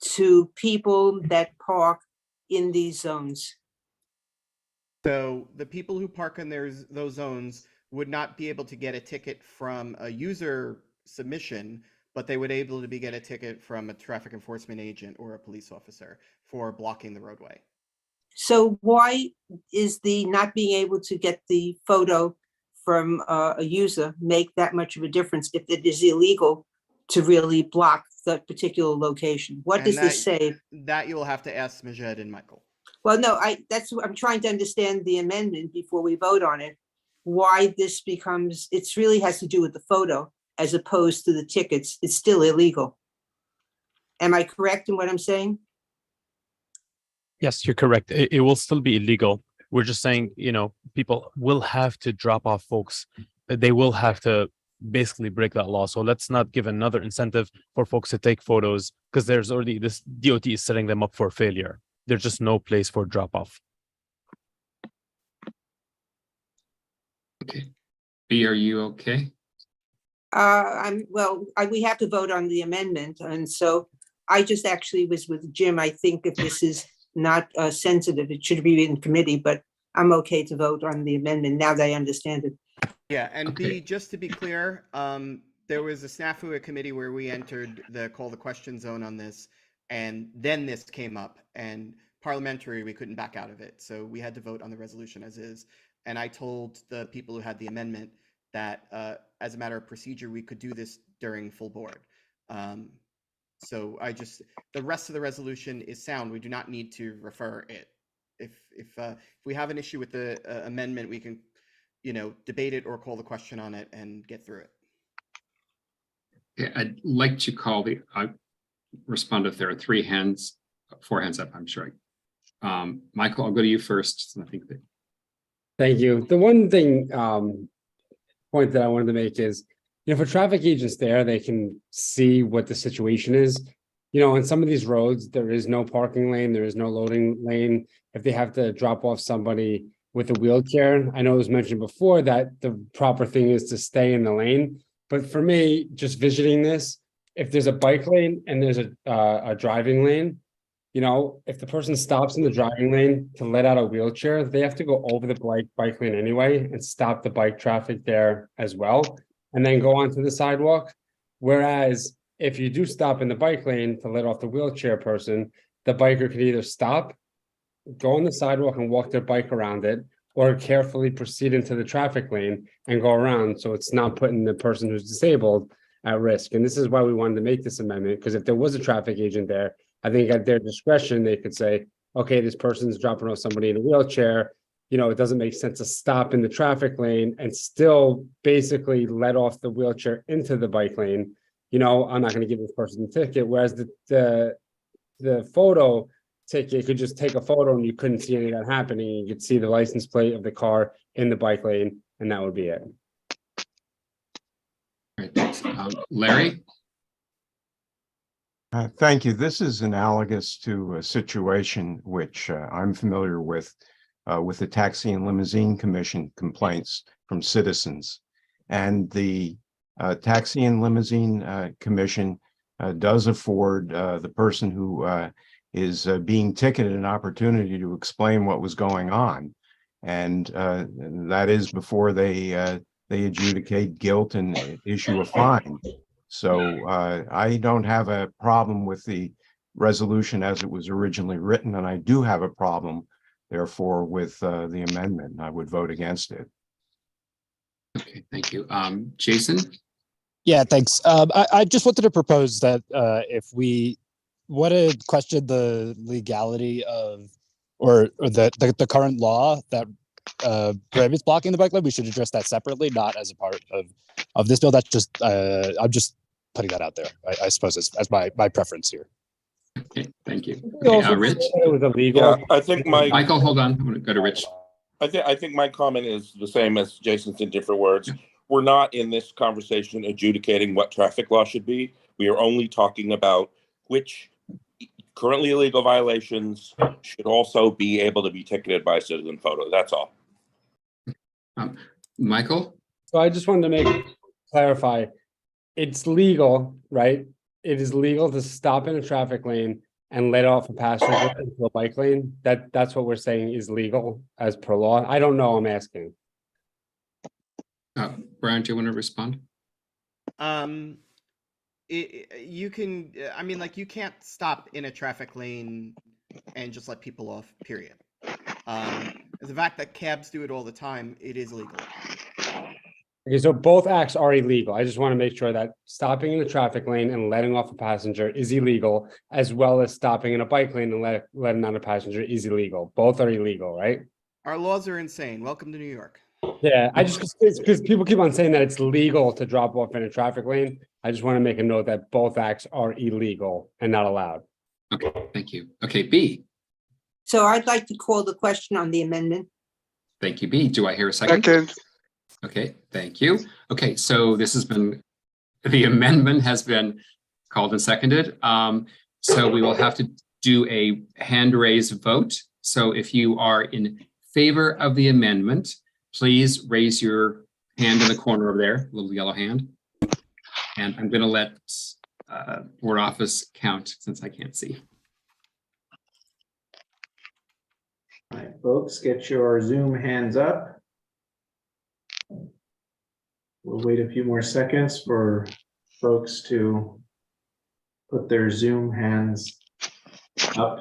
J: to people that park in these zones.
K: So the people who park in those zones would not be able to get a ticket from a user submission, but they would able to get a ticket from a traffic enforcement agent or a police officer for blocking the roadway.
J: So why is the not being able to get the photo from a user make that much of a difference if it is illegal to really block that particular location? What
K: And
J: does this say?
K: That you will have to ask Majed and Michael.
J: Well, no, that's what I'm trying to understand the amendment before we vote on it. Why this becomes, it's really has to do with the photo as opposed to the tickets. It's still illegal. Am I correct in what I'm saying?
Q: Yes, you're correct. It will still be illegal. We're just saying, people will have to drop off folks. They will have to basically break that law. So let's not give another incentive for folks to take photos because there's already this DOT is setting them up for failure. There's just no place for drop off.
C: Okay. B, are you okay?
J: We have to vote on the amendment. And so I just actually was with Jim. I think if this is not sensitive, it should be in committee, but I'm okay to vote on the amendment now that I understand it.
K: Yeah, and B, just to be clear, there was a snafu at committee where we entered the call the question zone on this, and then this came up, and parliamentary, we couldn't back out of it. So we had to vote on the resolution as is. And I told the people who had the amendment that as a matter of procedure, we could do this during full board. So the rest of the resolution is sound. We do not need to refer it. If we have an issue with the amendment, we can, debate it or call the question on it and get through it.
C: Okay, I'd like to respond if there are 4 hands up, I'm sure. Michael, I'll go to you first. I think that.
L: Thank you. The one thing, point that I wanted to make is, for traffic agents there, they can see what the situation is. On some of these roads, there is no parking lane, there is no loading lane. If they have to drop off somebody with a wheelchair, I know it was mentioned before that the proper thing is to stay in the lane. But for me, just visiting this, if there's a bike lane and there's a driving lane, if the person stops in the driving lane to let out a wheelchair, they have to go over the bike lane anyway and stop the bike traffic there as well, and then go onto the sidewalk. Whereas if you do stop in the bike lane to let off the wheelchair person, the biker could either stop, go on the sidewalk and walk their bike around it, or carefully proceed into the traffic lane and go around. So it's not putting the person who's disabled at risk. And this is why we wanted to make this amendment, because if there was a traffic agent there, I think at their discretion, they could say, okay, this person's dropping off somebody in a wheelchair. It doesn't make sense to stop in the traffic lane and still basically let off the wheelchair into the bike lane. I'm not going to give this person a ticket. Whereas the photo ticket, you could just take a photo and you couldn't see any of that happening. You could see the license plate of the car in the bike lane, and that would be it.
C: All right, thanks. Larry?
P: Thank you. This is analogous to a situation which I'm familiar with the Taxi and Limousine Commission complaints from citizens. And the Taxi and Limousine Commission does afford the person who is being ticketed an opportunity to explain what was going on. And that is before they adjudicate guilt and issue a fine. So I don't have a problem with the resolution as it was originally written, and I do have a problem, therefore, with the amendment. I would vote against it.
C: Okay, thank you. Jason?
F: Yeah, thanks. I just wanted to propose that if we want to question the legality of or the current law that prohibits blocking the bike lane, we should address that separately, not as a part of this bill. That's just I'm just putting that out there. I suppose as my preference here.
C: Okay, thank you.
L: Okay,
C: Rich?
L: It was illegal.
E: Yeah, I think
C: Michael, hold on. I'm going to go to Rich.
E: I think my comment is the same as Jason's in different words. We're not in this conversation adjudicating what traffic law should be. We are only talking about which currently illegal violations should also be able to be ticketed by citizen photo. That's all.
C: Michael?
L: So I just wanted to clarify, it's legal, right? It is legal to stop in a traffic lane and let off a passenger into a bike lane. That's what we're saying is legal as per law. I don't know, I'm asking.
C: Brian, do you want to respond?
K: You can, you can't stop in a traffic lane and just let people off, period. The fact that cabs do it all the time, it is legal.
L: Okay, so both acts are illegal. I just want to make sure that stopping in the traffic lane and letting off a passenger is illegal, as well as stopping in a bike lane and letting on a passenger is illegal. Both are illegal, right?
K: Our laws are insane. Welcome to New York.
L: Yeah, I just, because people keep on saying that it's legal to drop off in a traffic lane. I just want to make a note that both acts are illegal and not allowed.
C: Okay, thank you. Okay, B.
J: So I'd like to call the question on the amendment.
C: Thank you, B. Do I hear a second?
W: Second.
C: Okay, thank you. Okay, so the amendment has been called and seconded. So we will have to do a hand raise vote. So if you are in favor of the amendment, please raise your hand in the corner over there, little yellow hand. And I'm going to let board office count since I can't see.
B: All right, folks, get your Zoom hands up. We'll wait a few more seconds for folks to put their Zoom hands up.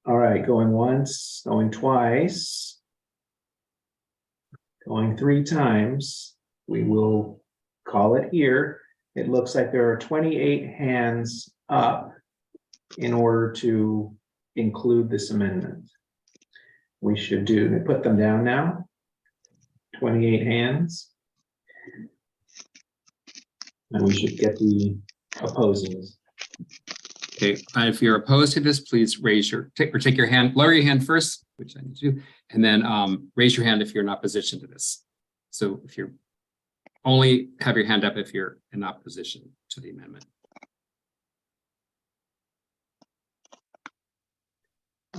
B: All right, going once, going twice, going 3 times. We will call it here. It looks like there are 28 hands up in order to include this amendment. We should put them down now. 28 hands. And we should get the opposings.
C: Okay, if you're opposed to this, please raise take your hand, lower your hand first, which I need to do, and then raise your hand if you're in opposition to this. So if you're only have your hand up if you're in opposition to the amendment.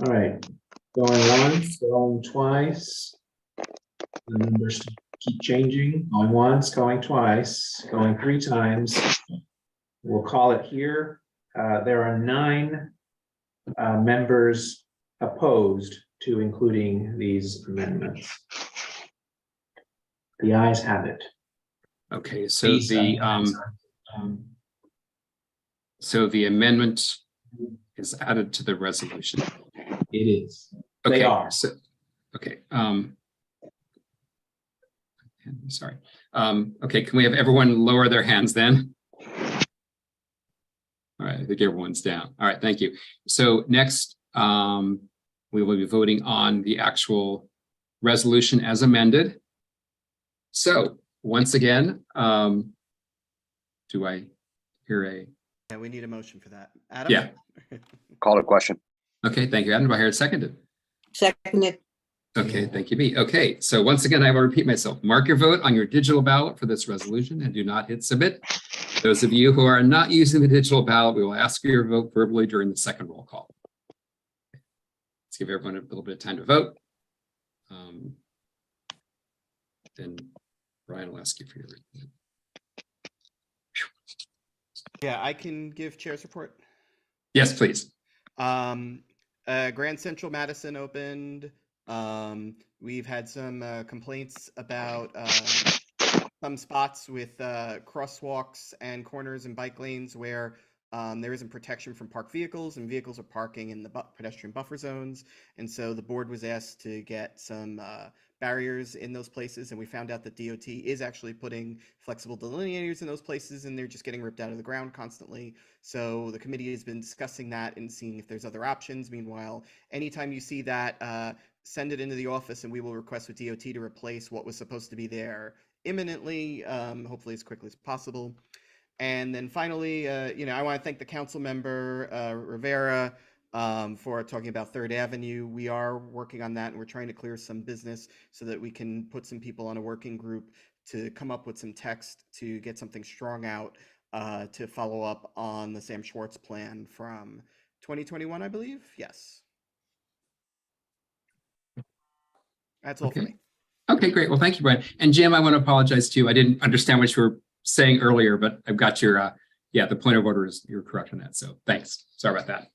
B: All right, going once, going twice. The numbers keep changing, going once, going twice, going 3 times. We'll call it here. There are 9 members opposed to including these amendments. The ayes have it.
C: Okay, so the amendment is added to the resolution.
B: It is.
C: Okay,
B: They are.
C: so, okay. Sorry. Okay, can we have everyone lower their hands then? All right, I think everyone's down. All right, thank you. So next, we will be voting on the actual resolution as amended. So once again, do I hear a?
K: Yeah, we need a motion for that. Adam?
C: Yeah.
D: Call to question.
C: Okay, thank you, Adam. Do I hear it seconded?
J: Seconded.
C: Okay, thank you, B. Okay, so once again, I will repeat myself. Mark your vote on your digital ballot for this resolution and do not hit submit. Those of you who are not using the digital ballot, we will ask for your vote verbally during the second roll call. Let's give everyone a little bit of time to vote. Then Brian will ask you for your vote.
K: Yeah, I can give chair's report.
C: Yes, please.
K: Grand Central Madison opened. We've had some complaints about some spots with crosswalks and corners and bike lanes where there isn't protection from parked vehicles, and vehicles are parking in the pedestrian buffer zones. And so the board was asked to get some barriers in those places, and we found out that DOT is actually putting flexible delineators in those places, and they're just getting ripped out of the ground constantly. So the committee has been discussing that and seeing if there's other options. Meanwhile, anytime you see that, send it into the office and we will request with DOT to replace what was supposed to be there imminently, hopefully as quickly as possible. And then finally, I want to thank the council member, Rivera, for talking about 3rd Avenue. We are working on that, and we're trying to clear some business so that we can put some people on a working group to come up with some text to get something strong out to follow up on the Sam Schwartz plan from 2021, I believe. Yes. That's all for me.
C: Okay, great. Well, thank you, Brian. And Jim, I want to apologize to you. I didn't understand what you were saying earlier, but I've got your, the point of order is you're correct on that. So thanks. Sorry about that.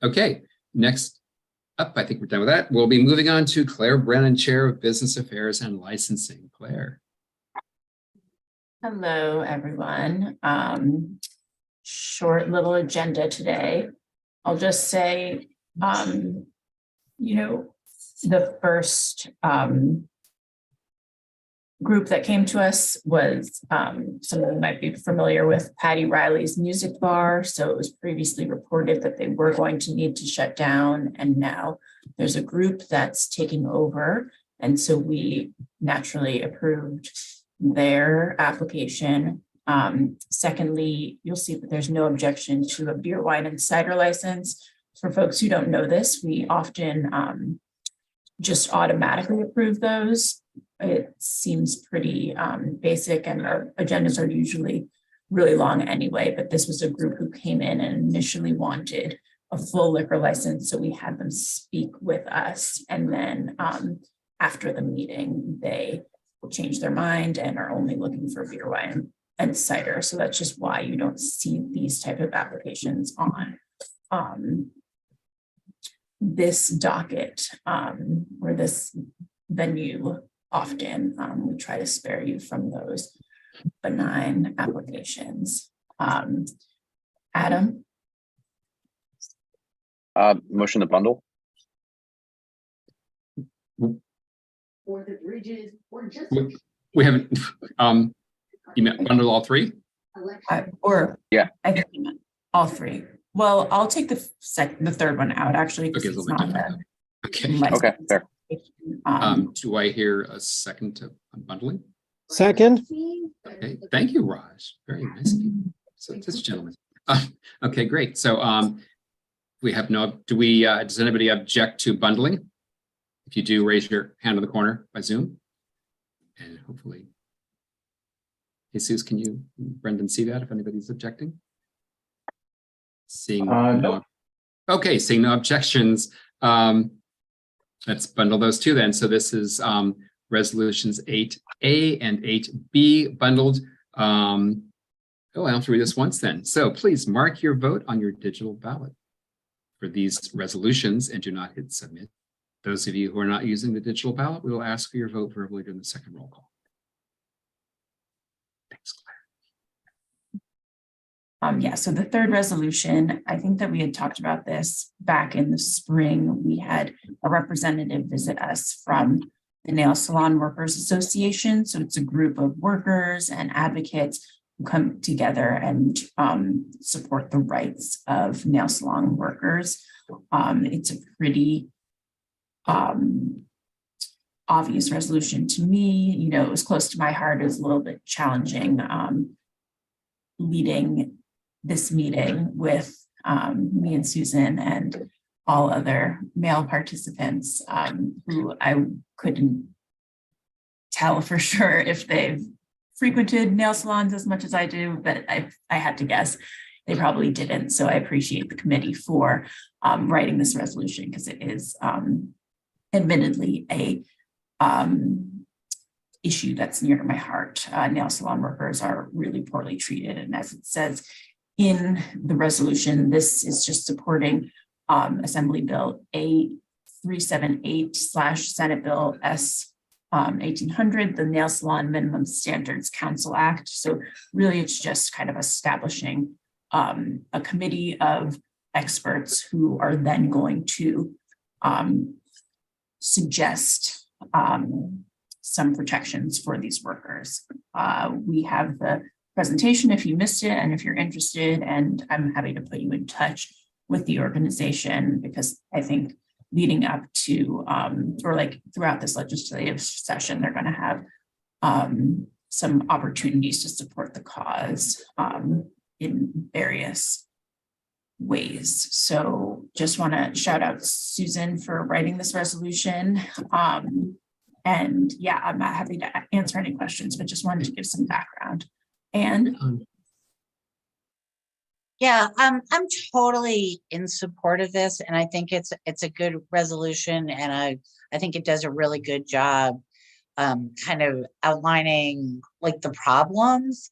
C: Okay, next up, I think we're done with that. We'll be moving on to Claire Brennan, Chair of Business Affairs and Licensing. Claire.
I: Hello, everyone. Short little agenda today. I'll just say, you know, the first group that came to us was some of you might be familiar with Patty Riley's Music Bar. So it was previously reported that they were going to need to shut down, and now there's a group that's taking over. And so we naturally approved their application. Secondly, you'll see that there's no objection to a beer, wine, and cider license. For folks who don't know this, we often just automatically approve those. It seems pretty basic, and our agendas are usually really long anyway, but this was a group who came in and initially wanted a full liquor license. So we had them speak with us, and then after the meeting, they changed their mind and are only looking for beer, wine, and cider. So that's just why you don't see these type of applications on this docket or this venue. Often we try to spare you from those benign applications. Adam?
D: Motion to bundle.
C: We haven't, you meant bundle all three?
I: Or
D: yeah,
I: I think you meant all three. Well, I'll take the third one out actually, because
C: Okay,
I: it's not
C: okay.
D: Okay, fair.
C: Do I hear a second to bundling?
U: Second.
C: Okay, thank you, Raj. Very nice of you. So this gentleman. Okay, great. So we have no, does anybody object to bundling? If you do, raise your hand in the corner by Zoom. And hopefully, Jesus, can you, Brendan, see that if anybody's objecting? Seeing no. Okay, seeing no objections. Let's bundle those two then. So this is resolutions 8A and 8B bundled. Oh, I'll have to read this once then. So please mark your vote on your digital ballot for these resolutions and do not hit submit. Those of you who are not using the digital ballot, we will ask for your vote verbally during the second roll call. Thanks, Claire.
I: Yeah, so the third resolution, I think that we had talked about this back in the spring. We had a representative visit us from the Nail Salon Workers Association. So it's a group of workers and advocates who come together and support the rights of nail salon workers. It's a pretty obvious resolution to me. You know, it was close to my heart. It was a little bit challenging leading this meeting with me and Susan and all other male participants who I couldn't tell for sure if they've frequented nail salons as much as I do, but I had to guess they probably didn't. So I appreciate the committee for writing this resolution, because it is admittedly a issue that's near to my heart. Nail salon workers are really poorly treated. And as it says in the resolution, this is just supporting Assembly Bill A378/Senate Bill S 1800, the Nail Salon Minimum Standards Council Act. So really it's just kind of establishing a committee of experts who are then going to suggest some protections for these workers. We have the presentation if you missed it and if you're interested, and I'm happy to put you in touch with the organization, because I think leading up to or like throughout this legislative session, they're going to have some opportunities to support the cause in various ways. So just want to shout out Susan for writing this resolution. And yeah, I'm not happy to answer any questions, but just wanted to give some background. And
G: yeah, I'm totally in support of this, and I think it's a good resolution, and I think it does a really good job kind of outlining like the problems.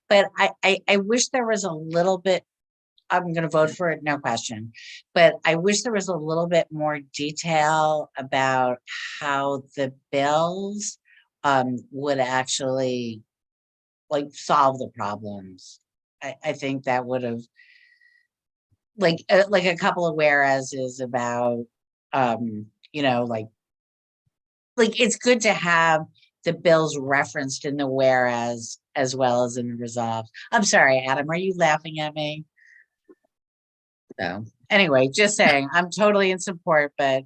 G: But I wish there was a little bit, I'm going to vote for it, no question, but I wish there was a little bit more detail about how the bills would actually like solve the problems. I think that would have like a couple of whereases about, you know, like it's good to have the bills referenced in the whereas as well as in the resolve. I'm sorry, Adam, are you laughing at me? So anyway, just saying, I'm totally in support, but.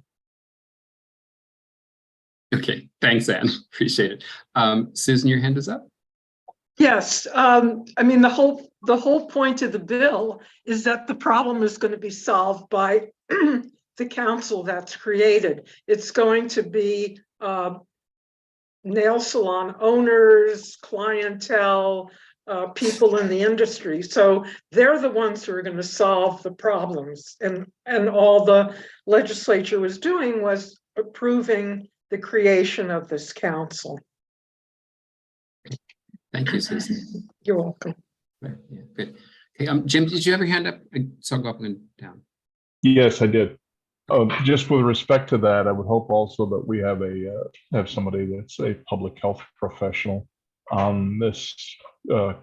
C: Okay, thanks, Anne. Appreciate it. Susan, your hand is up.
T: Yes, I mean, the whole point of the bill is that the problem is going to be solved by the council that's created. It's going to be nail salon owners, clientele, people in the industry. So they're the ones who are going to solve the problems. And all the legislature was doing was approving the creation of this council.
C: Thank you, Susan.
T: You're welcome.
C: Right, yeah, good. Okay, Jim, did you have your hand up? I saw go up and down.
A: Yes, I did. Just with respect to that, I would hope also that we have somebody that's a public health professional on this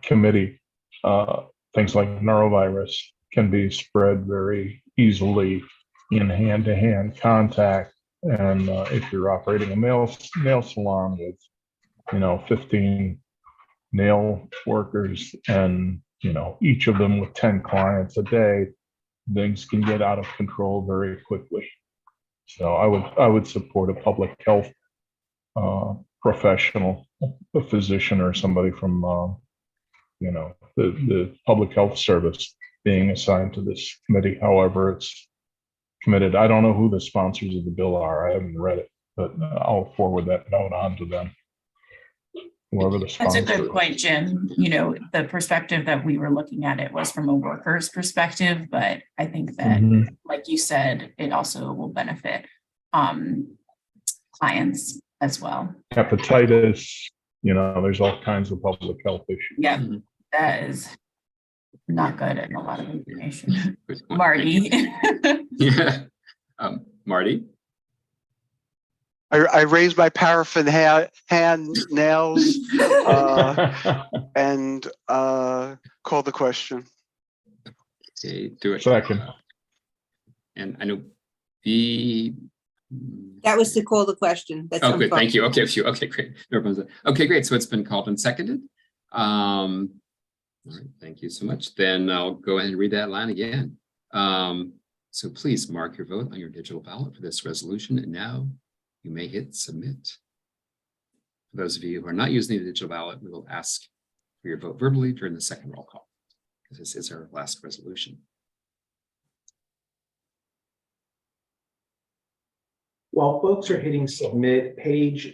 A: committee. Things like norovirus can be spread very easily in hand-to-hand contact. And if you're operating a nail salon with, 15 nail workers and, each of them with 10 clients a day, things can get out of control very quickly. So I would support a public health professional, a physician or somebody from, the public health service being assigned to this committee. However, it's committed. I don't know who the sponsors of the bill are. I haven't read it, but I'll forward that note on to them. Whoever the
I: That's
A: sponsor
I: a good
A: is.
I: point, Jim. The perspective that we were looking at it was from a worker's perspective, but I think that, like you said, it also will benefit clients as well.
A: Hepatitis, there's all kinds of public health issues.
I: Yeah, that is not good and a lot of information. Marty.
C: Yeah. Marty?
N: I raised my paraffin hand nails and call the question.
C: Okay, do it.
A: Second.
C: And I know
J: That was to call the question. That's
C: good.
J: fine.
C: Thank you. Okay, great. Okay, great. So it's been called and seconded. All right, thank you so much. Then I'll go ahead and read that line again. So please mark your vote on your digital ballot for this resolution. And now you may hit submit. For those of you who are not using the digital ballot, we will ask for your vote verbally during the second roll call, because this is our last resolution.
B: While folks are hitting submit, Paige,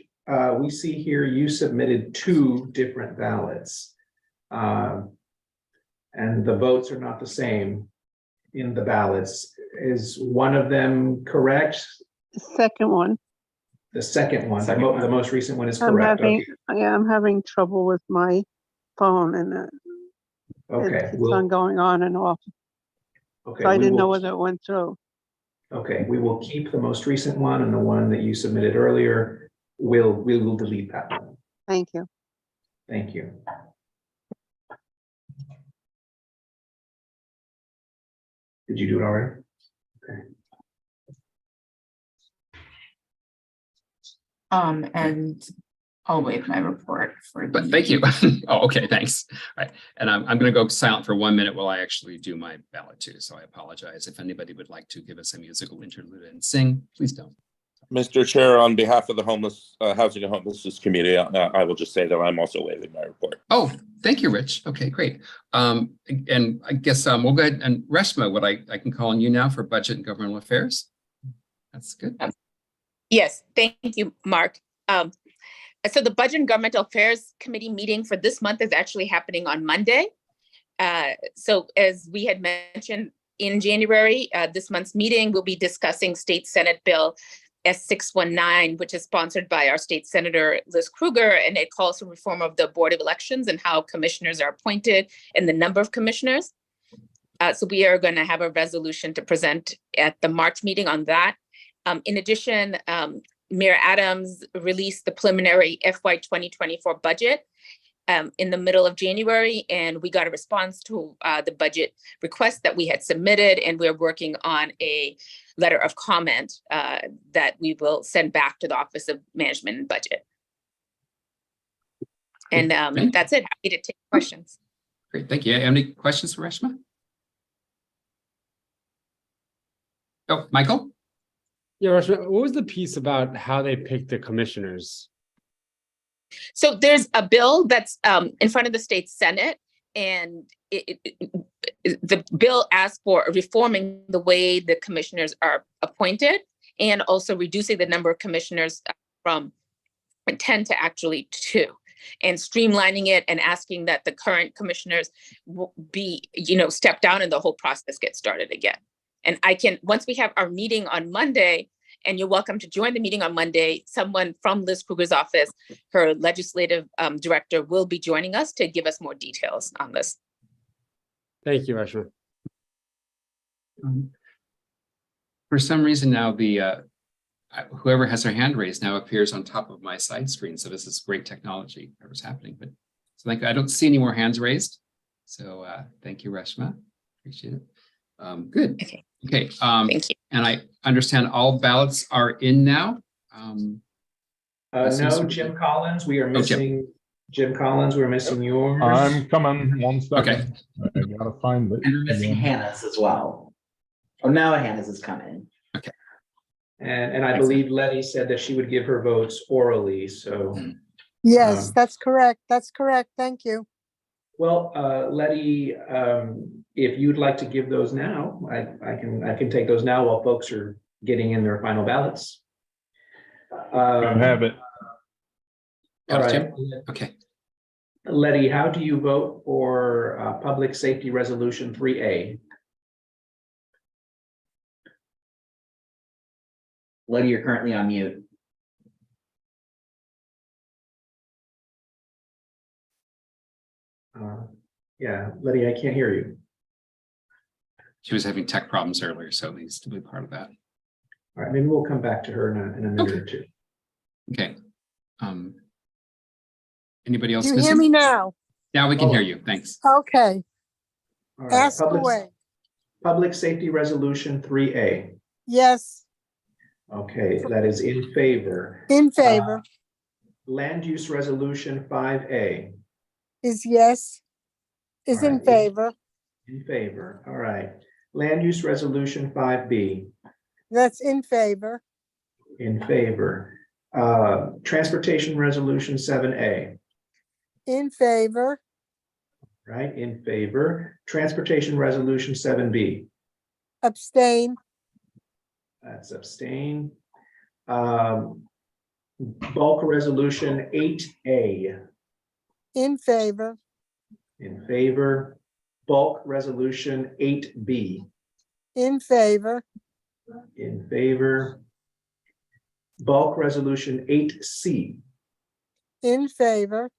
B: we see here you submitted 2 different ballots. And the votes are not the same in the ballots. Is one of them correct?
U: The second one.
B: The second one, the most recent one is
U: I'm
B: correct.
U: having,
B: Okay.
U: yeah, I'm having trouble with my phone and
B: Okay.
U: it keeps on going on and off.
B: Okay.
U: So I
B: we
U: didn't know
B: will-
U: whether it went through.
B: Okay, we will keep the most recent one, and the one that you submitted earlier, we will delete that one.
U: Thank you.
B: Thank you. Did you do it already? Okay.
I: And I'll waive my report for.
C: But thank you. Oh, okay, thanks. All right, and I'm going to go silent for 1 minute while I actually do my ballot too. So I apologize. If anybody would like to give us a musical interlude and sing, please don't.
E: Mr. Chair, on behalf of the Housing and Homelessness Committee, I will just say that I'm also waiving my report.
C: Oh, thank you, Rich. Okay, great. And I guess we'll go ahead and Reshma, I can call on you now for Budget and Governmental Affairs. That's good.
V: Yes, thank you, Mark. So the Budget and Governmental Affairs Committee meeting for this month is actually happening on Monday. So as we had mentioned in January, this month's meeting will be discussing State Senate Bill S619, which is sponsored by our State Senator Liz Krueger, and it calls for reform of the Board of Elections and how commissioners are appointed and the number of commissioners. So we are going to have a resolution to present at the March meeting on that. In addition, Mayor Adams released the preliminary FY 2024 budget, in the middle of January, and we got a response to the budget request that we had submitted, and we're working on a letter of comment that we will send back to the Office of Management and Budget. And that's it. Happy to take questions.
C: Great, thank you. Any questions for Reshma? Oh, Michael?
L: Yeah, Reshma, what was the piece about how they picked the commissioners?
V: So there's a bill that's in front of the state Senate, and the bill asks for reforming the way the commissioners are appointed and also reducing the number of commissioners from 10 to actually 2, and streamlining it and asking that the current commissioners be, step down and the whole process get started again. And once we have our meeting on Monday, and you're welcome to join the meeting on Monday, someone from Liz Kruger's office, her legislative director, will be joining us to give us more details on this.
L: Thank you, Reshma.
C: For some reason now, whoever has their hand raised now appears on top of my side screen. So this is great technology, whatever's happening. But so I don't see any more hands raised. So thank you, Reshma. Appreciate it. Good. Okay.
V: Thank you.
C: And I understand all ballots are in now.
B: No, Jim Collins, we are missing. Jim Collins, we're missing yours.
A: I'm coming. 1 second.
C: Okay.
A: I gotta find it.
M: And we're missing Hannah's as well. Oh, now Hannah's is coming.
C: Okay.
B: And I believe Letty said that she would give her votes orally, so.
U: Yes, that's correct. That's correct. Thank you.
B: Well, Letty, if you'd like to give those now, I can take those now while folks are getting in their final ballots.
A: I have it.
B: All right.
C: Okay.
B: Letty, how do you vote for Public Safety Resolution 3A?
M: Letty, you're currently on mute.
B: Yeah, Letty, I can't hear you.
C: She was having tech problems earlier, so it needs to be part of that.
B: All right, maybe we'll come back to her in a minute or two.
C: Okay. Anybody else?
U: Do you hear
C: missing?
U: me now?
C: Now we can hear you. Thanks.
U: Okay.
B: All right,
U: Ask away.
B: Public Safety Resolution 3A.
U: Yes,
B: Okay, that is in favor.
U: in favor
B: Land Use Resolution 5A.
U: is yes, is
B: All
U: in
B: right.
U: favor.
B: In favor, all right. Land Use Resolution 5B.
U: That's in favor.
B: In favor. Transportation Resolution 7A.
U: In favor.
B: Right, in favor. Transportation Resolution 7B.
U: Abstain.
B: That's abstain. Bulk Resolution 8A.
U: In favor.
B: In favor. Bulk Resolution 8B.
U: In favor.
B: In favor. Bulk Resolution 8C.
U: In favor.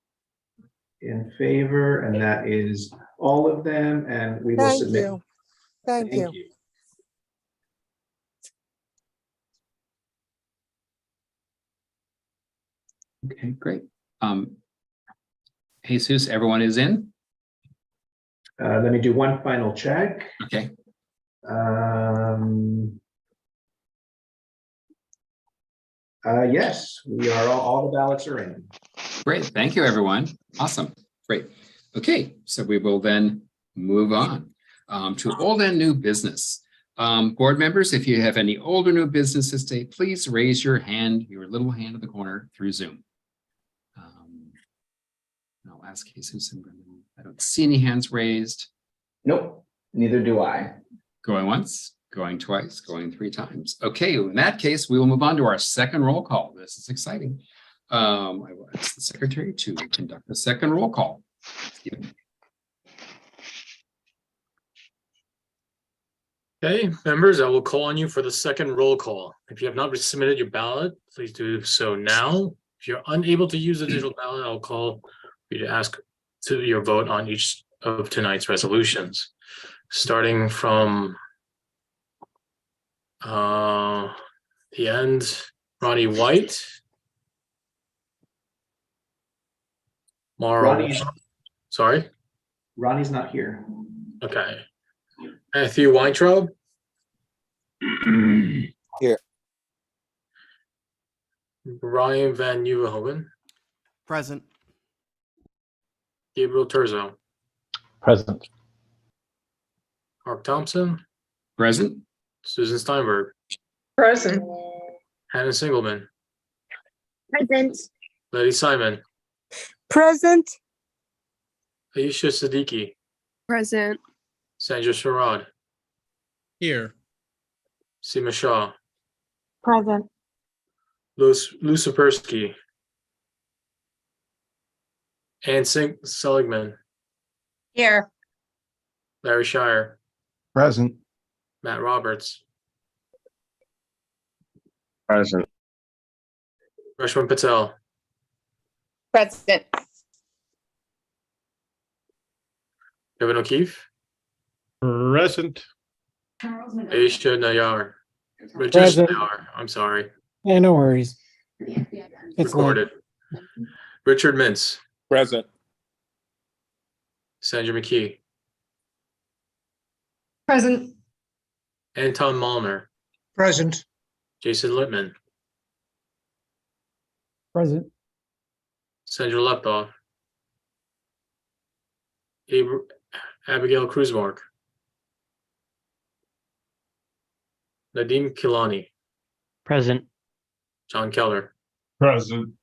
B: In favor, and that is all of them, and we will
U: Thank
B: submit.
U: you. Thank you.
C: Okay, great. Jesus, everyone is in?
B: Let me do one final check.
C: Okay.
B: Yes, we are, all the ballots are in.
C: Great. Thank you, everyone. Awesome. Great. Okay, so we will then move on to old and new business. Board members, if you have any old or new business to say, please raise your hand, your little hand in the corner through Zoom. I'll ask Jesus and Brendan. I don't see any hands raised.
M: Nope, neither do I.
C: Going once, going twice, going 3 times. Okay, in that case, we will move on to our second roll call. This is exciting. I will ask the secretary to conduct the second roll call. Stephen.
H: Okay, members, I will call on you for the second roll call. If you have not submitted your ballot, please do so now. If you're unable to use the digital ballot, I'll call for you to ask to your vote on each of tonight's resolutions. Starting from the end, Ronnie White. Mara,
B: Ronnie's,
H: sorry?
B: Ronnie's not here.
H: Okay. Matthew Weintraub?
N: Here.
H: Brian Van Nieuwenhoven?
K: Present.
H: Gabriel Turzo?
O: Present.
H: Mark Thompson?
C: Present.
H: Susan Steinberg?
T: Present.
H: Hannah Singleman?
U: Present.
H: Letty Simon?
U: Present.
H: Aisha Siddiqui?
U: Present.
H: Sandra Sharad?
O: Here.
H: Seema Shah?
U: Present.
H: Lou Sapersky? Ann Seligman?
G: Here.
H: Larry Shire?
P: Present.
H: Matt Roberts?
O: Present.
H: Rashwan Patel?
V: Present.
H: Kevin O'Keefe?
O: Present.
H: Aisha Nayar? Rajesh
O: Present.
H: Nayar, I'm sorry.
O: Yeah, no worries. It's late.
H: Recorded. Richard Mintz?
E: Present.
H: Sandra McKee?
T: Present.
H: Anton Malner?
O: Present.
H: Jason Littman?
O: Present.
H: Sandra Leptoff? Abigail Cruzmark? Nadim Kilani?
O: Present.
H: John Keller?
A: Present.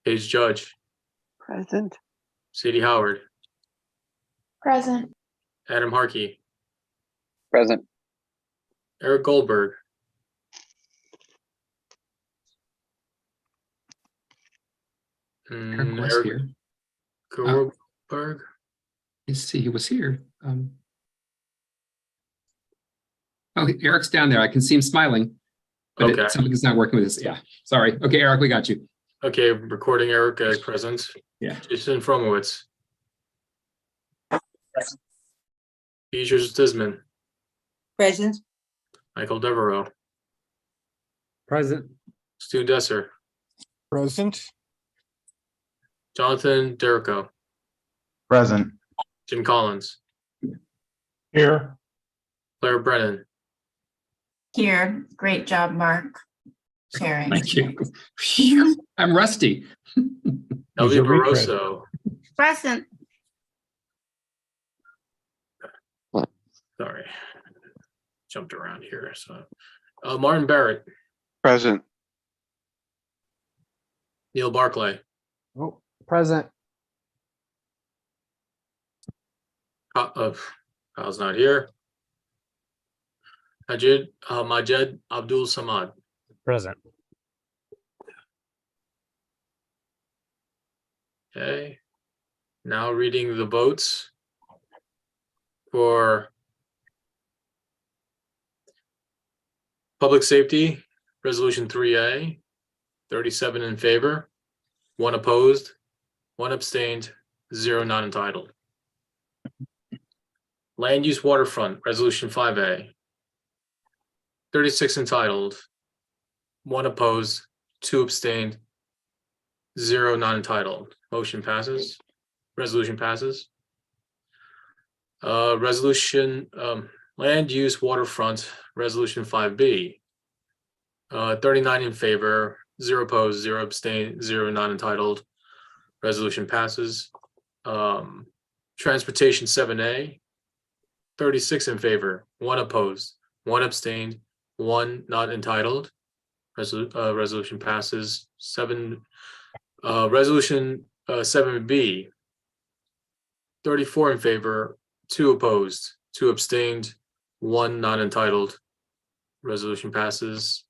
H: Paige Judge?
N: Present.
H: Sadie Howard?
U: Present.
H: Adam Harkey?
D: Present.
H: Eric Goldberg?
C: Eric was
H: Eric
C: here.
H: Goldberg?
C: Let's see, he was here. Oh, Eric's down there. I can see him smiling. But
H: Okay.
C: something's not working with this. Yeah, sorry. Okay, Eric, we got you.
H: Okay, recording Eric as present.
C: Yeah.
H: Jason Fromowitz? Beatrice Disman?
J: Present.
H: Michael Devereaux?
L: Present.
H: Stu Desser?
O: Present.
H: Jonathan Derrico?
P: Present.
H: Jim Collins?
A: Here.
H: Claire Brennan?
I: Here, great job, Mark. Sharing.
C: Thank you. Phew, I'm rusty.
H: Elvie Barroso?
G: Present.
H: Sorry. Jumped around here, so. Martin Barrett?
N: Present.
H: Neil Barclay?
O: Oh, present.
H: Kyle's not here. Majed Abdul Samad?
F: Present.
H: Okay. Now reading the votes for public safety, resolution 3A, 37 in favor, 1 opposed, 1 abstained, 0 not entitled. Land use waterfront, resolution 5A, 36 entitled, 1 opposed, 2 abstained, 0 not entitled. Motion passes. Resolution passes. Resolution, land use waterfront, resolution 5B. 39 in favor, 0 opposed, 0 abstained, 0 not entitled. Resolution passes. Transportation 7A. 36 in favor, 1 opposed, 1 abstained, 1 not entitled. Resolution passes. Resolution 7B. 34 in favor, 2 opposed, 2 abstained, 1 not entitled. Resolution passes.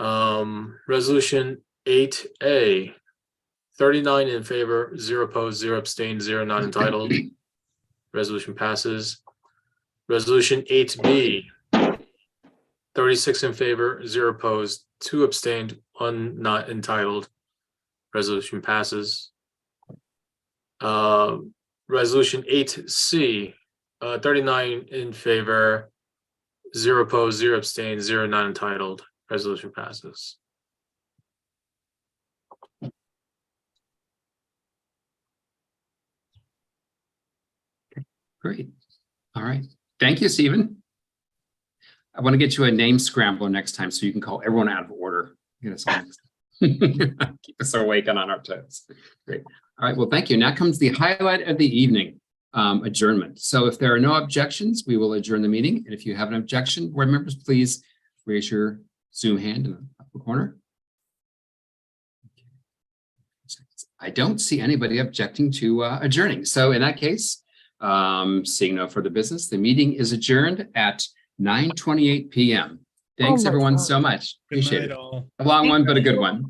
H: Resolution 8A. 39 in favor, 0 opposed, 0 abstained, 0 not entitled. Resolution passes. Resolution 8B. 36 in favor, 0 opposed, 2 abstained, 1 not entitled. Resolution passes. Resolution 8C. 39 in favor, 0 opposed, 0 abstained, 0 not entitled. Resolution passes.
C: Great. All right. Thank you, Stephen. I want to get you a name scrambler next time so you can call everyone out of order. Get us all keep us awake and on our toes. Great. All right. Well, thank you. Now comes the highlight of the evening, adjournment. So if there are no objections, we will adjourn the meeting. And if you have an objection, board members, please raise your Zoom hand in the upper corner. I don't see anybody objecting to adjourning. So in that case, seeing no further business, the meeting is adjourned at 9:28 p.m. Thanks everyone so much. Appreciate it. A long one, but a good one.